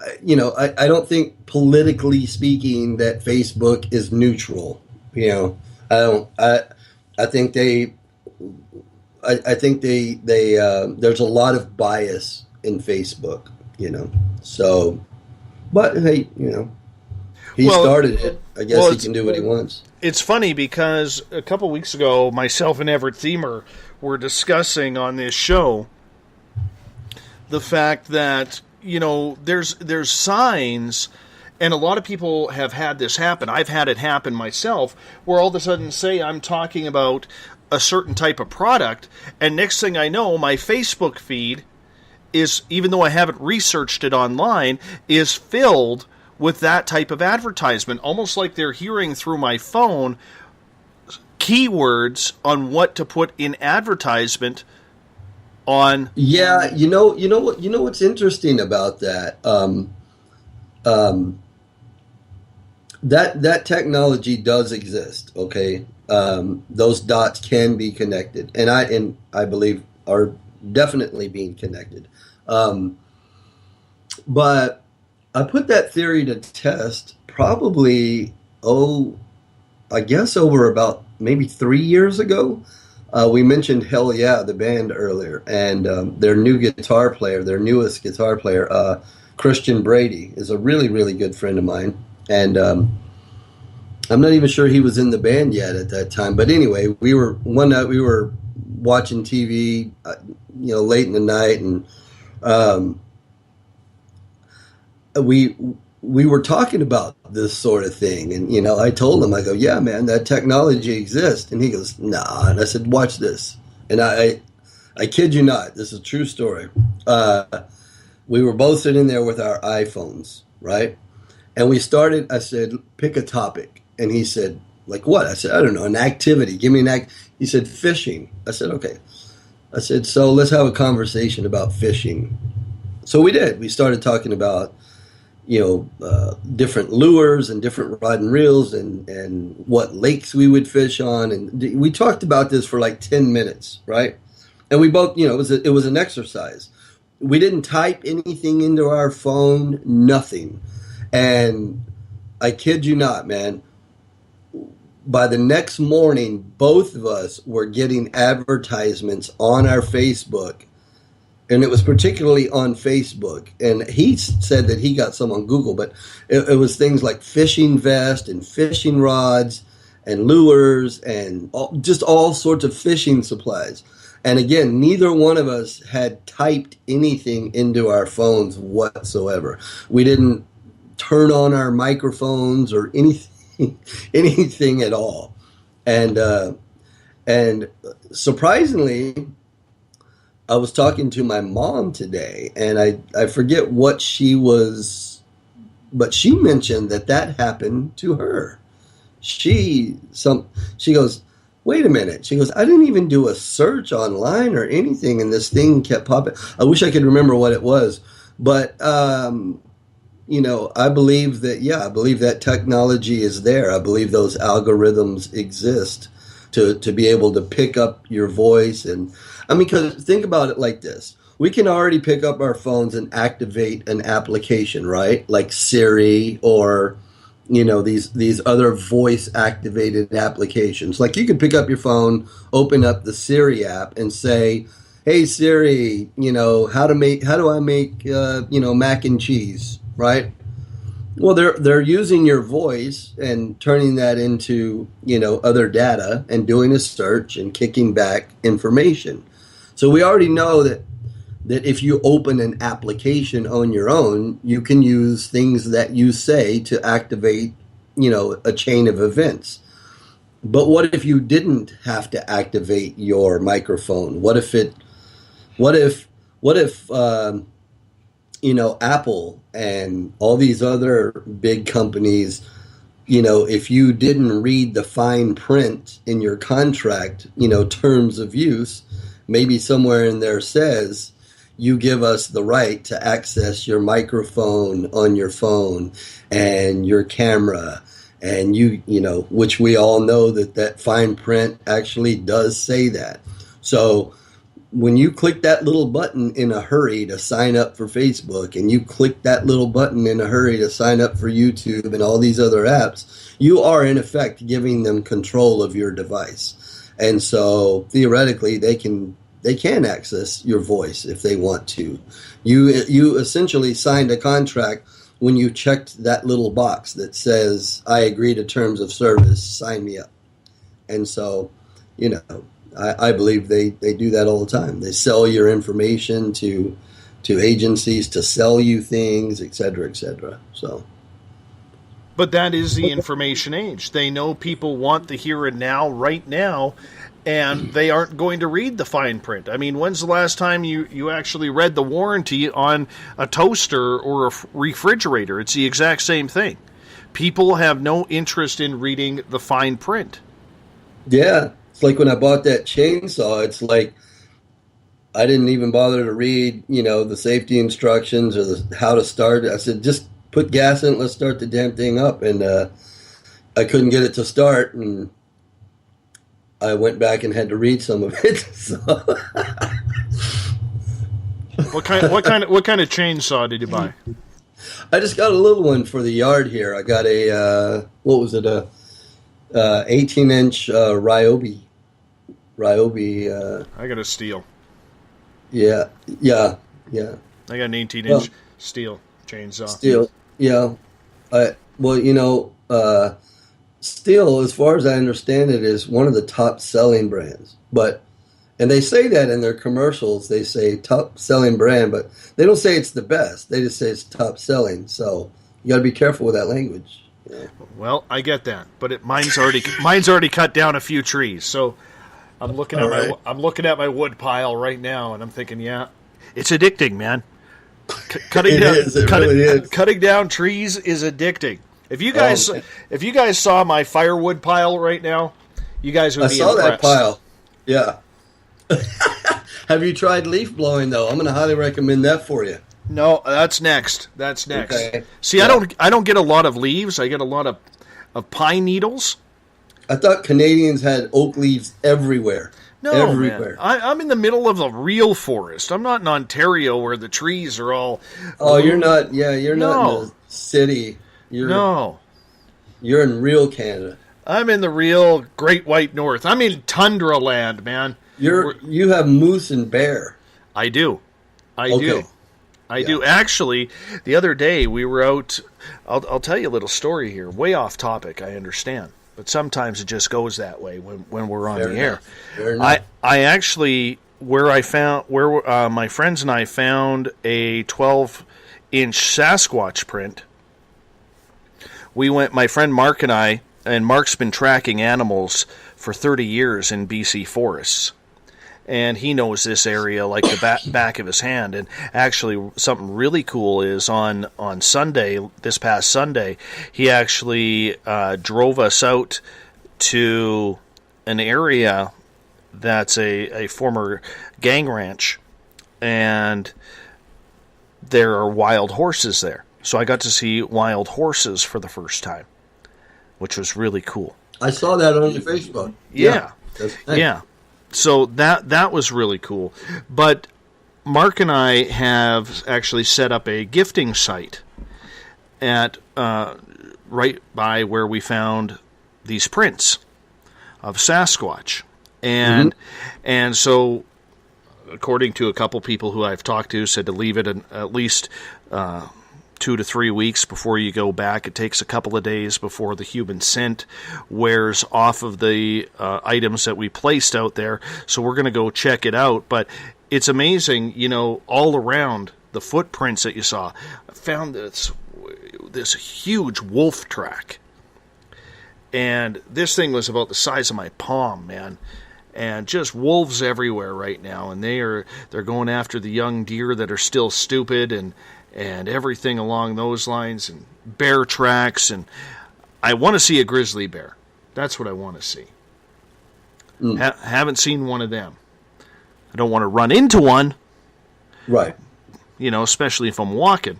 I don't think politically speaking that Facebook is neutral. You know, I think they there's a lot of bias in Facebook, you know. So, but hey, you know, he started it. I guess he can do what he wants. It's funny because a couple weeks ago, myself and Everett Thiemer were discussing on this show the fact that, you know, there's signs, and a lot of people have had this happen. I've had it happen myself, where all of a sudden, say I'm talking about a certain type of product, and next thing I know, my Facebook feed is, even though I haven't researched it online, is filled with that type of advertisement, almost like they're hearing through my phone keywords on what to put in advertisement on. Yeah, you know what's interesting about that? That technology does exist. Okay, those dots can be connected, and I believe are definitely being connected. But I put that theory to test probably, I guess over about maybe 3 years ago. We mentioned Hell Yeah, the band, earlier, and their newest guitar player, Christian Brady, is a really, really good friend of mine. And I'm not even sure he was in the band yet at that time. But anyway, one night we were watching TV, late in the night, and we were talking about this sort of thing, and I told him, I go, yeah, man, that technology exists, and he goes, nah, and I said, watch this, and I kid you not, this is a true story. We were both sitting there with our iPhones, right, and we started. I said, pick a topic, and he said, like what? I said, I don't know, an activity. Give me an He said, fishing. I said, okay. I said, so let's have a conversation about fishing. So we did. We started talking about different lures and different rod and reels and what lakes we would fish on. And we talked about this for like 10 minutes, right? And we both, it was an exercise. We didn't type anything into our phone, nothing. And I kid you not, man. By the next morning, both of us were getting advertisements on our Facebook, and it was particularly on Facebook. And he said that he got some on Google, but it was things like fishing vests and fishing rods and lures and just all sorts of fishing supplies. And again, neither one of us had typed anything into our phones whatsoever. We didn't turn on our microphones or anything at all. And surprisingly, I was talking to my mom today, and I forget what she was, but she mentioned that happened to her. She goes, wait a minute. She goes, I didn't even do a search online or anything, and this thing kept popping. I wish I could remember what it was, but I believe that technology is there. I believe those algorithms exist to be able to pick up your voice. And I mean, because think about it like this. We can already pick up our phones and activate an application, right? Like Siri or, these other voice activated applications. Like you could pick up your phone, open up the Siri app and say, hey Siri, how do I make mac and cheese, right? Well, they're using your voice and turning that into, other data and doing a search and kicking back information. So we already know that if you open an application on your own, you can use things that you say to activate, a chain of events. But what if you didn't have to activate your microphone? What if Apple and all these other big companies, if you didn't read the fine print in your contract, terms of use, maybe somewhere in there says you give us the right to access your microphone on your phone and your camera, and which we all know that fine print actually does say that. So when you click that little button in a hurry to sign up for Facebook, and you click that little button in a hurry to sign up for YouTube and all these other apps, you are in effect giving them control of your device. And so theoretically they can access your voice if they want to. You essentially signed a contract when you checked that little box that says, I agree to terms of service, sign me up. And so, I believe they do that all the time. They sell your information to agencies to sell you things, et cetera, et cetera. So, but that is the information age. They know people want the here and now, right now, and they aren't going to read the fine print. I mean, when's the last time you actually read the warranty on a toaster or a refrigerator? It's the exact same thing. People have no interest in reading the fine print. Yeah. It's like when I bought that chainsaw, it's like I didn't even bother to read, the safety instructions or how to start it. I said, just put gas in it, let's start the damn thing up. And I couldn't get it to start, and I went back and had to read some of it. So. What kind of chainsaw did you buy? I just got a little one for the yard here. I got a 18-inch Ryobi. I got a steel. Yeah. I got an 18-inch steel chainsaw. Steel, yeah. Steel, as far as I understand it, is one of the top-selling brands. And they say that in their commercials. They say top-selling brand, but they don't say it's the best. They just say it's top-selling. So you got to be careful with that language. Yeah. Well, I get that, but mine's already cut down a few trees. So I'm looking at my wood pile right now, and I'm thinking, yeah, it's addicting, man. Cutting down trees is addicting. If you guys saw my firewood pile right now, you guys would be impressed. I saw that pile. Yeah. Have you tried leaf blowing though? I'm going to highly recommend that for you. No, that's next. Okay. See, yeah. I don't get a lot of leaves. I get a lot of pine needles. I thought Canadians had oak leaves everywhere. No, everywhere. Man. I'm in the middle of a real forest. I'm not in Ontario where the trees are all. Oh, you're not. Yeah, you're not in the city. No. You're in real Canada. I'm in the real Great White North. I'm in tundra land, man. You have moose and bear. I do. I do. Actually, the other day we were out. I'll tell you a little story here. Way off topic, I understand. But sometimes it just goes that way when we're on the air. I actually, where my friends and I found a 12-inch Sasquatch print. We went, my friend Mark and I, and Mark's been tracking animals for 30 years in BC forests. And he knows this area like the back of his hand. And actually, something really cool is on Sunday, this past Sunday, he actually drove us out to an area that's a former gang ranch. And there are wild horses there. So I got to see wild horses for the first time, which was really cool. I saw that on your Facebook. Yeah. Yeah. So that was really cool. But Mark and I have actually set up a gifting site at right by where we found these prints of Sasquatch. And so according to a couple people who I've talked to, said to leave it at least 2 to 3 weeks before you go back. It takes a couple of days before the human scent wears off of the items that we placed out there. So we're going to go check it out. But it's amazing, all around the footprints that you saw. I found this huge wolf track. And this thing was about the size of my palm, man. And just wolves everywhere right now. And they're going after the young deer that are still stupid and everything along those lines, and bear tracks, and I want to see a grizzly bear. That's what I want to see. Haven't seen one of them. I don't want to run into one. Right. Especially if I'm walking.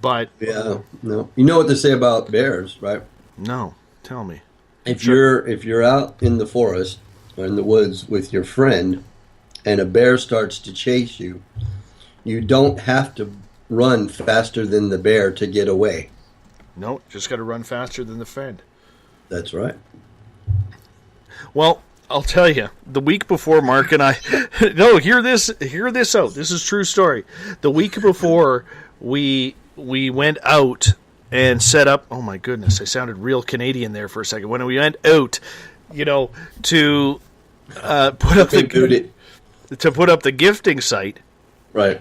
But yeah, no. You know what they say about bears, right? No, tell me. If you're out in the forest or in the woods with your friend, and a bear starts to chase you, you don't have to run faster than the bear to get away. No, just got to run faster than the friend. That's right. Well, I'll tell you, the week before Mark and I... No, hear this out. This is a true story. The week before we went out and set up... Oh, my goodness, I sounded real Canadian there for a second. When we went out, to put up the gifting site... Right.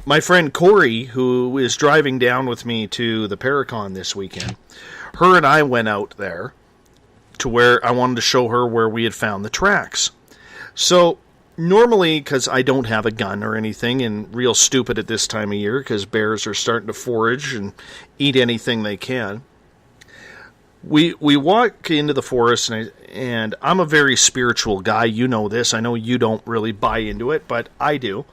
My friend Corey, who is driving down with me to the Paracon this weekend, her and I went out there to where I wanted to show her where we had found the tracks. So normally, because I don't have a gun or anything, and real stupid at this time of year because bears are starting to forage and eat anything they can, we walk into the forest, and I'm a very spiritual guy. You know this. I know you don't really buy into it, but I do.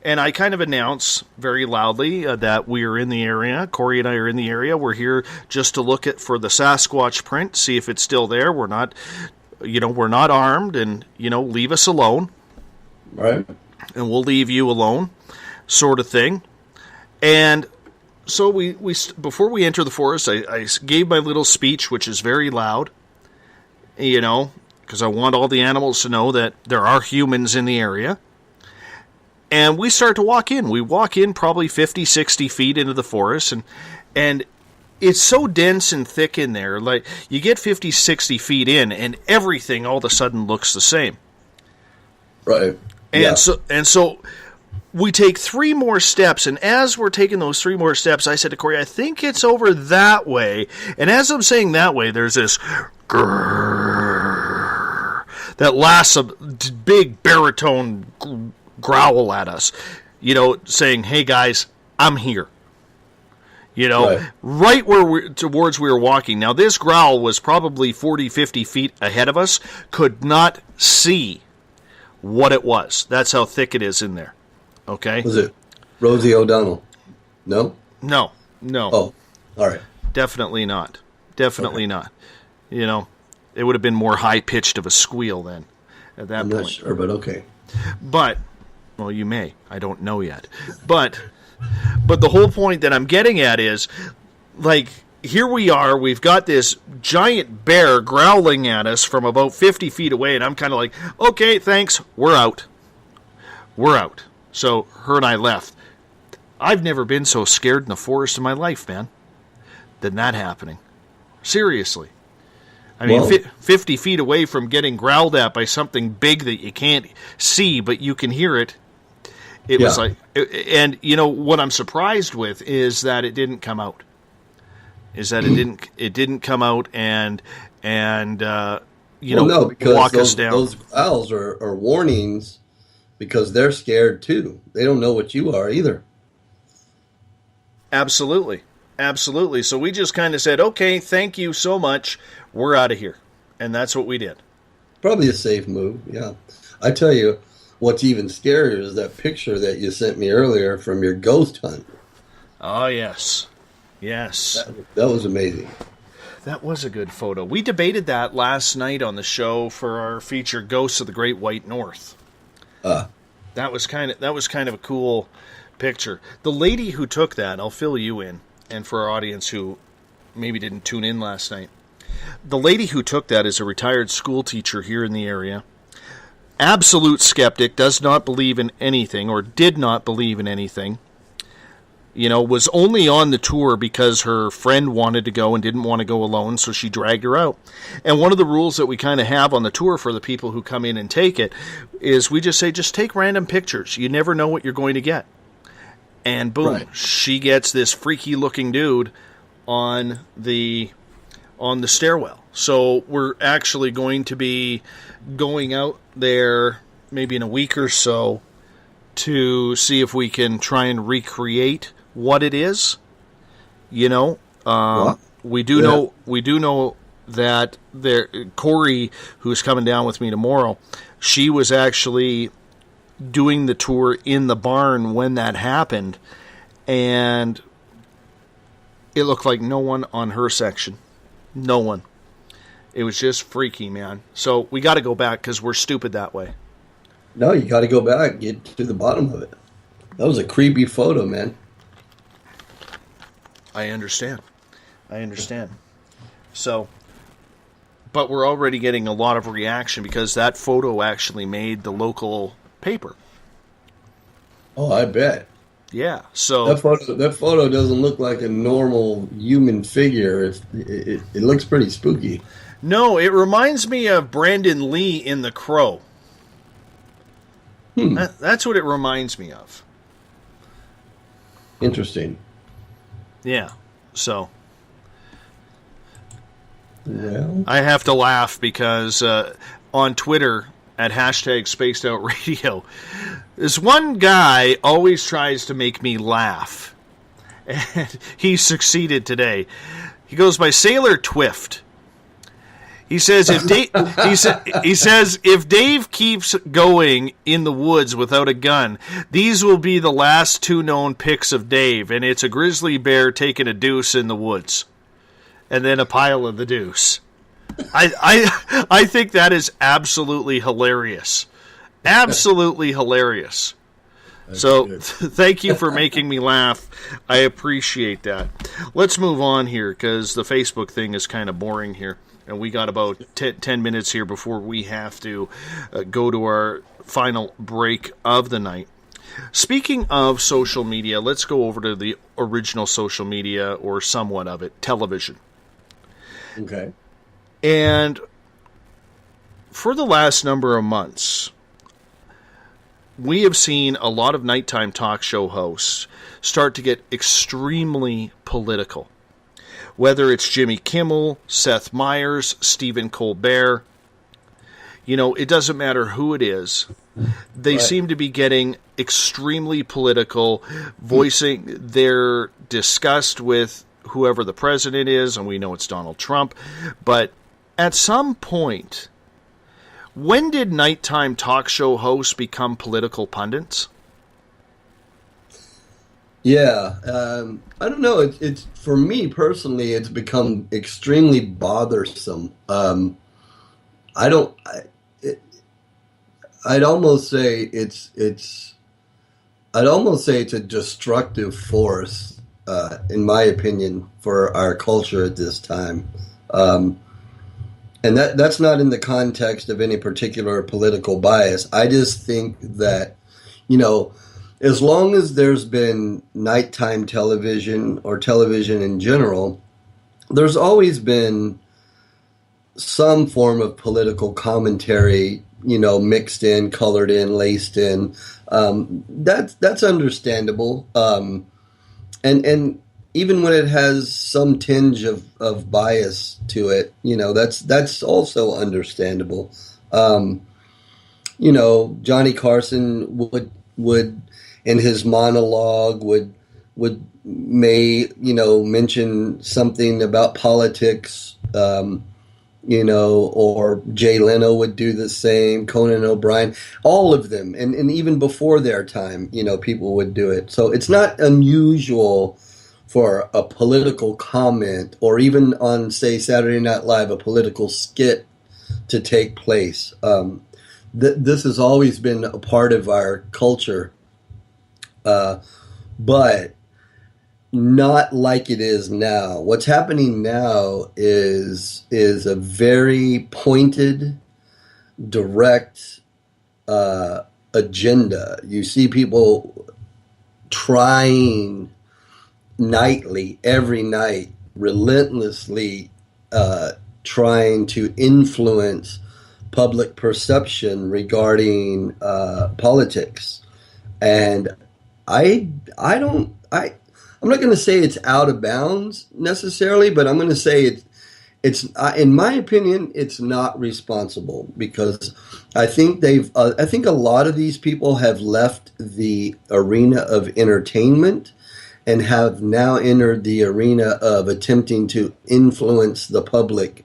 And I kind of announce very loudly that we are in the area. Corey and I are in the area. We're here just to look for the Sasquatch print, see if it's still there. We're not, we're not armed, and leave us alone. Right. And we'll leave you alone, sort of thing. And so we before we enter the forest, I gave my little speech, which is very loud. Because I want all the animals to know that there are humans in the area. And we start to walk in. We walk in probably 50, 60 feet into the forest, and it's so dense and thick in there. Like, you get 50, 60 feet in, and everything all of a sudden looks the same. Right. And so we take 3 more steps, and as we're taking those 3 more steps, I said to Corey, I think it's over that way. And as I'm saying that way, there's this grrr that lasts a big baritone growl at us, saying, hey guys, I'm here. Right where we were walking. Now this growl was probably 40, 50 feet ahead of us, could not see what it was. That's how thick it is in there. Okay? Was it Rosie O'Donnell? No? No. Oh, all right. Definitely not. Definitely not. It would have been more high-pitched of a squeal then at that point. I'm not sure, but okay. But... Well, you may. I don't know yet. But the whole point that I'm getting at is, like, here we are. We've got this giant bear growling at us from about 50 feet away, and I'm kind of like, okay, thanks, we're out. We're out. So her and I left. I've never been so scared in the forest in my life, man, than that happening. Seriously. I mean, 50 feet away from getting growled at by something big that you can't see, but you can hear it. It was like, and you know what I'm surprised with is that it didn't come out. It didn't come out and no, because walk us down. Those growls are warnings because they're scared too. They don't know what you are either. Absolutely. So we just kind of said, okay, thank you so much. We're out of here. And that's what we did. Probably a safe move, yeah. I tell you, what's even scarier is that picture that you sent me earlier from your ghost hunt. Oh, yes. Yes. That was amazing. That was a good photo. We debated that last night on the show for our feature, Ghosts of the Great White North. That was kind of a cool picture. The lady who took that, I'll fill you in, and for our audience who maybe didn't tune in last night, the lady who took that is a retired school teacher here in the area. Absolute skeptic, does not believe in anything, or did not believe in anything. You know, was only on the tour because her friend wanted to go and didn't want to go alone, so she dragged her out. And one of the rules that we kind of have on the tour for the people who come in and take it is we just say, just take random pictures. You never know what you're going to get. And boom, she gets this freaky-looking dude on the stairwell. So we're actually going to be going out there maybe in a week or so to see if we can try and recreate what it is. You know, we do know that Corey, who's coming down with me tomorrow, she was actually doing the tour in the barn when that happened, and it looked like no one on her section. No one. It was just freaky, man. So we got to go back because we're stupid that way. No, you got to go back, get to the bottom of it. That was a creepy photo, man. I understand. So, but we're already getting a lot of reaction because that photo actually made the local paper. Oh, I bet. Yeah, so that photo doesn't look like a normal human figure. It looks pretty spooky. No, it reminds me of Brandon Lee in The Crow. That's what it reminds me of. Interesting. Yeah, so well, I have to laugh because on Twitter at #SpacedOutRadio, this one guy always tries to make me laugh, and he succeeded today. He goes by Sailor Twift. He says if Dave keeps going in the woods without a gun, these will be the last 2 known pics of Dave, and it's a grizzly bear taking a deuce in the woods, and then a pile of the deuce. I think that is absolutely hilarious. Absolutely hilarious. So thank you for making me laugh. I appreciate that. Let's move on here because the Facebook thing is kind of boring here. And we got about 10 minutes here before we have to go to our final break of the night. Speaking of social media, let's go over to the original social media, or somewhat of it, television. Okay. And for the last number of months, we have seen a lot of nighttime talk show hosts start to get extremely political. Whether it's Jimmy Kimmel, Seth Meyers, Stephen Colbert, you know, it doesn't matter who it is. They seem to be getting extremely political, voicing their disgust with whoever the president is, and we know it's Donald Trump. But at some point, when did nighttime talk show hosts become political pundits? Yeah, I don't know. It's for me personally, it's become extremely bothersome. I'd almost say it's a destructive force in my opinion, for our culture at this time. And that's not in the context of any particular political bias. I just think that, as long as there's been nighttime television or television in general, there's always been some form of political commentary, mixed in, colored in, laced in. That's understandable. And even when it has some tinge of bias to it, that's also understandable. Johnny Carson would in his monologue would mention something about politics, or Jay Leno would do the same, Conan O'Brien, all of them. And even before their time, people would do it. So it's not unusual for a political comment, or even on, say, Saturday Night Live, a political skit to take place. This has always been a part of our culture, but not like it is now. What's happening now is a very pointed, direct agenda. You see people trying nightly, every night, relentlessly trying to influence public perception regarding politics. And I'm not going to say it's out of bounds necessarily, but I'm going to say it's in my opinion, it's not responsible, because I think I think a lot of these people have left the arena of entertainment and have now entered the arena of attempting to influence the public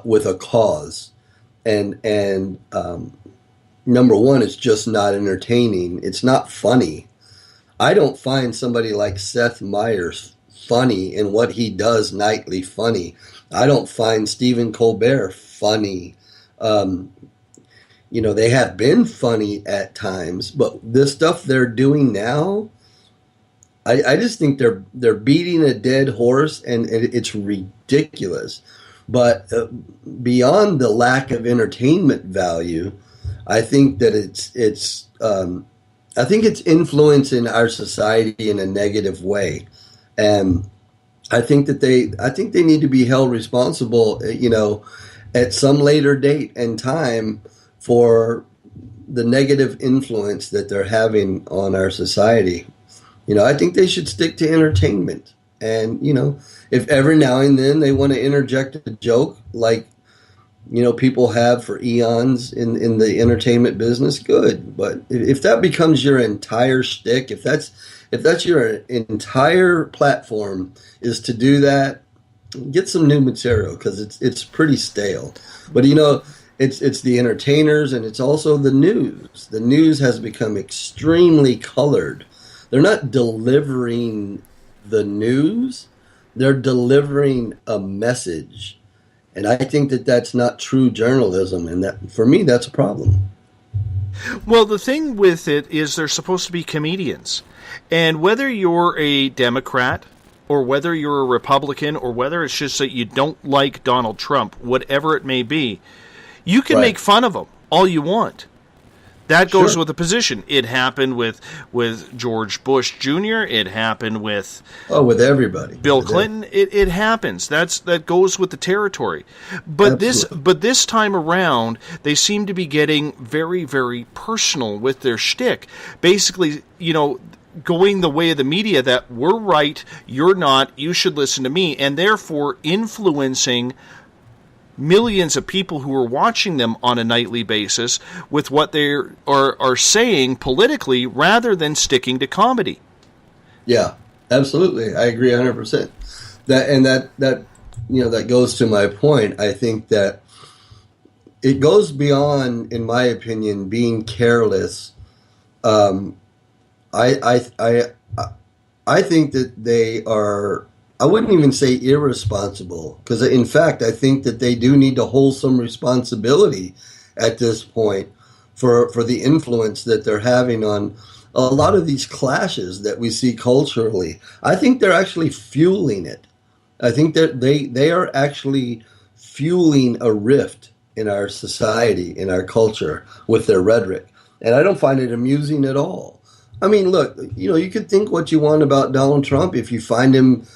with a cause. And number one, it's just not entertaining. It's not funny. I don't find somebody like Seth Meyers funny in what he does nightly funny. I don't find Stephen Colbert funny. They have been funny at times, but this stuff they're doing now, I just think they're beating a dead horse, and it's ridiculous. But beyond the lack of entertainment value, I think that it's influencing our society in a negative way, and I think they need to be held responsible, at some later date and time for the negative influence that they're having on our society. I think they should stick to entertainment. And, if every now and then they want to interject a joke like, people have for eons in the entertainment business, good. But if that becomes your entire shtick, if that's your entire platform is to do that, get some new material, because it's pretty stale. But, it's the entertainers, and it's also the news. The news has become extremely colored. They're not delivering the news, they're delivering a message. And I think that that's not true journalism, and that, for me, that's a problem. Well, the thing with it is they're supposed to be comedians. And whether you're a Democrat, or whether you're a Republican, or whether it's just that you don't like Donald Trump, whatever it may be, you can make fun of him all you want. That goes with the position. It happened with George Bush Jr. It happened with everybody. Bill Clinton. It happens. That goes with the territory. But this time around, they seem to be getting very, very personal with their shtick. Basically, going the way of the media, that we're right, you're not, you should listen to me, and therefore influencing millions of people who are watching them on a nightly basis with what they are saying politically, rather than sticking to comedy. Yeah, absolutely. I agree 100%. That goes to my point. I think that it goes beyond, in my opinion, being careless. I think that they are, I wouldn't even say irresponsible, because in fact, I think that they do need to hold some responsibility at this point for the influence that they're having on a lot of these clashes that we see culturally, I think they're actually fueling it. I think that they are actually fueling a rift in our society, in our culture, with their rhetoric. And I don't find it amusing at all. I mean, look, you could think what you want about Donald Trump. If you find him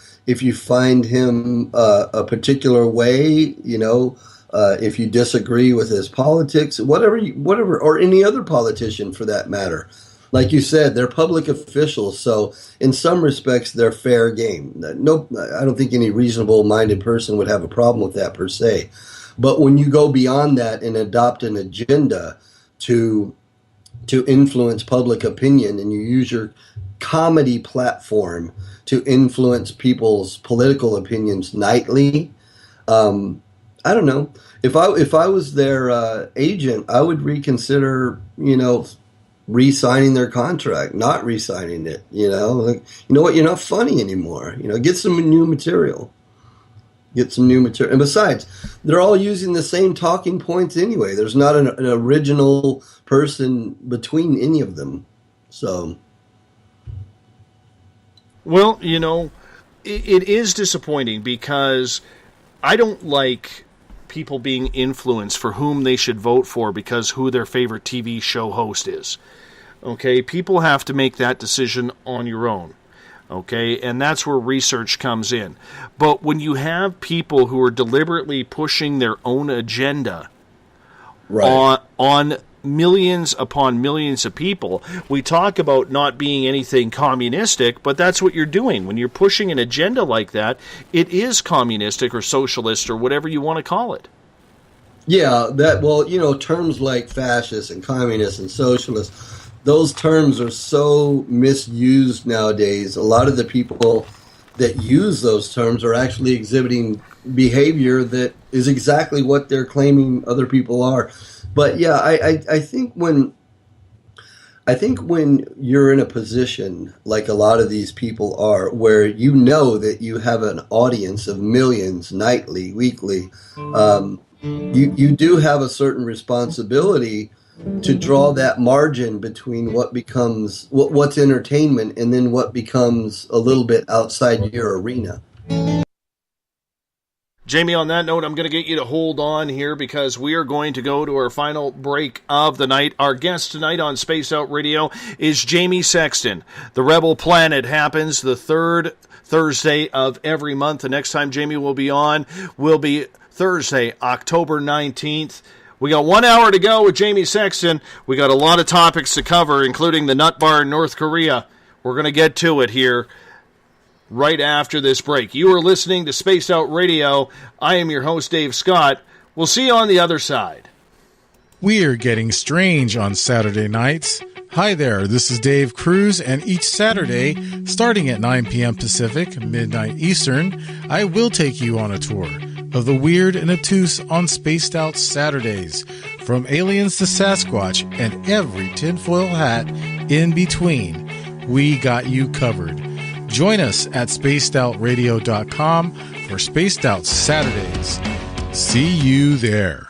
a particular way, if you disagree with his politics, whatever, or any other politician for that matter. Like you said, they're public officials, so in some respects, they're fair game. No, I don't think any reasonable-minded person would have a problem with that per se. But when you go beyond that and adopt an agenda to influence public opinion, and you use your comedy platform to influence people's political opinions nightly, I don't know. If I was their agent, I would reconsider, re-signing their contract, not re-signing it. You know what? You're not funny anymore. Get some new material. And besides, they're all using the same talking points anyway. There's not an original person between any of them. So, well, it is disappointing because I don't like people being influenced for whom they should vote for because who their favorite TV show host is. Okay, people have to make that decision on your own. Okay, and that's where research comes in. But when you have people who are deliberately pushing their own agenda on millions upon millions of people, we talk about not being anything communistic, but that's what you're doing. When you're pushing an agenda like that, it is communistic or socialist or whatever you want to call it. Yeah, terms like fascist and communist and socialist, those terms are so misused nowadays. A lot of the people that use those terms are actually exhibiting behavior that is exactly what they're claiming other people are. But yeah, I think when you're in a position like a lot of these people are, where that you have an audience of millions nightly, weekly, you do have a certain responsibility to draw that margin between what becomes what's entertainment and then what becomes a little bit outside your arena. Jamie, on that note, I'm going to get you to hold on here because we are going to go to our final break of the night. Our guest tonight on Spaced Out Radio is Jamie Sexton. The Rebel Planet happens the third Thursday of every month. The next time Jamie will be on will be Thursday, October 19th. We got 1 hour to go with Jamie Sexton. We got a lot of topics to cover, including the nut bar in North Korea. We're going to get to it here right after this break. You are listening to Spaced Out Radio. I am your host, Dave Scott. We'll see you on the other side. We're getting strange on Saturday nights. Hi there, this is Dave Cruz, and each Saturday, starting at 9 p.m. Pacific, midnight Eastern, I will take you on a tour of the weird and obtuse on Spaced Out Saturdays, from aliens to Sasquatch and every tinfoil hat in between. We got you covered. Join us at spacedoutradio.com for Spaced Out Saturdays. See you there.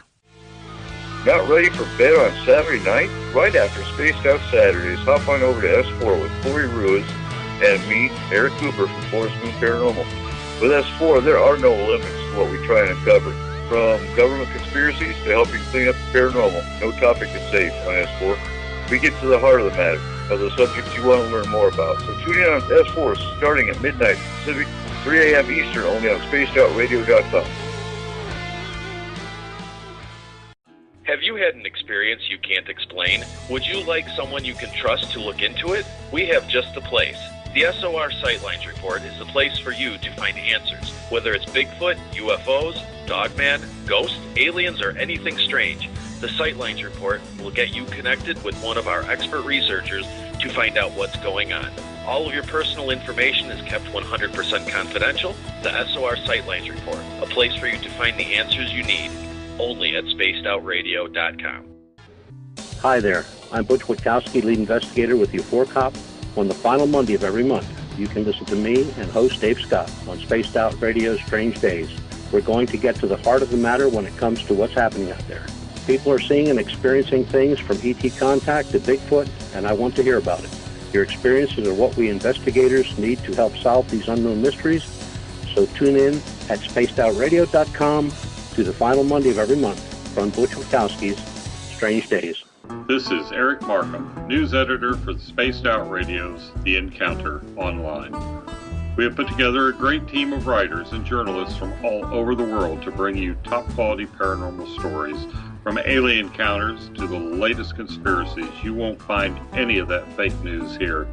Not ready for bed on Saturday night? Right after Spaced Out Saturdays, hop on over to S4 with Corey Ruiz and me, Eric Cooper from Forest Moon Paranormal. With S4, there are no limits to what we try and uncover. From government conspiracies to helping clean up the paranormal, no topic is safe on S4. We get to the heart of the matter, of the subjects you want to learn more about. So tune in on S4 starting at midnight Pacific, 3 a.m. Eastern, only on spacedoutradio.com. Have you had an experience you can't explain? Would you like someone you can trust to look into it? We have just the place. The SOR Sightlines Report is the place for you to find answers. Whether it's Bigfoot, UFOs, Dogman, ghosts, aliens, or anything strange, the Sightlines Report will get you connected with one of our expert researchers to find out what's going on. All of your personal information is kept 100% confidential. The SOR Sightlines Report, a place for you to find the answers you need, only at spacedoutradio.com. Hi there, I'm Butch Witkowski, lead investigator with U4 Cop. On the final Monday of every month, you can listen to me and host Dave Scott on Spaced Out Radio's Strange Days. We're going to get to the heart of the matter when it comes to what's happening out there. People are seeing and experiencing things from ET contact to Bigfoot, and I want to hear about it. Your experiences are what we investigators need to help solve these unknown mysteries. So tune in at spacedoutradio.com to the final Monday of every month from Butch Witkowski's Strange Days. This is Eric Markham, news editor for the Spaced Out Radio's The Encounter Online. We have put together a great team of writers and journalists from all over the world to bring you top-quality paranormal stories. From alien encounters to the latest conspiracies, you won't find any of that fake news here.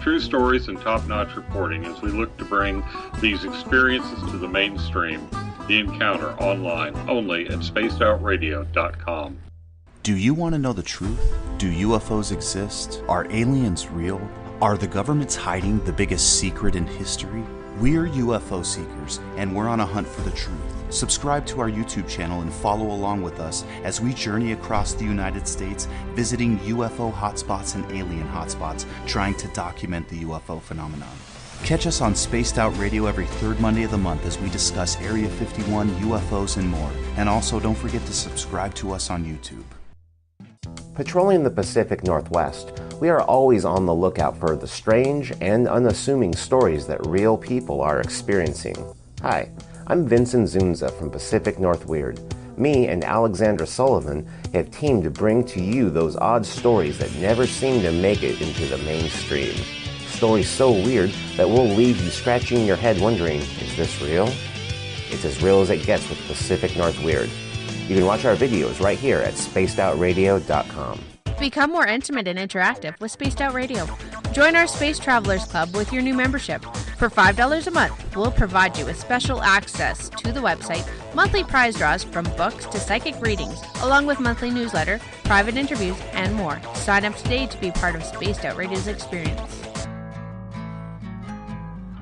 True stories and top-notch reporting as we look to bring these experiences to the mainstream. The Encounter Online, only at spacedoutradio.com. Do you want to know the truth? Do UFOs exist? Are aliens real? Are the governments hiding the biggest secret in history? We're UFO seekers, and we're on a hunt for the truth. Subscribe to our YouTube channel and follow along with us as we journey across the United States, visiting UFO hotspots and alien hotspots, trying to document the UFO phenomenon. Catch us on Spaced Out Radio every third Monday of the month as we discuss Area 51, UFOs, and more. And also, don't forget to subscribe to us on YouTube. Patrolling the Pacific Northwest, we are always on the lookout for the strange and unassuming stories that real people are experiencing. Hi, I'm Vincent Zunza from Pacific North Weird. Me and Alexandra Sullivan have teamed to bring to you those odd stories that never seem to make it into the mainstream. Stories so weird that will leave you scratching your head wondering, is this real? It's as real as it gets with Pacific North Weird. You can watch our videos right here at spacedoutradio.com. Become more intimate and interactive with Spaced Out Radio. Join our Space Travelers Club with your new membership. For $5 a month, we'll provide you with special access to the website, monthly prize draws from books to psychic readings, along with monthly newsletter, private interviews, and more. Sign up today to be part of Spaced Out Radio's experience.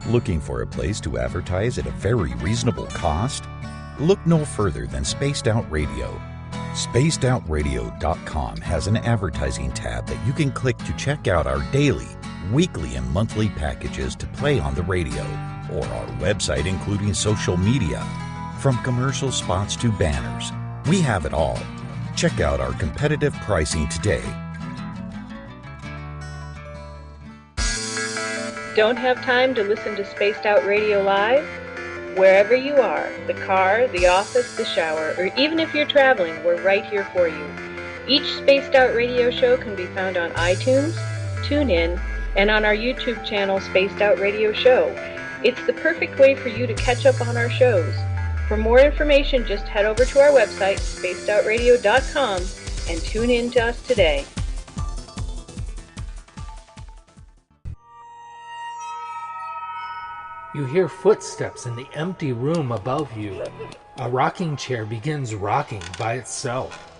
Looking for a place to advertise at a very reasonable cost? Look no further than Spaced Out Radio. SpacedOutRadio.com has an advertising tab that you can click to check out our daily, weekly, and monthly packages to play on the radio, or our website including social media. From commercial spots to banners, we have it all. Check out our competitive pricing today. Don't have time to listen to Spaced Out Radio live? Wherever you are, the car, the office, the shower, or even if you're traveling, we're right here for you. Each Spaced Out Radio show can be found on iTunes, TuneIn, and on our YouTube channel, Spaced Out Radio Show. It's the perfect way for you to catch up on our shows. For more information, just head over to our website, spacedoutradio.com, and tune in to us today. You hear footsteps in the empty room above you. A rocking chair begins rocking by itself.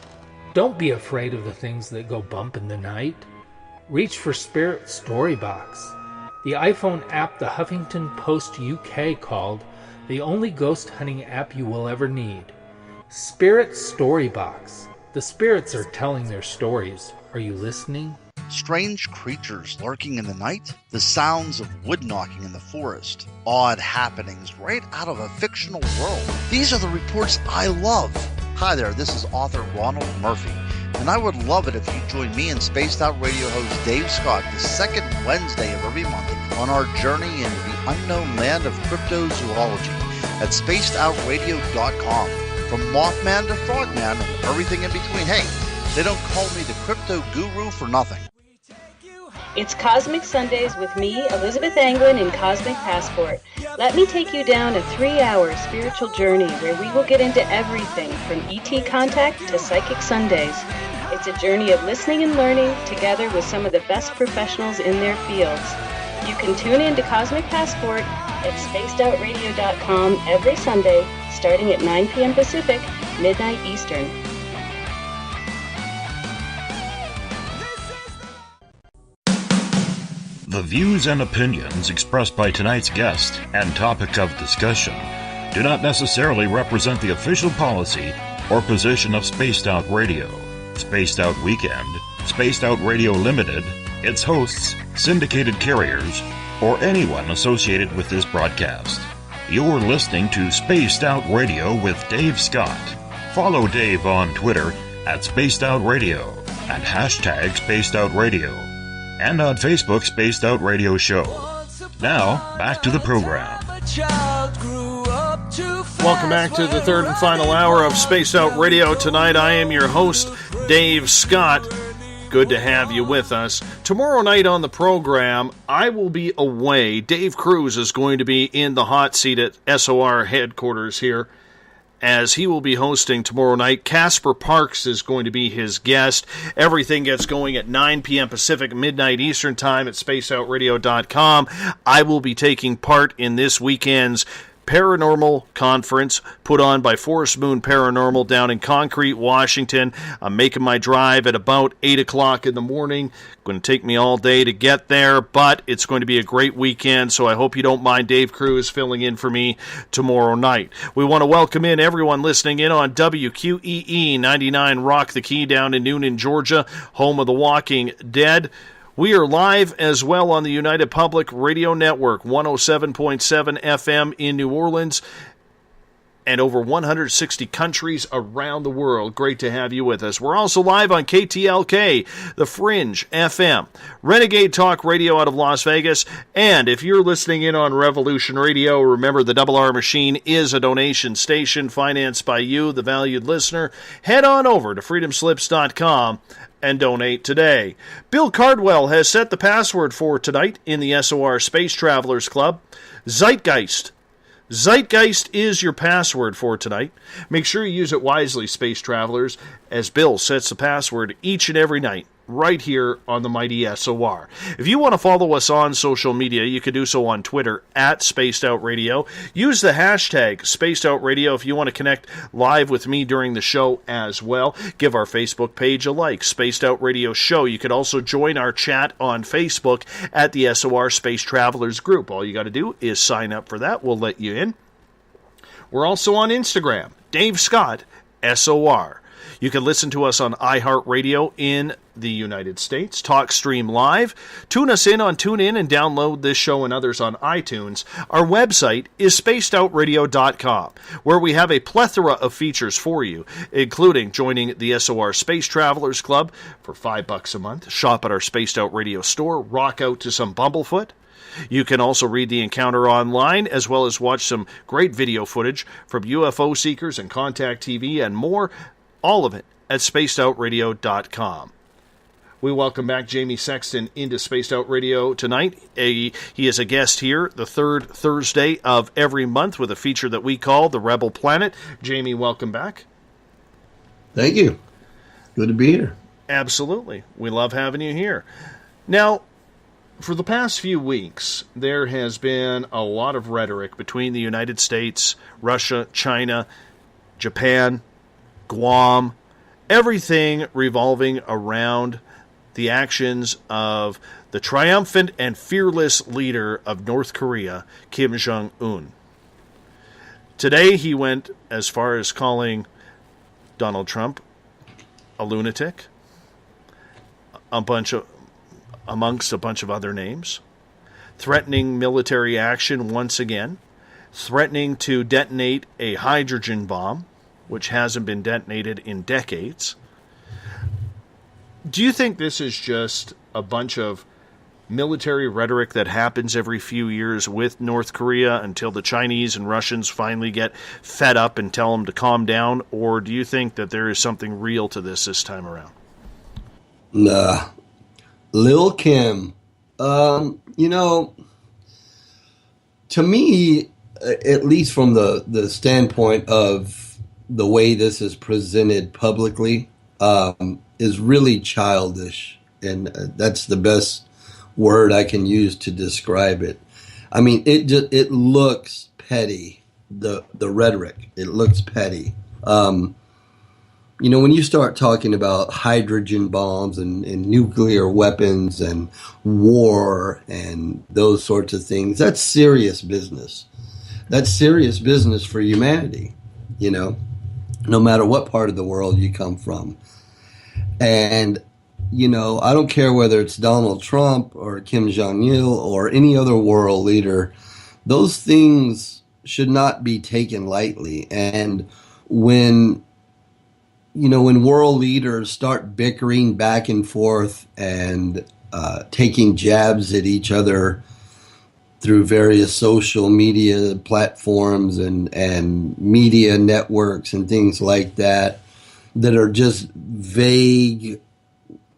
Don't be afraid of the things that go bump in the night. Reach for Spirit Storybox, the iPhone app the Huffington Post UK called the only ghost hunting app you will ever need. Spirit Storybox. The spirits are telling their stories. Are you listening? Strange creatures lurking in the night, the sounds of wood knocking in the forest, odd happenings right out of a fictional world. These are the reports I love. Hi there, this is author Ronald Murphy, and I would love it if you join me and Spaced Out Radio host Dave Scott the second Wednesday of every month on our journey into the unknown land of cryptozoology at spacedoutradio.com. From Mothman to Frogman and everything in between. Hey, they don't call me the crypto guru for nothing. It's Cosmic Sundays with me, Elizabeth Anglin, in Cosmic Passport. Let me take you down a 3-hour spiritual journey where we will get into everything from ET contact to Psychic Sundays. It's a journey of listening and learning together with some of the best professionals in their fields. You can tune in to Cosmic Passport at spacedoutradio.com every Sunday, starting at 9 p.m. Pacific, midnight Eastern. The views and opinions expressed by tonight's guest and topic of discussion do not necessarily represent the official policy or position of Spaced Out Radio, Spaced Out Weekend, Spaced Out Radio Limited, its hosts, syndicated carriers, or anyone associated with this broadcast. You're listening to Spaced Out Radio with Dave Scott. Follow Dave on Twitter at Spaced Out Radio and hashtag Spaced Out Radio. and on Facebook, Spaced Out Radio Show. Now, back to the program. Welcome back to the third and final hour of Spaced Out Radio. Tonight, I am your host, Dave Scott. Good to have you with us. Tomorrow night on the program, I will be away. Dave Cruz is going to be in the hot seat at SOR headquarters here, as he will be hosting tomorrow night. Casper Parks is going to be his guest. Everything gets going at 9 p.m. Pacific, midnight Eastern Time at spacedoutradio.com. I will be taking part in this weekend's Paranormal Conference put on by Forest Moon Paranormal down in Concrete, Washington. I'm making my drive at about 8 o'clock in the morning. Going to take me all day to get there, but it's going to be a great weekend, so I hope you don't mind Dave Cruz filling in for me tomorrow night. We want to welcome in everyone listening in on WQEE 99 Rock the Key down in Noonan, Georgia, home of the Walking Dead. We are live as well on the United Public Radio Network, 107.7 FM in New Orleans, and over 160 countries around the world. Great to have you with us. We're also live on KTLK, The Fringe FM, Renegade Talk Radio out of Las Vegas, and if you're listening in on Revolution Radio, remember the Double R Machine is a donation station financed by you, the valued listener. Head on over to freedomslips.com and donate today. Bill Cardwell has set the password for tonight in the SOR Space Travelers Club. Zeitgeist. Zeitgeist is your password for tonight. Make sure you use it wisely, Space Travelers, as Bill sets the password each and every night, right here on the mighty SOR. If you want to follow us on social media, you can do so on Twitter at Spaced Out Radio. Use the hashtag Spaced Out Radio if you want to connect live with me during the show as well. Give our Facebook page a like, Spaced Out Radio Show. You can also join our chat on Facebook at the SOR Space Travelers group. All you got to do is sign up for that. We'll let you in. We're also on Instagram, Dave Scott, SOR. You can listen to us on iHeartRadio in the United States, TalkStream Live. Tune us in on TuneIn and download this show and others on iTunes. Our website is spacedoutradio.com, where we have a plethora of features for you, including joining the SOR Space Travelers Club for $5 a month, shop at our Spaced Out Radio store, rock out to some Bumblefoot. You can also read the encounter online, as well as watch some great video footage from UFO seekers and Contact TV and more. All of it at spacedoutradio.com. We welcome back Jamie Sexton into Spaced Out Radio tonight. He is a guest here the third Thursday of every month with a feature that we call The Rebel Planet. Jamie, welcome back. Thank you. Good to be here. Absolutely. We love having you here. Now, for the past few weeks, there has been a lot of rhetoric between the United States, Russia, China, Japan, Guam, everything revolving around the actions of the triumphant and fearless leader of North Korea, Kim Jong-un. Today he went as far as calling Donald Trump a lunatic, amongst a bunch of other names, threatening military action once again, threatening to detonate a hydrogen bomb, which hasn't been detonated in decades. Do you think this is just a bunch of military rhetoric that happens every few years with North Korea until the Chinese and Russians finally get fed up and tell them to calm down? Or do you think that there is something real to this time around? Nah. Lil Kim. To me, at least from the standpoint of the way this is presented publicly, is really childish, and that's the best word I can use to describe it. I mean, it looks petty. The rhetoric, it looks petty. When you start talking about hydrogen bombs and nuclear weapons and war and those sorts of things, that's serious business. That's serious business for humanity, no matter what part of the world you come from. And, I don't care whether it's Donald Trump or Kim Jong-il or any other world leader. Those things should not be taken lightly. And when world leaders start bickering back and forth and taking jabs at each other through various social media platforms and media networks and things like that are just vague,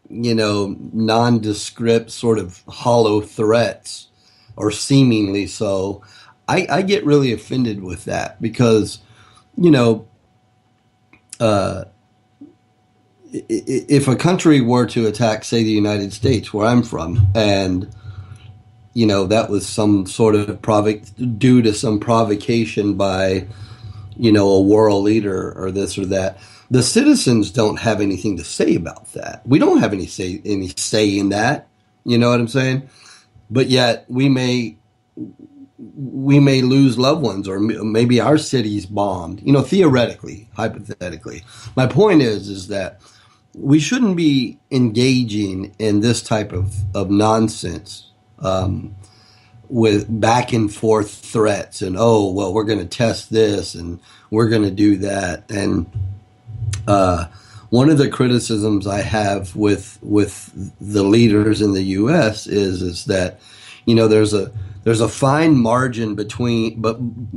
nondescript sort of hollow threats, or seemingly so. I get really offended with that because, if a country were to attack, say, the United States, where I'm from, and that was some sort of due to some provocation by, a world leader or this or that, the citizens don't have anything to say about that. We don't have any say in that. You know what I'm saying? But yet we may lose loved ones, or maybe our city's bombed. Theoretically, hypothetically. My point is that we shouldn't be engaging in this type of nonsense with back and forth threats and, we're going to test this and we're going to do that. And one of the criticisms I have with the leaders in the U.S. is that, there's a fine margin between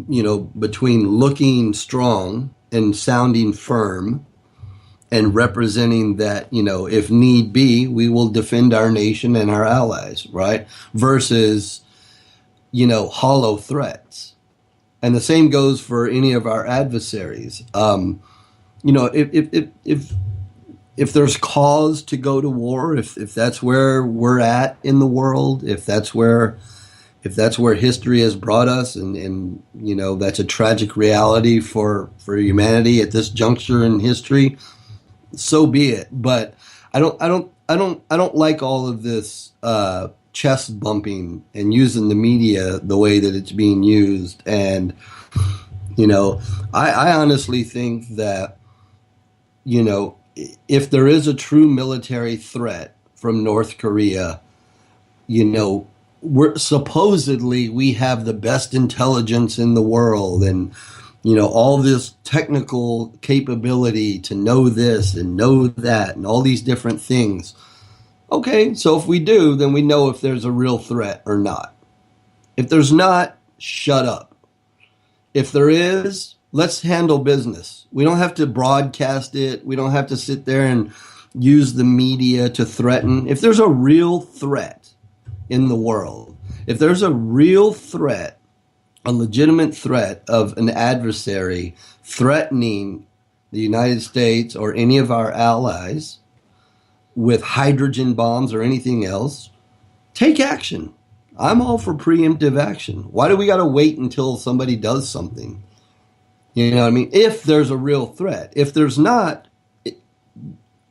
looking strong and sounding firm and representing that, if need be, we will defend our nation and our allies, right? Versus, hollow threats. And the same goes for any of our adversaries. If there's cause to go to war, if that's where we're at in the world, if that's where history has brought us, and that's a tragic reality for humanity at this juncture in history, so be it. But I don't like all of this chest bumping and using the media the way that it's being used. And I honestly think that if there is a true military threat from North Korea, we have the best intelligence in the world, and all this technical capability to know this and know that and all these different things. Okay, so if we do, then we know if there's a real threat or not. If there's not, shut up. If there is, let's handle business. We don't have to broadcast it. We don't have to sit there and use the media to threaten. If there's a real threat in the world, if there's a real threat, a legitimate threat of an adversary threatening the United States or any of our allies with hydrogen bombs or anything else, take action. I'm all for preemptive action. Why do we got to wait until somebody does something? You know what I mean? If there's a real threat. If there's not,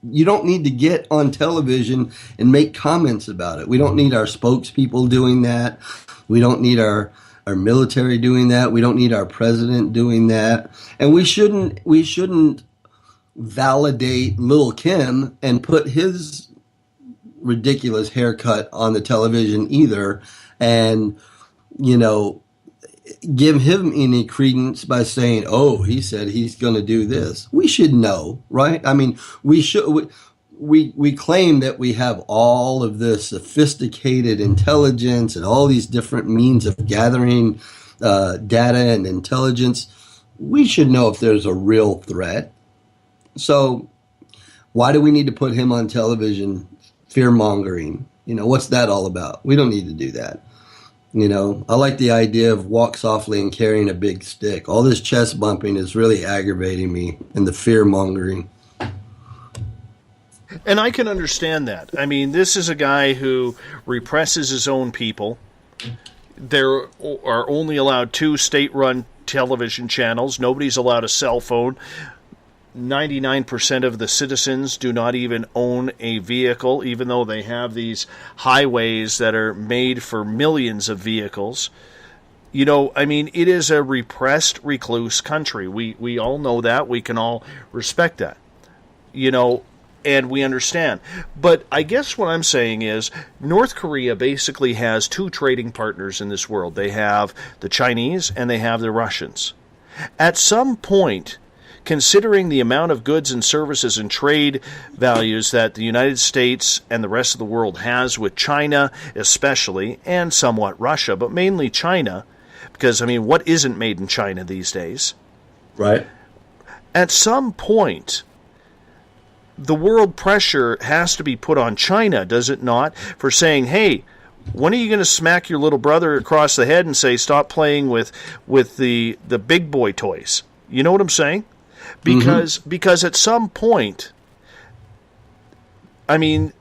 you don't need to get on television and make comments about it. We don't need our spokespeople doing that. We don't need our military doing that. We don't need our president doing that. And we shouldn't validate Lil' Kim and put his ridiculous haircut on the television either, and give him any credence by saying, he said he's going to do this. We should know, right? I mean, we claim that we have all of this sophisticated intelligence and all these different means of gathering data and intelligence. We should know if there's a real threat. So why do we need to put him on television fear-mongering? What's that all about? We don't need to do that. I like the idea of walk softly and carrying a big stick. All this chest bumping is really aggravating me, and the fear-mongering. And I can understand that. I mean, this is a guy who represses his own people. There are only allowed 2 state-run television channels. Nobody's allowed a cell phone. 99% of the citizens do not even own a vehicle, even though they have these highways that are made for millions of vehicles. It is a repressed, recluse country. We all know that. We can all respect that. And we understand. But I guess what I'm saying is North Korea basically has 2 trading partners in this world. They have the Chinese and they have the Russians. At some point, considering the amount of goods and services and trade values that the United States and the rest of the world has with China especially, and somewhat Russia, but mainly China, because, I mean, what isn't made in China these days? Right. At some point, the world pressure has to be put on China, does it not, for saying, hey, when are you going to smack your little brother across the head and say, stop playing with the big boy toys? You know what I'm saying? Because at some point, I mean,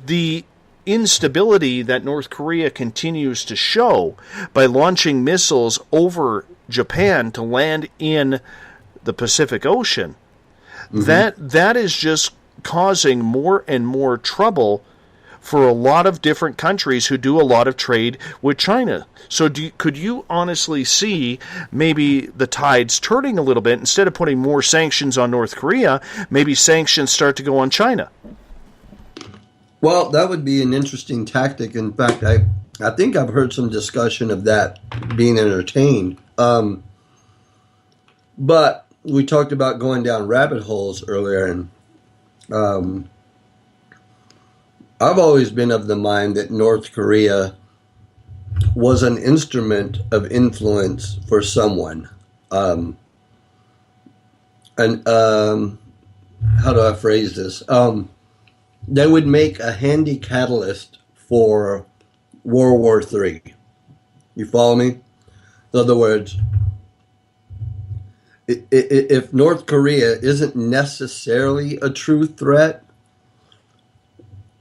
the instability that North Korea continues to show by launching missiles over Japan to land in the Pacific Ocean, that is just causing more and more trouble for a lot of different countries who do a lot of trade with China. So could you honestly see maybe the tides turning a little bit? Instead of putting more sanctions on North Korea, maybe sanctions start to go on China? Well, that would be an interesting tactic. In fact, I think I've heard some discussion of that being entertained. But we talked about going down rabbit holes earlier, and I've always been of the mind that North Korea was an instrument of influence for someone. How do I phrase this? They would make a handy catalyst for World War III. You follow me? In other words, if North Korea isn't necessarily a true threat,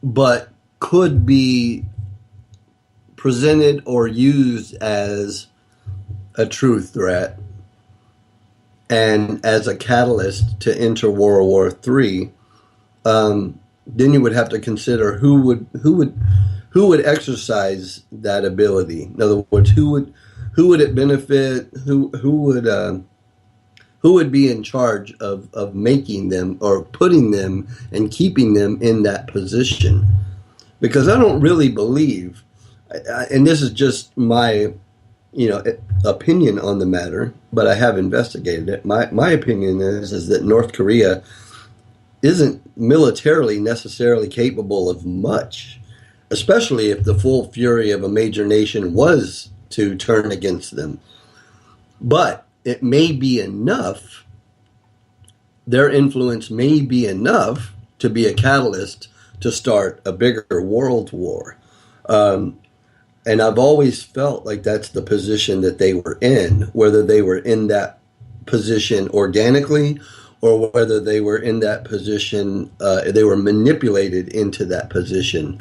but could be presented or used as a true threat and as a catalyst to enter World War III, then you would have to consider who would exercise that ability. In other words, who would it benefit? Who would be in charge of making them or putting them and keeping them in that position? Because I don't really believe, and this is just my opinion on the matter, but I have investigated it. My opinion is that North Korea isn't militarily necessarily capable of much, especially if the full fury of a major nation was to turn against them. But it may be enough, their influence may be enough to be a catalyst to start a bigger world war. And I've always felt like that's the position that they were in, whether they were in that position organically or whether they were in that position, they were manipulated into that position.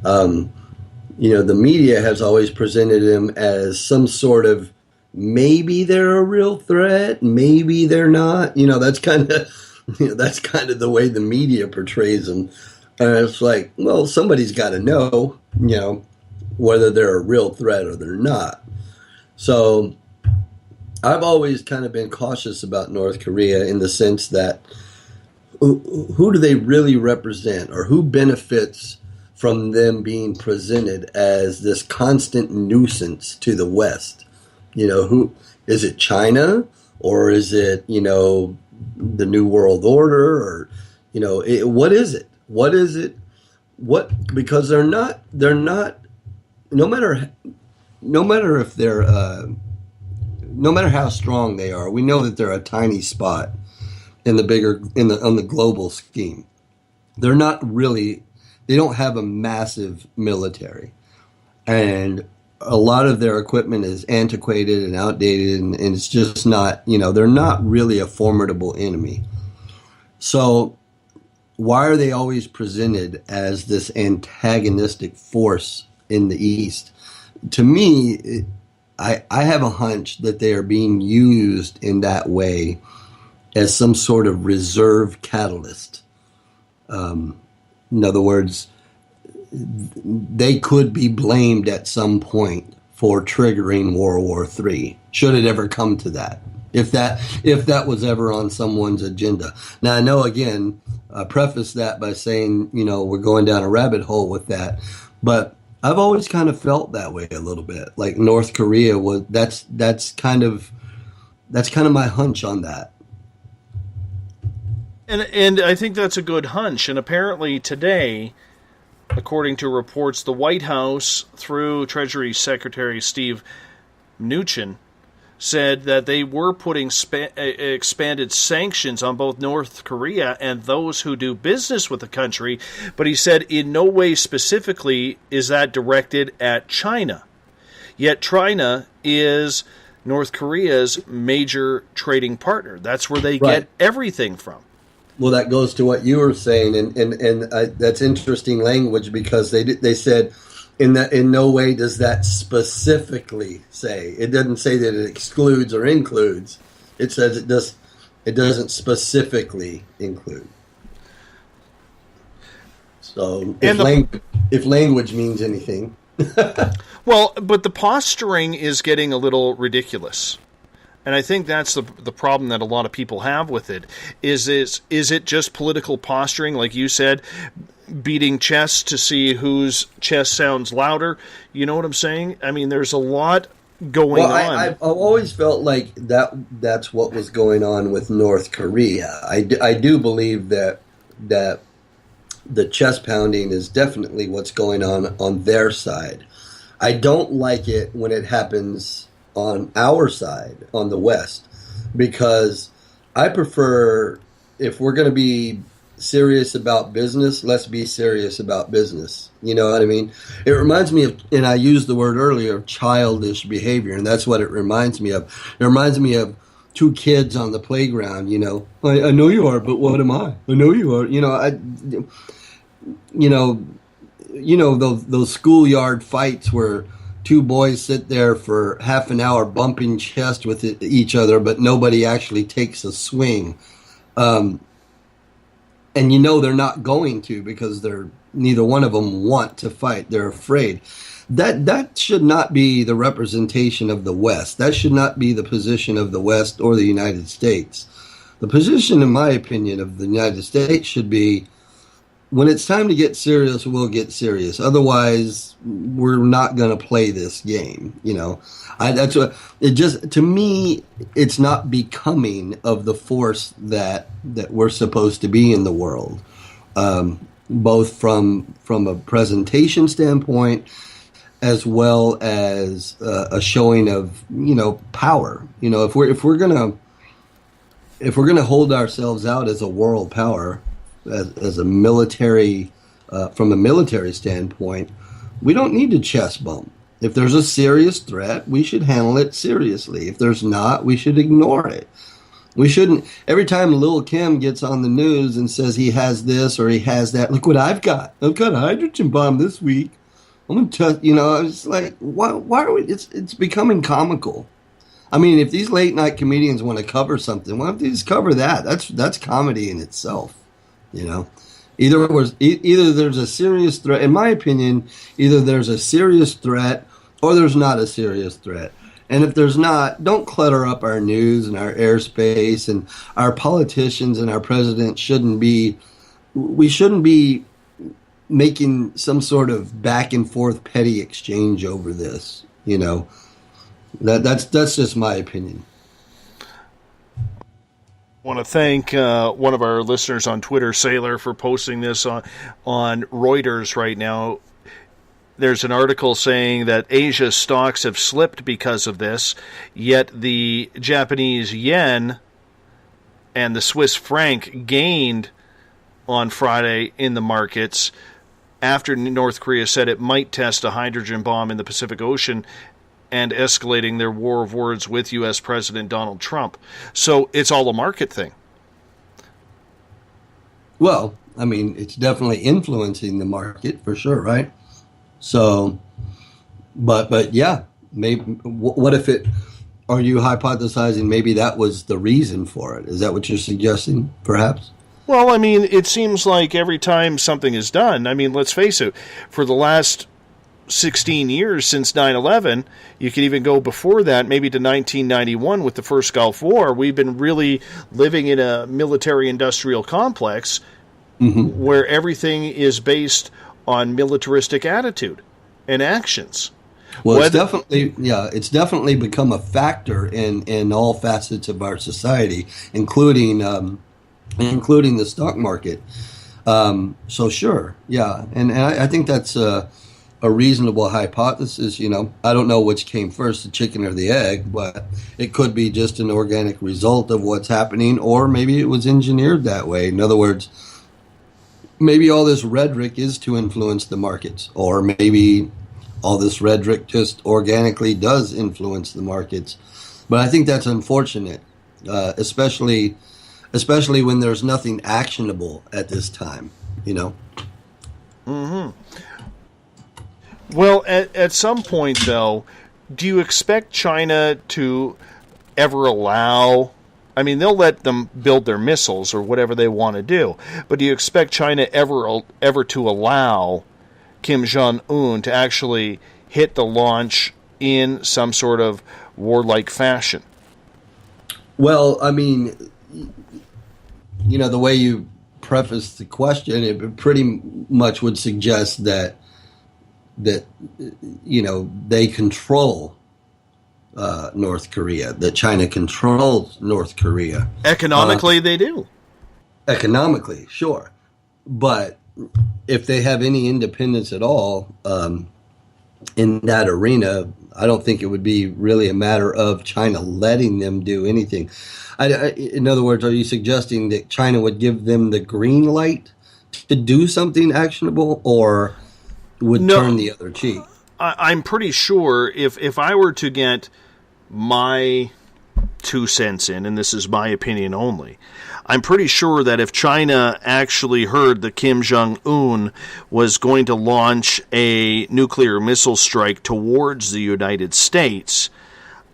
The media has always presented them as some sort of, maybe they're a real threat, maybe they're not. That's kind of the way the media portrays them. And it's like, well, somebody's got to know, whether they're a real threat or they're not. So I've always kind of been cautious about North Korea in the sense that who do they really represent, or who benefits from them being presented as this constant nuisance to the West? Who is it? China, or is it the New World Order, or what is it? What is it? Because they're not. No matter if they're. No matter how strong they are, we know that they're a tiny spot on the global scheme. They're not really. They don't have a massive military, and a lot of their equipment is antiquated and outdated, and it's just not, they're not really a formidable enemy. So why are they always presented as this antagonistic force in the East? To me, I have a hunch that they are being used in that way as some sort of reserve catalyst. In other words, they could be blamed at some point for triggering World War III, should it ever come to that, if that was ever on someone's agenda. Now, I know, again, I preface that by saying, we're going down a rabbit hole with that, but I've always kind of felt that way a little bit. Like North Korea was, that's kind of my hunch on that. And I think that's a good hunch. And apparently today, according to reports, the White House, through Treasury Secretary Steve Mnuchin, said that they were putting expanded sanctions on both North Korea and those who do business with the country, but he said in no way specifically is that directed at China. Yet China is North Korea's major trading partner. That's where they get everything from. Well, that goes to what you were saying, and that's interesting language, because they said in no way does that specifically say. It doesn't say that it excludes or includes. It says it doesn't specifically include. So if language means anything. Well, but the posturing is getting a little ridiculous. And I think that's the problem that a lot of people have with it. Is it just political posturing, like you said, beating chest to see whose chest sounds louder? You know what I'm saying? I mean, there's a lot going on. I've always felt like that's what was going on with North Korea. I do believe that the chest pounding is definitely what's going on their side. I don't like it when it happens on our side, on the West, because I prefer, if we're going to be serious about business, let's be serious about business. You know what I mean? It reminds me of, and I used the word earlier, of childish behavior, and that's what it reminds me of. It reminds me of two kids on the playground, you know. I know you are, but what am I? I know you are. You know, those schoolyard fights where two boys sit there for half an hour bumping chest with each other, but nobody actually takes a swing. And you know they're not going to, because neither one of them want to fight. They're afraid. That should not be the representation of the West. That should not be the position of the West or the United States. The position, in my opinion, of the United States should be, when it's time to get serious, we'll get serious. Otherwise, we're not going to play this game. You know, to me, it's not becoming of the force that we're supposed to be in the world, both from a presentation standpoint as well as a showing of, you know, power. You know, if we're gonna hold ourselves out as a world power, as a military, from a military standpoint, we don't need to chest bump. If there's a serious threat, we should handle it seriously. If there's not, we should ignore it. We shouldn't, every time Lil' Kim gets on the news and says he has this or he has that, look what I've got. I've got a hydrogen bomb this week. I'm going to test, you know, it's like, why are we, it's becoming comical. I mean, if these late night comedians want to cover something, why don't they just cover that? That's comedy in itself. You know, either there's a serious threat. In my opinion, either there's a serious threat or there's not a serious threat. And if there's not, don't clutter up our news and our airspace, and our politicians and our president shouldn't be making some sort of back and forth petty exchange over this. You know, that's just my opinion. I want to thank one of our listeners on Twitter, Sailor, for posting this on Reuters right now. There's an article saying that Asia's stocks have slipped because of this, yet the Japanese yen and the Swiss franc gained on Friday in the markets after North Korea said it might test a hydrogen bomb in the Pacific Ocean and escalating their war of words with U.S. President Donald Trump. So it's all a market thing. Well, I mean, it's definitely influencing the market for sure, right? So, but yeah, maybe. What if it? Are you hypothesizing maybe that was the reason for it? Is that what you're suggesting, perhaps? Well, I mean, it seems like every time something is done, I mean, let's face it, for the last 16 years since 9/11, you could even go before that, maybe to 1991 with the first Gulf War, we've been really living in a military-industrial complex where everything is based on militaristic attitude and actions. Well, it's definitely become a factor in all facets of our society, including including the stock market. So sure, yeah, and I think that's a reasonable hypothesis. I don't know which came first, the chicken or the egg, but it could be just an organic result of what's happening, or maybe it was engineered that way. In other words, maybe all this rhetoric is to influence the markets, or maybe all this rhetoric just organically does influence the markets. But I think that's unfortunate, especially when there's nothing actionable at this time, Mm-hmm. Well, at some point, though, do you expect China to ever allow... I mean, they'll let them build their missiles or whatever they want to do, but do you expect China ever to allow Kim Jong-un to actually hit the launch in some sort of warlike fashion? Well, I mean, the way you preface the question, it pretty much would suggest that they control North Korea, that China controls North Korea. Economically, they do. Economically, sure. But if they have any independence at all in that arena, I don't think it would be really a matter of China letting them do anything. In other words, are you suggesting that China would give them the green light to do something actionable, or would turn the other cheek? I'm pretty sure if I were to get my 2 cents in, and this is my opinion only, I'm pretty sure that if China actually heard that Kim Jong-un was going to launch a nuclear missile strike towards the United States,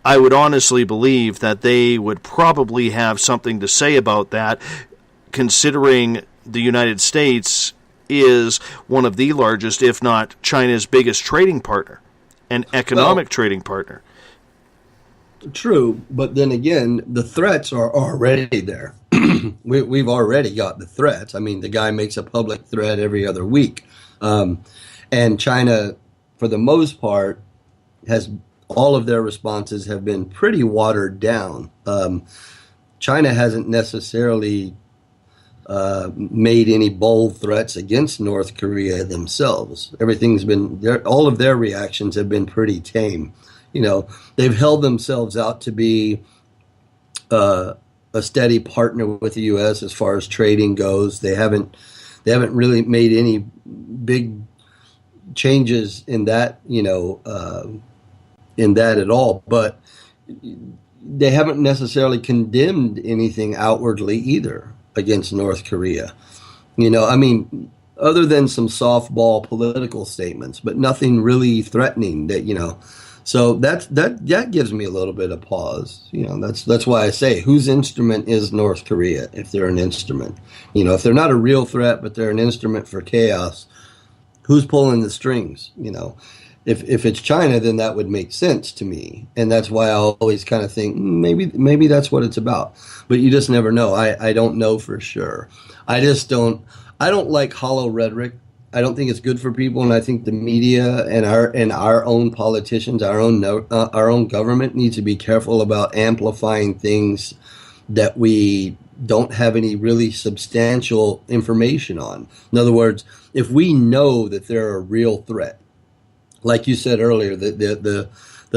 I would honestly believe that they would probably have something to say about that, considering the United States is one of the largest, if not China's biggest trading partner, and economic trading partner. True, but then again, the threats are already there. We've already got the threats. I mean, the guy makes a public threat every other week. And China, for the most part, all of their responses have been pretty watered down. China hasn't necessarily made any bold threats against North Korea themselves. All of their reactions have been pretty tame. They've held themselves out to be a steady partner with the U.S. as far as trading goes. They haven't really made any big changes in that, in that at all. But they haven't necessarily condemned anything outwardly either against North Korea. I mean, other than some softball political statements, but nothing really threatening that, So that gives me a little bit of pause. That's why I say, whose instrument is North Korea if they're an instrument? If they're not a real threat, but they're an instrument for chaos, who's pulling the strings? If it's China, then that would make sense to me, and that's why I always kind of think maybe that's what it's about. But you just never know. I don't know for sure. I don't like hollow rhetoric. I don't think it's good for people, and I think the media and our own politicians, our own government needs to be careful about amplifying things that we don't have any really substantial information on. In other words, if we know that they're a real threat, like you said earlier, the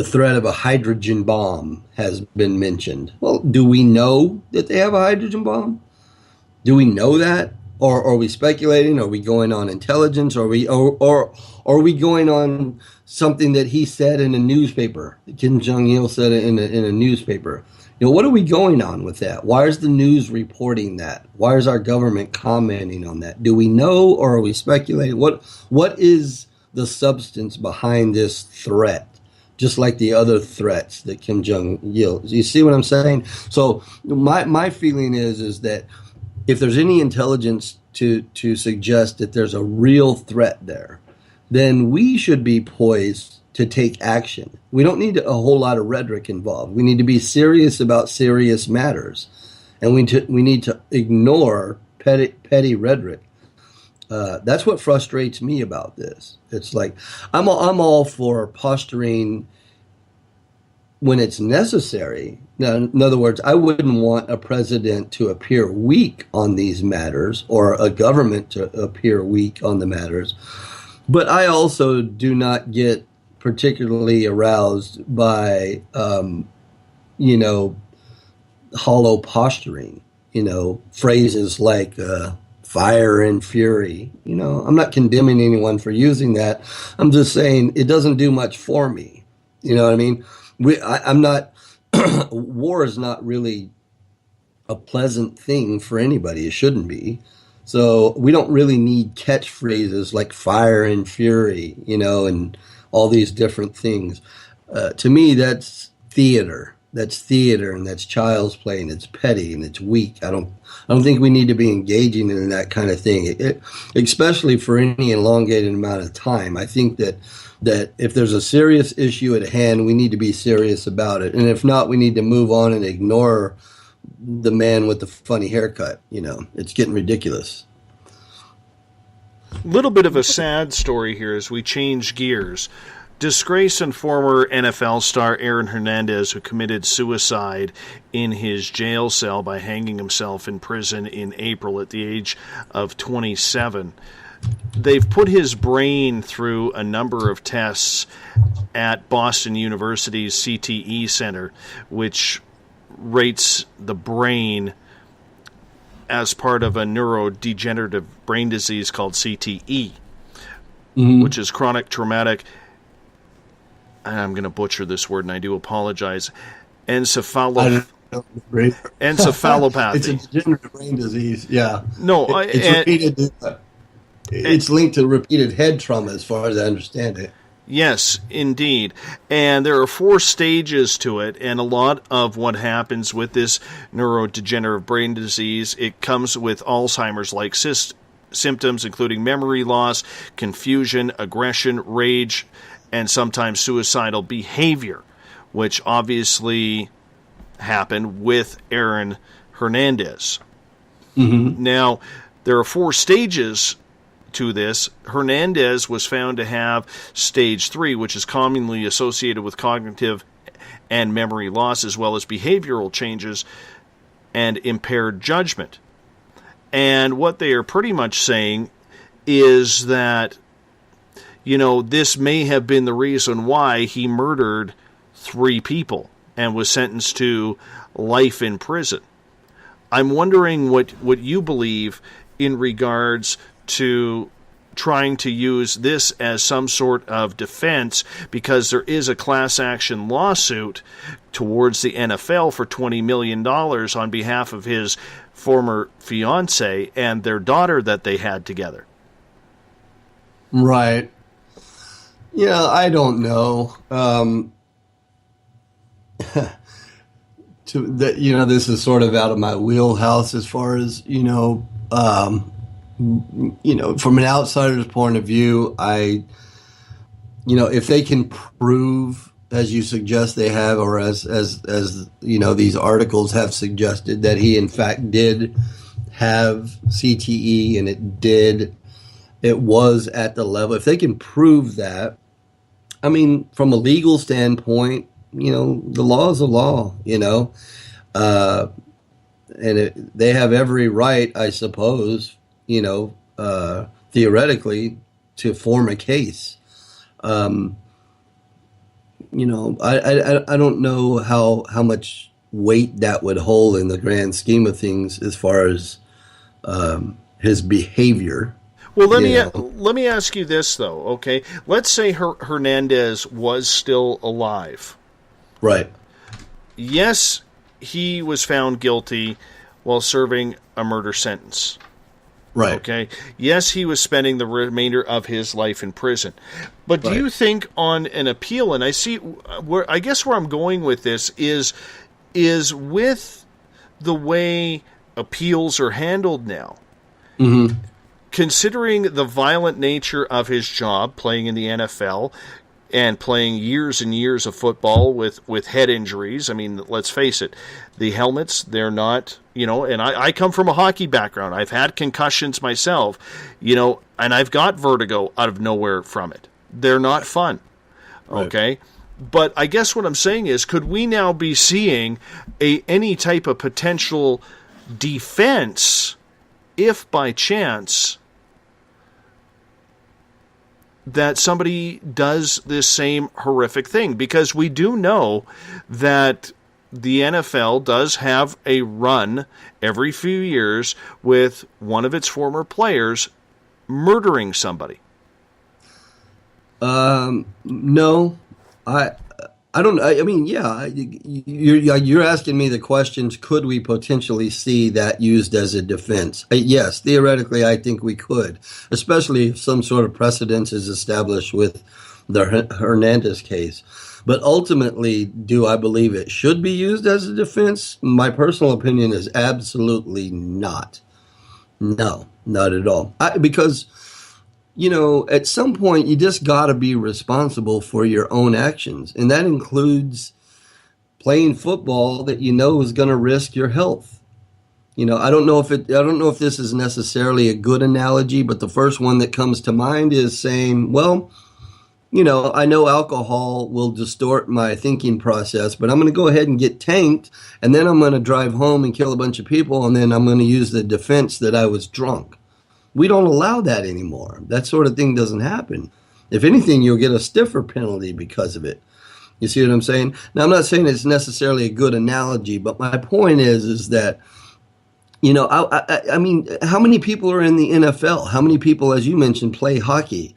threat of a hydrogen bomb has been mentioned. Well, do we know that they have a hydrogen bomb? Do we know that? Or are we speculating? Are we going on intelligence? Or are we going on something that he said in a newspaper? Kim Jong-il said it in a newspaper. What are we going on with that? Why is the news reporting that? Why is our government commenting on that? Do we know, or are we speculating? What is the substance behind this threat? Just like the other threats that Kim Jong-il. You see what I'm saying? So my feeling is that if there's any intelligence to suggest that there's a real threat there, then we should be poised to take action. We don't need a whole lot of rhetoric involved. We need to be serious about serious matters, and we need to ignore petty rhetoric. That's what frustrates me about this. It's like I'm all for posturing when it's necessary. Now, in other words, I wouldn't want a president to appear weak on these matters or a government to appear weak on the matters. But I also do not get particularly aroused by, hollow posturing, phrases like fire and fury. I'm not condemning anyone for using that. I'm just saying it doesn't do much for me. You know what I mean? I'm not, war is not really a pleasant thing for anybody. It shouldn't be. So we don't really need catchphrases like fire and fury, and all these different things. To me, that's theater. That's theater, and that's child's play, and it's petty, and it's weak. I don't think we need to be engaging in that kind of thing, especially for any elongated amount of time. I think that if there's a serious issue at hand, we need to be serious about it. And if not, we need to move on and ignore the man with the funny haircut. It's getting ridiculous. Little bit of a sad story here as we change gears. Disgraced and former NFL star Aaron Hernandez, who committed suicide in his jail cell by hanging himself in prison in April at the age of 27. They've put his brain through a number of tests at Boston University's CTE Center, which rates the brain as part of a neurodegenerative brain disease called CTE, which is chronic traumatic, I'm going to butcher this word and I do apologize, encephalopathy. It's a degenerative brain disease, yeah. No, it's linked to repeated head trauma as far as I understand it. Yes, indeed. And there are 4 stages to it, and a lot of what happens with this neurodegenerative brain disease, it comes with Alzheimer's-like symptoms, including memory loss, confusion, aggression, rage, and sometimes suicidal behavior, which obviously happened with Aaron Hernandez. Now, there are 4 stages to this. Hernandez was found to have stage 3, which is commonly associated with cognitive and memory loss, as well as behavioral changes and impaired judgment. And what they are pretty much saying is that, this may have been the reason why he murdered 3 people and was sentenced to life in prison. I'm wondering what you believe in regards to trying to use this as some sort of defense, because there is a class action lawsuit towards the NFL for $20 million on behalf of his former fiancée and their daughter that they had together. Right. Yeah, I don't know. This is sort of out of my wheelhouse as far as, from an outsider's point of view, if they can prove, as you suggest they have, or as these articles have suggested, that he in fact did have CTE and it was at the level, if they can prove that, from a legal standpoint, the law is a law, and they have every right, I suppose, theoretically, to form a case. I don't know how much weight that would hold in the grand scheme of things as far as his behavior. Well, let me ask you this, though, okay? Let's say Hernandez was still alive. Right. Yes, he was found guilty while serving a murder sentence. Right. Okay. Yes, he was spending the remainder of his life in prison. But do you think on an appeal, and I guess where I'm going with this is with the way appeals are handled now, considering the violent nature of his job playing in the NFL and playing years and years of football with head injuries. Let's face it, the helmets, they're not, and I come from a hockey background. I've had concussions myself, and I've got vertigo out of nowhere from it. They're not fun, okay? But I guess what I'm saying is, could we now be seeing any type of potential defense if by chance that somebody does this same horrific thing? Because we do know that the NFL does have a run every few years with one of its former players murdering somebody. No, I don't. I mean, yeah, you're asking me the questions. Could we potentially see that used as a defense? Yes, theoretically, I think we could, especially if some sort of precedence is established with the Hernandez case. But ultimately, do I believe it should be used as a defense? My personal opinion is absolutely not. No, not at all. Because, at some point, you just got to be responsible for your own actions. And that includes playing football that is going to risk your health. I don't know if this is necessarily a good analogy, but the first one that comes to mind is saying, well, I know alcohol will distort my thinking process, but I'm going to go ahead and get tanked, and then I'm going to drive home and kill a bunch of people, and then I'm going to use the defense that I was drunk. We don't allow that anymore. That sort of thing doesn't happen. If anything, you'll get a stiffer penalty because of it. You see what I'm saying? Now, I'm not saying it's necessarily a good analogy, but my point is that, I mean, how many people are in the NFL? How many people, as you mentioned, play hockey?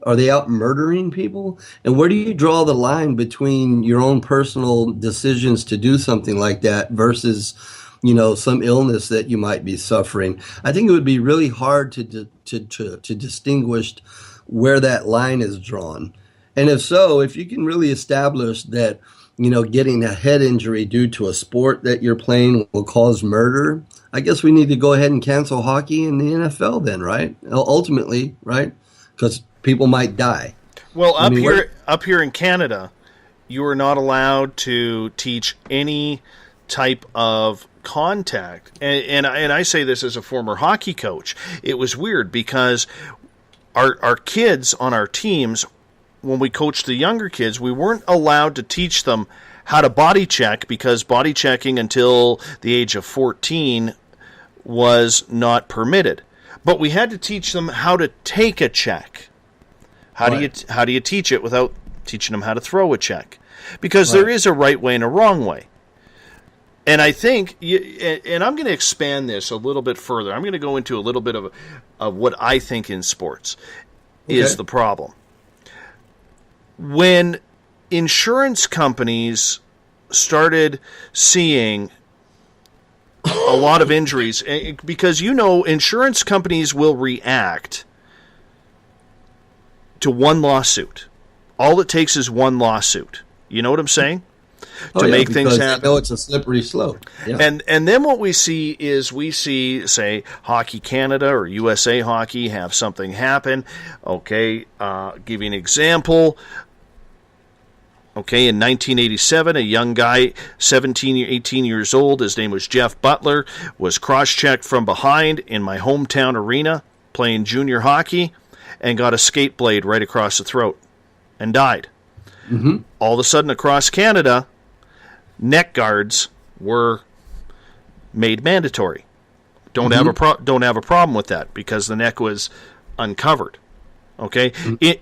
Are they out murdering people? And where do you draw the line between your own personal decisions to do something like that versus, some illness that you might be suffering? I think it would be really hard to distinguish where that line is drawn. And if you can really establish that, getting a head injury due to a sport that you're playing will cause murder, I guess we need to go ahead and cancel hockey in the NFL then, right? Ultimately, right? Because people might die. Well, up here in Canada, you are not allowed to teach any type of contact. And I say this as a former hockey coach. It was weird because our kids on our teams, when we coached the younger kids, we weren't allowed to teach them how to body check because body checking until the age of 14 was not permitted. But we had to teach them how to take a check. How do you teach it without teaching them how to throw a check? Because there is a right way and a wrong way. And I think, and I'm going to expand this a little bit further. I'm going to go into a little bit of what I think in sports is the problem. When insurance companies started seeing a lot of injuries, because insurance companies will react to one lawsuit. All it takes is one lawsuit. You know what I'm saying? To make things happen. I know it's a slippery slope. Yeah. And then what we see is say, Hockey Canada or USA Hockey have something happen. Okay, give you an example. Okay, in 1987, a young guy, 18 years old, his name was Jeff Butler, was cross-checked from behind in my hometown arena playing junior hockey and got a skate blade right across the throat and died. Mm-hmm. All of a sudden, across Canada, neck guards were made mandatory. Don't have a problem with that because the neck was uncovered. Okay,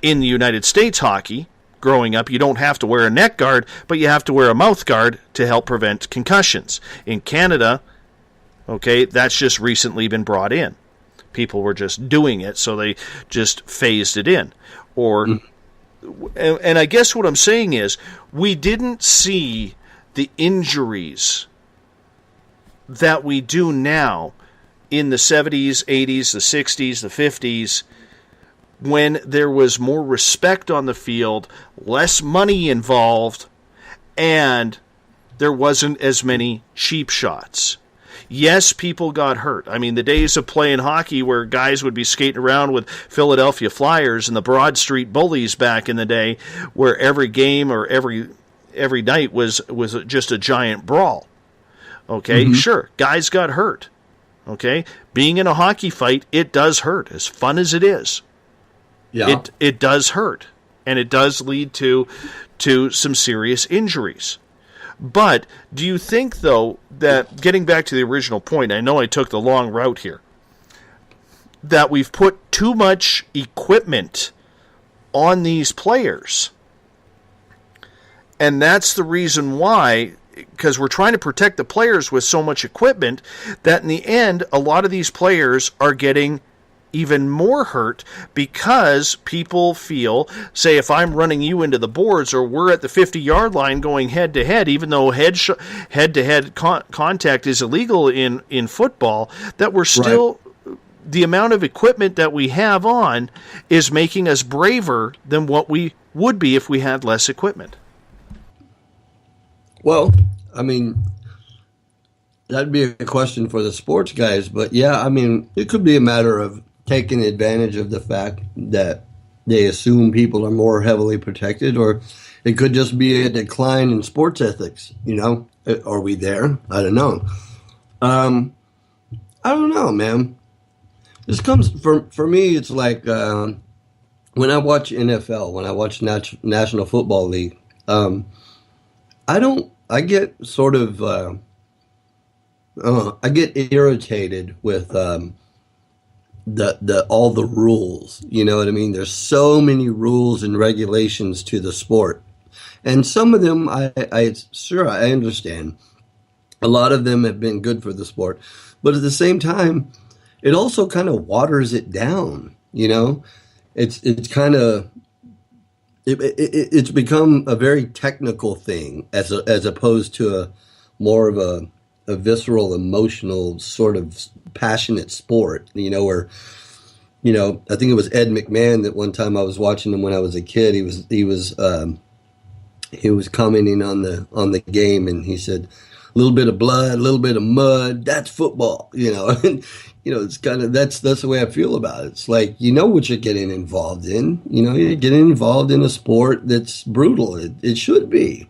in the United States hockey, growing up, you don't have to wear a neck guard, but you have to wear a mouth guard to help prevent concussions. In Canada, okay, that's just recently been brought in. People were just doing it, so they just phased it in. And I guess what I'm saying is, we didn't see the injuries that we do now in the 70s, 80s, the 60s, the 50s, when there was more respect on the field, less money involved, and there wasn't as many cheap shots. Yes, people got hurt. I mean, the days of playing hockey where guys would be skating around with Philadelphia Flyers and the Broad Street Bullies back in the day, where every game or every night was just a giant brawl. Okay, sure, guys got hurt. Okay, being in a hockey fight, it does hurt, as fun as it is. Yeah. It does hurt. and it does lead to some serious injuries. But do you think, though, that getting back to the original point, I know I took the long route here, that we've put too much equipment on these players? And that's the reason why, because we're trying to protect the players with so much equipment, that in the end, a lot of these players are getting even more hurt because people feel, say, if I'm running you into the boards or we're at the 50-yard line going head-to-head, even though head-to-head contact is illegal in football, that we're still... Right. The amount of equipment that we have on is making us braver than what we would be if we had less equipment. Well, I mean, that'd be a question for the sports guys, but yeah, I mean, it could be a matter of taking advantage of the fact that they assume people are more heavily protected, or it could just be a decline in sports ethics. You know, are we there? I don't know. I don't know, man. This comes for me. It's like when I watch NFL, when I watch National Football League. I get sort of I get irritated with all the rules. You know what I mean? There's so many rules and regulations to the sport, and some of them I understand. A lot of them have been good for the sport, but at the same time, it also kind of waters it down. You know, it's kind of it's become a very technical thing as opposed to a more of a visceral, emotional, sort of passionate sport, you know, where, you know, I think it was Ed McMahon that one time I was watching him when I was a kid. He was commenting on the game, and he said, a little bit of blood, a little bit of mud, that's football, you know. And, you know, it's kind of, that's the way I feel about it. It's like, you know what you're getting involved in. You know, you're getting involved in a sport that's brutal. It should be.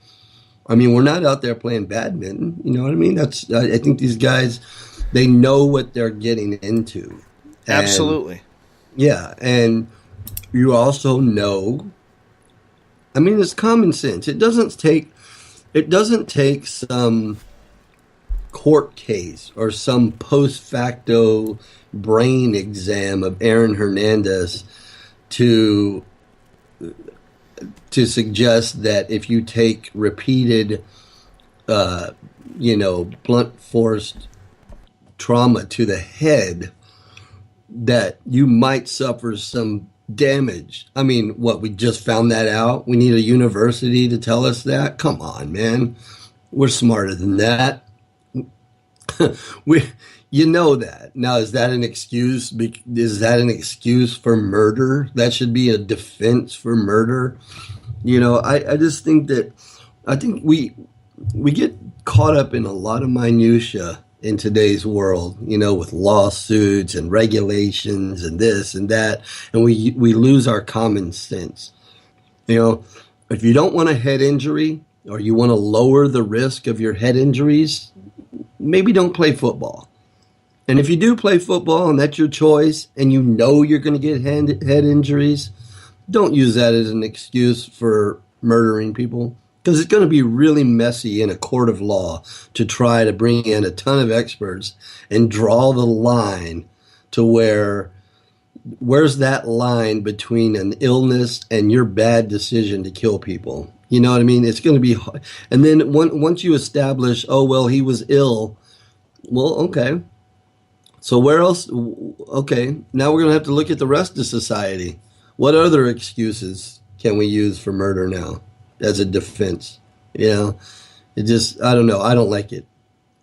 I mean, we're not out there playing badminton. You know what I mean? I think these guys, they know what they're getting into. And, absolutely. Yeah. And you also know, I mean, it's common sense. It doesn't take some court case or some post facto brain exam of Aaron Hernandez to suggest that if you take repeated, blunt force trauma to the head, that you might suffer some damage. I mean, what, we just found that out? We need a university to tell us that? Come on, man. We're smarter than that. You know that. Now, is that an excuse? Is that an excuse for murder? That should be a defense for murder. You know, I just think that, I think we get caught up in a lot of minutia in today's world, you know, with lawsuits and regulations and this and that, and we lose our common sense. You know, if you don't want a head injury, or you want to lower the risk of your head injuries, maybe don't play football. And if you do play football and that's your choice, and you know you're going to get head injuries, don't use that as an excuse for murdering people, because it's going to be really messy in a court of law to try to bring in a ton of experts and draw the line to where's that line between an illness and your bad decision to kill people. You know what I mean? It's going to be hard. And then once you establish, oh, well, he was ill. Well, okay. So where else? Okay. Now we're going to have to look at the rest of society. What other excuses can we use for murder now as a defense? You know, it just, I don't know. I don't like it.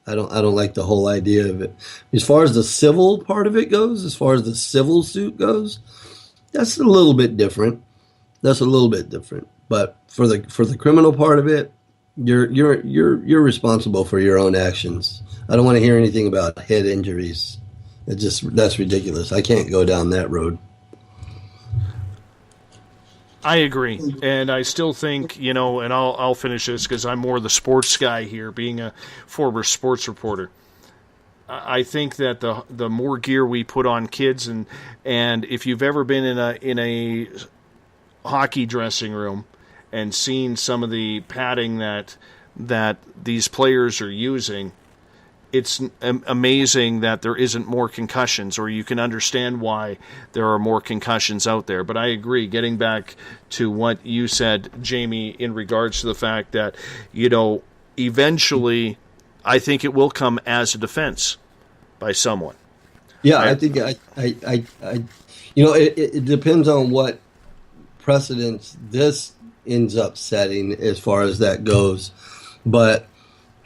I don't like the whole idea of it. As far as the civil part of it goes, as far as the civil suit goes, that's a little bit different. But for the criminal part of it, you're responsible for your own actions. I don't want to hear anything about head injuries. That's ridiculous. I can't go down that road. I agree, and I still think, you know, and I'll finish this because I'm more the sports guy here, being a former sports reporter. I think that the more gear we put on kids, and if you've ever been in hockey dressing room and seen some of the padding that these players are using, it's amazing that there isn't more concussions, or you can understand why there are more concussions out there. But I agree, getting back to what you said, Jamie, in regards to the fact that, eventually I think it will come as a defense by someone. Yeah, I think it depends on what precedence this ends up setting as far as that goes. But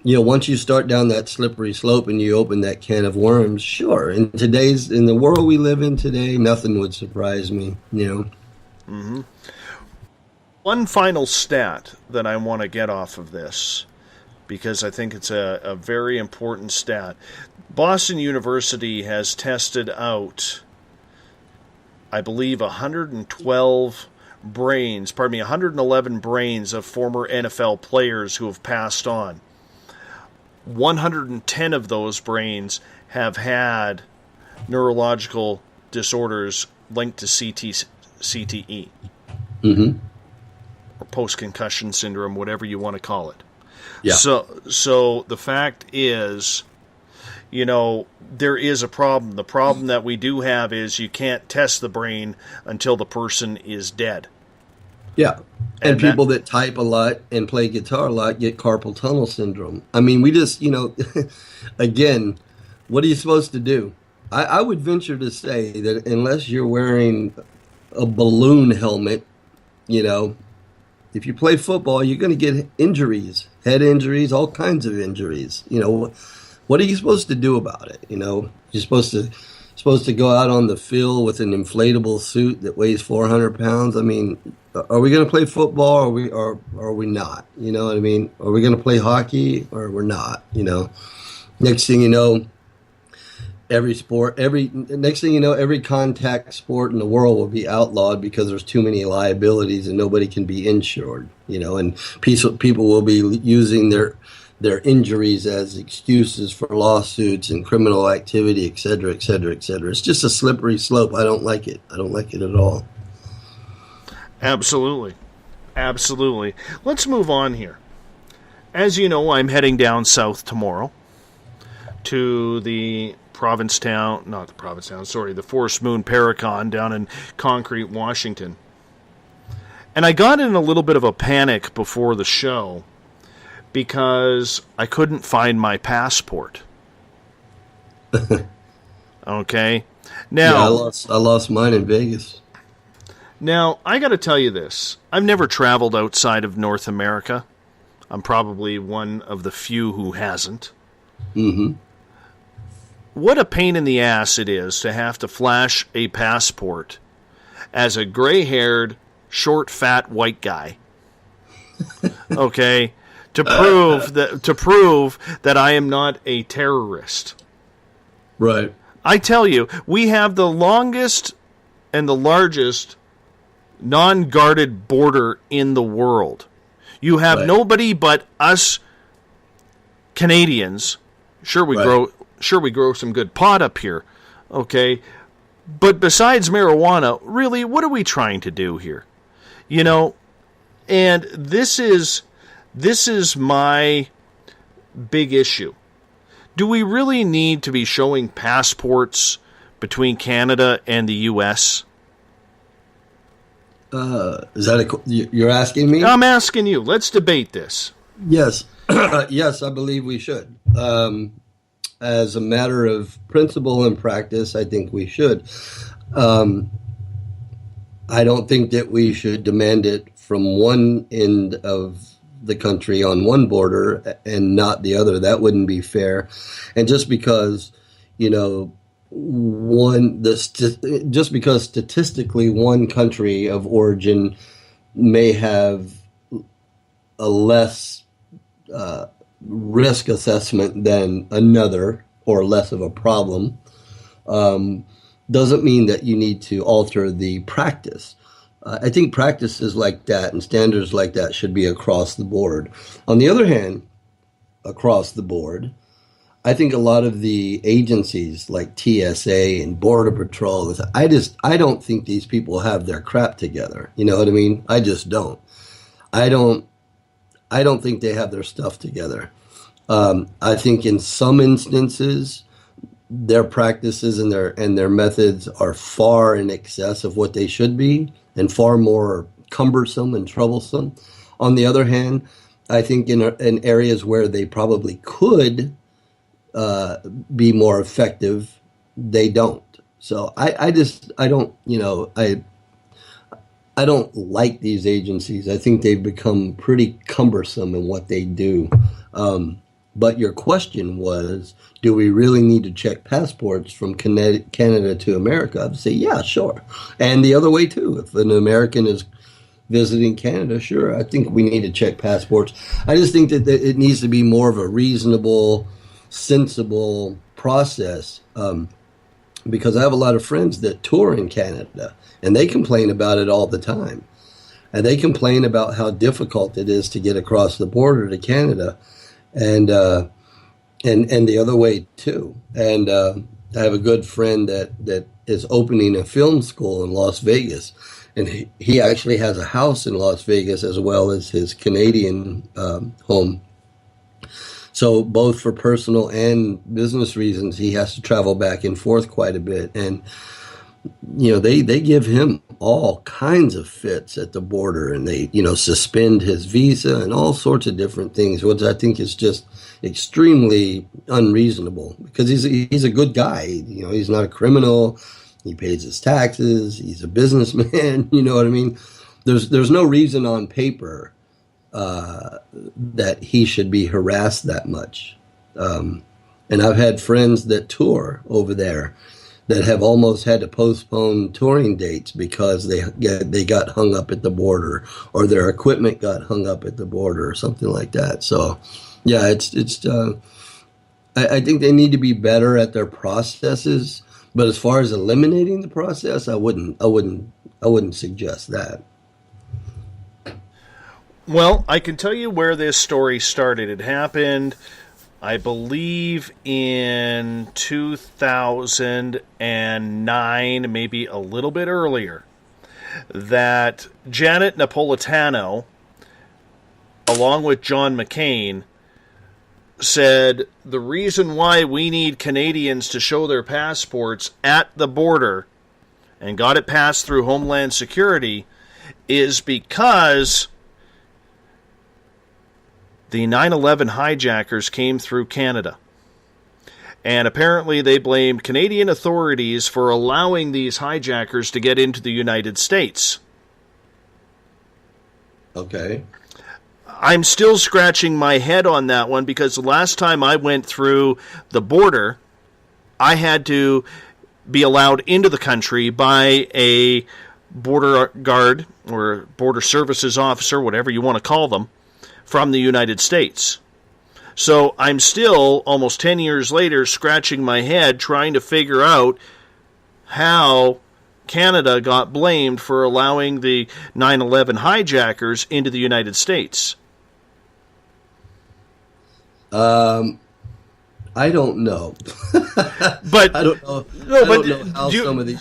once you start down that slippery slope and you open that can of worms, sure. In the world we live in today, nothing would surprise me. Mm-hmm. One final stat that I want to get off of this, because I think it's a very important stat. Boston University has tested out, I believe, 111 brains of former NFL players who have passed on. 110 of those brains have had neurological disorders linked to CTE. Mm-hmm. Or post-concussion syndrome, whatever you want to call it. Yeah. So the fact is, there is a problem. The problem that we do have is you can't test the brain until the person is dead. Yeah. And people that type a lot and play guitar a lot get carpal tunnel syndrome. I mean, we just, again, what are you supposed to do? I would venture to say that unless you're wearing a balloon helmet, if you play football, you're going to get injuries, head injuries, all kinds of injuries. What are you supposed to do about it? You're supposed to go out on the field with an inflatable suit that weighs 400 pounds. I mean, are we going to play football or are we not? You know what I mean? Are we going to play hockey or we're not? Next thing you know, every contact sport in the world will be outlawed because there's too many liabilities and nobody can be insured. And people will be using their injuries as excuses for lawsuits and criminal activity, et cetera, et cetera, et cetera. It's just a slippery slope. I don't like it. I don't like it at all. Absolutely. Absolutely. Let's move on here. As you know, I'm heading down south tomorrow to the Forest Moon Paracon down in Concrete, Washington. And I got in a little bit of a panic before the show because I couldn't find my passport. Okay? Now, yeah, I lost mine in Vegas. Now, I got to tell you this. I've never traveled outside of North America. I'm probably one of the few who hasn't. Mm-hmm. What a pain in the ass it is to have to flash a passport as a gray-haired, short, fat white guy. Okay? To prove that I am not a terrorist. Right. I tell you, we have the longest and the largest non-guarded border in the world. You have nobody but us Canadians. Sure, we grow some good pot up here, okay? But besides marijuana, really, what are we trying to do here? And this is my big issue. Do we really need to be showing passports between Canada and the U.S.? Is that you're asking me? I'm asking you. Let's debate this. Yes. Yes, I believe we should. As a matter of principle and practice, I think we should. I don't think that we should demand it from one end of the country on one border and not the other. That wouldn't be fair. And just because, just because statistically one country of origin may have a less risk assessment than another or less of a problem, doesn't mean that you need to alter the practice. I think practices like that and standards like that should be across the board. On the other hand, across the board, I think a lot of the agencies like TSA and Border Patrol, I don't think these people have their crap together. You know what I mean? I just don't. I don't think they have their stuff together. I think in some instances, their practices and their methods are far in excess of what they should be and far more cumbersome and troublesome. On the other hand, I think in areas where they probably could be more effective, they don't. So I don't like these agencies. I think they've become pretty cumbersome in what they do. But your question was, do we really need to check passports from Canada to America? I'd say, yeah, sure. And the other way, too. If an American is visiting Canada, sure, I think we need to check passports. I just think that it needs to be more of a reasonable, sensible process, because I have a lot of friends that tour in Canada, and they complain about it all the time. And they complain about how difficult it is to get across the border to Canada. And the other way too. And I have a good friend that is opening a film school in Las Vegas, and he actually has a house in Las Vegas as well as his Canadian home. So both for personal and business reasons, he has to travel back and forth quite a bit. And they give him all kinds of fits at the border, and they, suspend his visa and all sorts of different things, which I think is just extremely unreasonable, because he's a good guy. He's not a criminal. He pays his taxes. He's a businessman. You know what I mean? There's no reason on paper that he should be harassed that much. And I've had friends that tour over there that have almost had to postpone touring dates because they got hung up at the border, or their equipment got hung up at the border, or something like that. So, yeah, I think they need to be better at their processes. But as far as eliminating the process, I wouldn't suggest that. Well, I can tell you where this story started. It happened, I believe, in 2009, maybe a little bit earlier, that Janet Napolitano, along with John McCain, said the reason why we need Canadians to show their passports at the border and got it passed through Homeland Security is because the 9/11 hijackers came through Canada. And apparently they blamed Canadian authorities for allowing these hijackers to get into the United States. Okay. I'm still scratching my head on that one, because the last time I went through the border, I had to be allowed into the country by a border guard or border services officer, whatever you want to call them, from the United States. So I'm still, almost 10 years later, scratching my head trying to figure out how Canada got blamed for allowing the 9/11 hijackers into the United States. I don't know. But I don't know. No, but I don't know how some of these.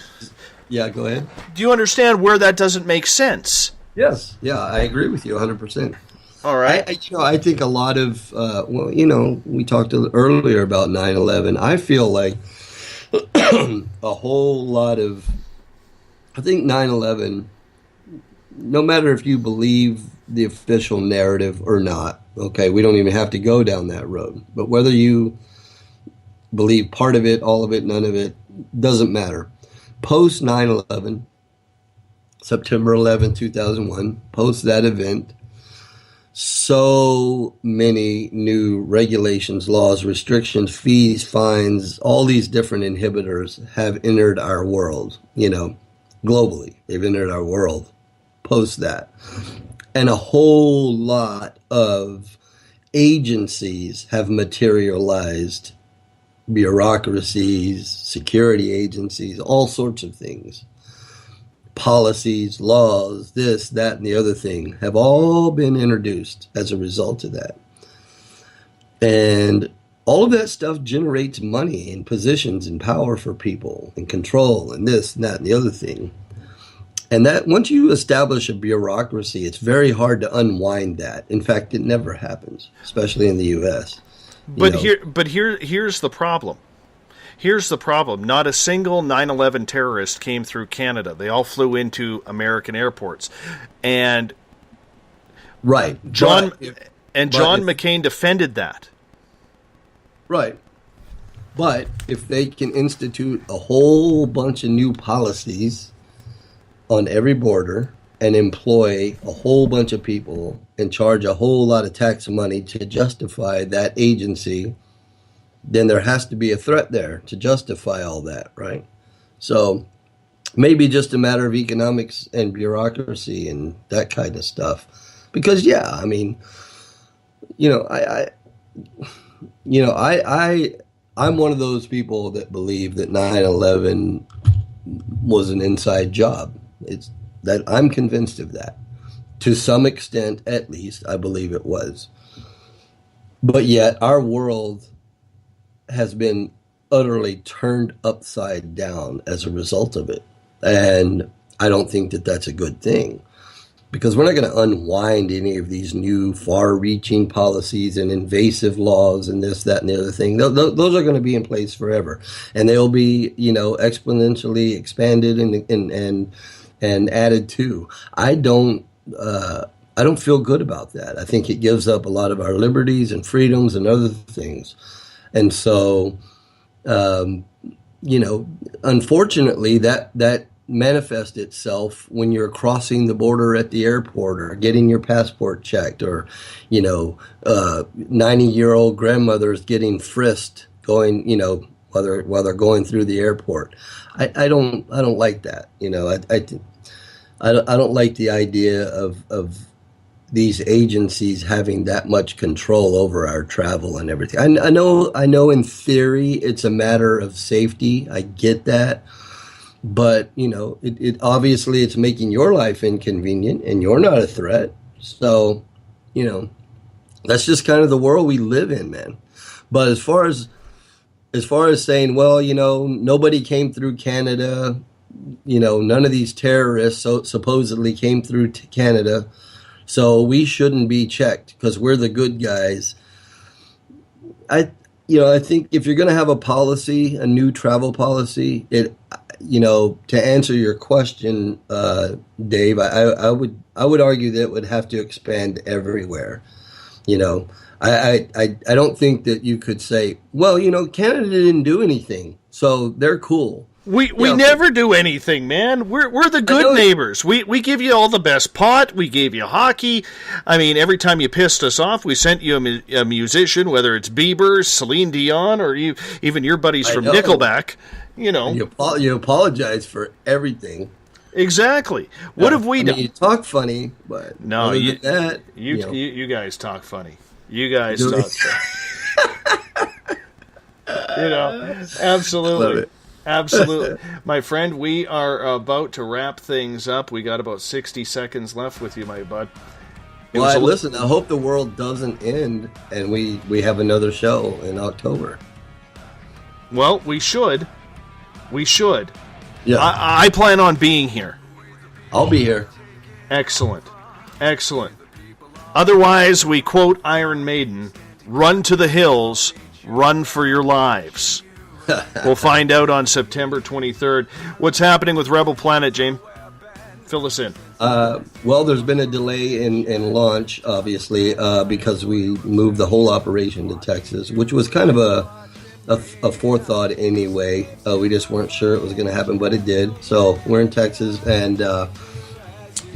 Yeah, go ahead. Do you understand where that doesn't make sense? Yes. Yeah, I agree with you 100%. All right. I think a lot of, we talked earlier about 9/11. I feel like a whole lot of, I think 9/11, no matter if you believe the official narrative or not, okay, we don't even have to go down that road. But whether you believe part of it, all of it, none of it, doesn't matter. Post 9/11, September 11, 2001, post that event, so many new regulations, laws, restrictions, fees, fines, all these different inhibitors have entered our world, globally. They've entered our world post that. And a whole lot of agencies have materialized, bureaucracies, security agencies, all sorts of things. Policies, laws, this, that, and the other thing have all been introduced as a result of that. And all of that stuff generates money and positions and power for people and control and this and that and the other thing. And that once you establish a bureaucracy, it's very hard to unwind that. In fact, it never happens, especially in the U.S. Here's the problem. Here's the problem. Not a single 9/11 terrorist came through Canada. They all flew into American airports. And right. John McCain defended that. Right. But if they can institute a whole bunch of new policies on every border and employ a whole bunch of people and charge a whole lot of tax money to justify that agency, then there has to be a threat there to justify all that, right? So maybe just a matter of economics and bureaucracy and that kind of stuff. Because, yeah, I mean, I'm one of those people that believe that 9/11 was an inside job. It's that I'm convinced of that. To some extent, at least, I believe it was. But yet, our world has been utterly turned upside down as a result of it. And I don't think that that's a good thing. Because we're not going to unwind any of these new far-reaching policies and invasive laws and this, that, and the other thing. Those are going to be in place forever. And they'll be, exponentially expanded and added to. I don't feel good about that. I think it gives up a lot of our liberties and freedoms and other things. And so, unfortunately, that manifests itself when you're crossing the border at the airport or getting your passport checked, or 90-year-old grandmothers getting frisked going, while they're going through the airport. I don't like that. I don't like the idea of these agencies having that much control over our travel and everything. I know in theory it's a matter of safety. I get that. But, it obviously it's making your life inconvenient and you're not a threat. So, that's just kind of the world we live in, man. But as far as saying, well, nobody came through Canada, none of these terrorists supposedly came through Canada, so we shouldn't be checked because we're the good guys. I think if you're going to have a policy, a new travel policy, to answer your question, Dave, I would argue that it would have to expand everywhere. I don't think that you could say, well, Canada didn't do anything, so they're cool. We never do anything, man. We're the good neighbors. We give you all the best pot. We gave you hockey. I mean, every time you pissed us off, we sent you a musician, whether it's Bieber, Celine Dion, or even your buddies from Nickelback. You apologize for everything. Exactly. What have we done? You talk funny, but no, you guys talk funny. You guys talk funny. Absolutely. Love it. Absolutely. My friend, we are about to wrap things up. We got about 60 seconds left with you, my bud. Listen, I hope the world doesn't end and we have another show in October. Well, we should. We should. Yeah. I plan on being here. I'll be here. Excellent. Excellent. Otherwise, we quote Iron Maiden, run to the hills, run for your lives. We'll find out on September 23rd. What's happening with Rebel Planet, James? Fill us in. Well, there's been a delay in launch, obviously, because we moved the whole operation to Texas, which was kind of a forethought anyway. We just weren't sure it was going to happen, but it did. So we're in Texas,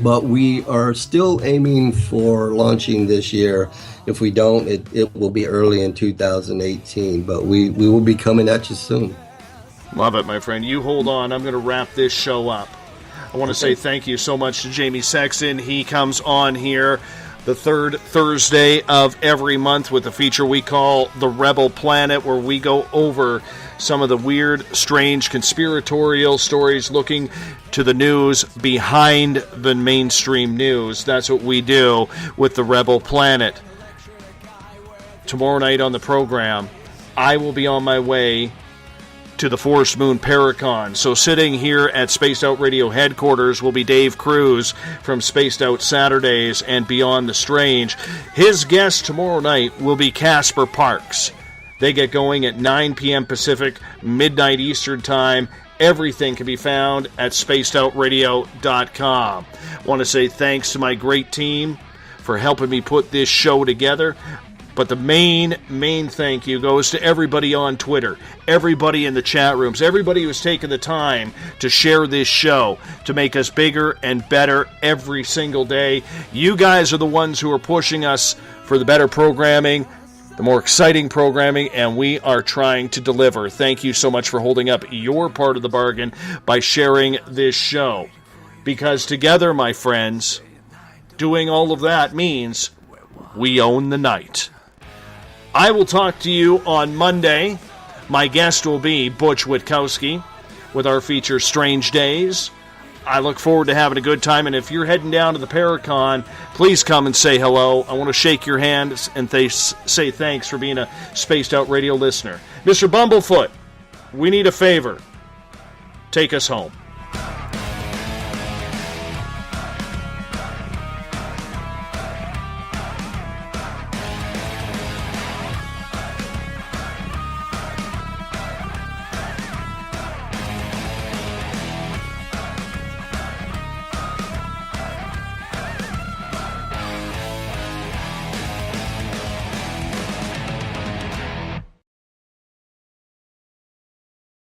but we are still aiming for launching this year. If we don't, it will be early in 2018, but we will be coming at you soon. Love it, my friend. You hold on. I'm going to wrap this show up. I want to say thank you so much to Jamie Sexton. He comes on here the third Thursday of every month with a feature we call The Rebel Planet, where we go over some of the weird, strange, conspiratorial stories, looking to the news behind the mainstream news. That's what we do with The Rebel Planet. Tomorrow night on the program, I will be on my way to the Forest Moon Paracon. So sitting here at Spaced Out Radio headquarters will be Dave Cruz from Spaced Out Saturdays and Beyond the Strange. His guest tomorrow night will be Casper Parks. They get going at 9 p.m. Pacific, midnight Eastern Time. Everything can be found at spacedoutradio.com. I want to say thanks to my great team for helping me put this show together. But the main thank you goes to everybody on Twitter, everybody in the chat rooms, everybody who's taken the time to share this show to make us bigger and better every single day. You guys are the ones who are pushing us for the better programming, the more exciting programming, and we are trying to deliver. Thank you so much for holding up your part of the bargain by sharing this show. Because together, my friends, doing all of that means we own the night. I will talk to you on Monday. My guest will be Butch Witkowski with our feature Strange Days. I look forward to having a good time, and if you're heading down to the Paracon, please come and say hello. I want to shake your hand and say thanks for being a Spaced Out Radio listener. Mr. Bumblefoot, we need a favor. Take us home.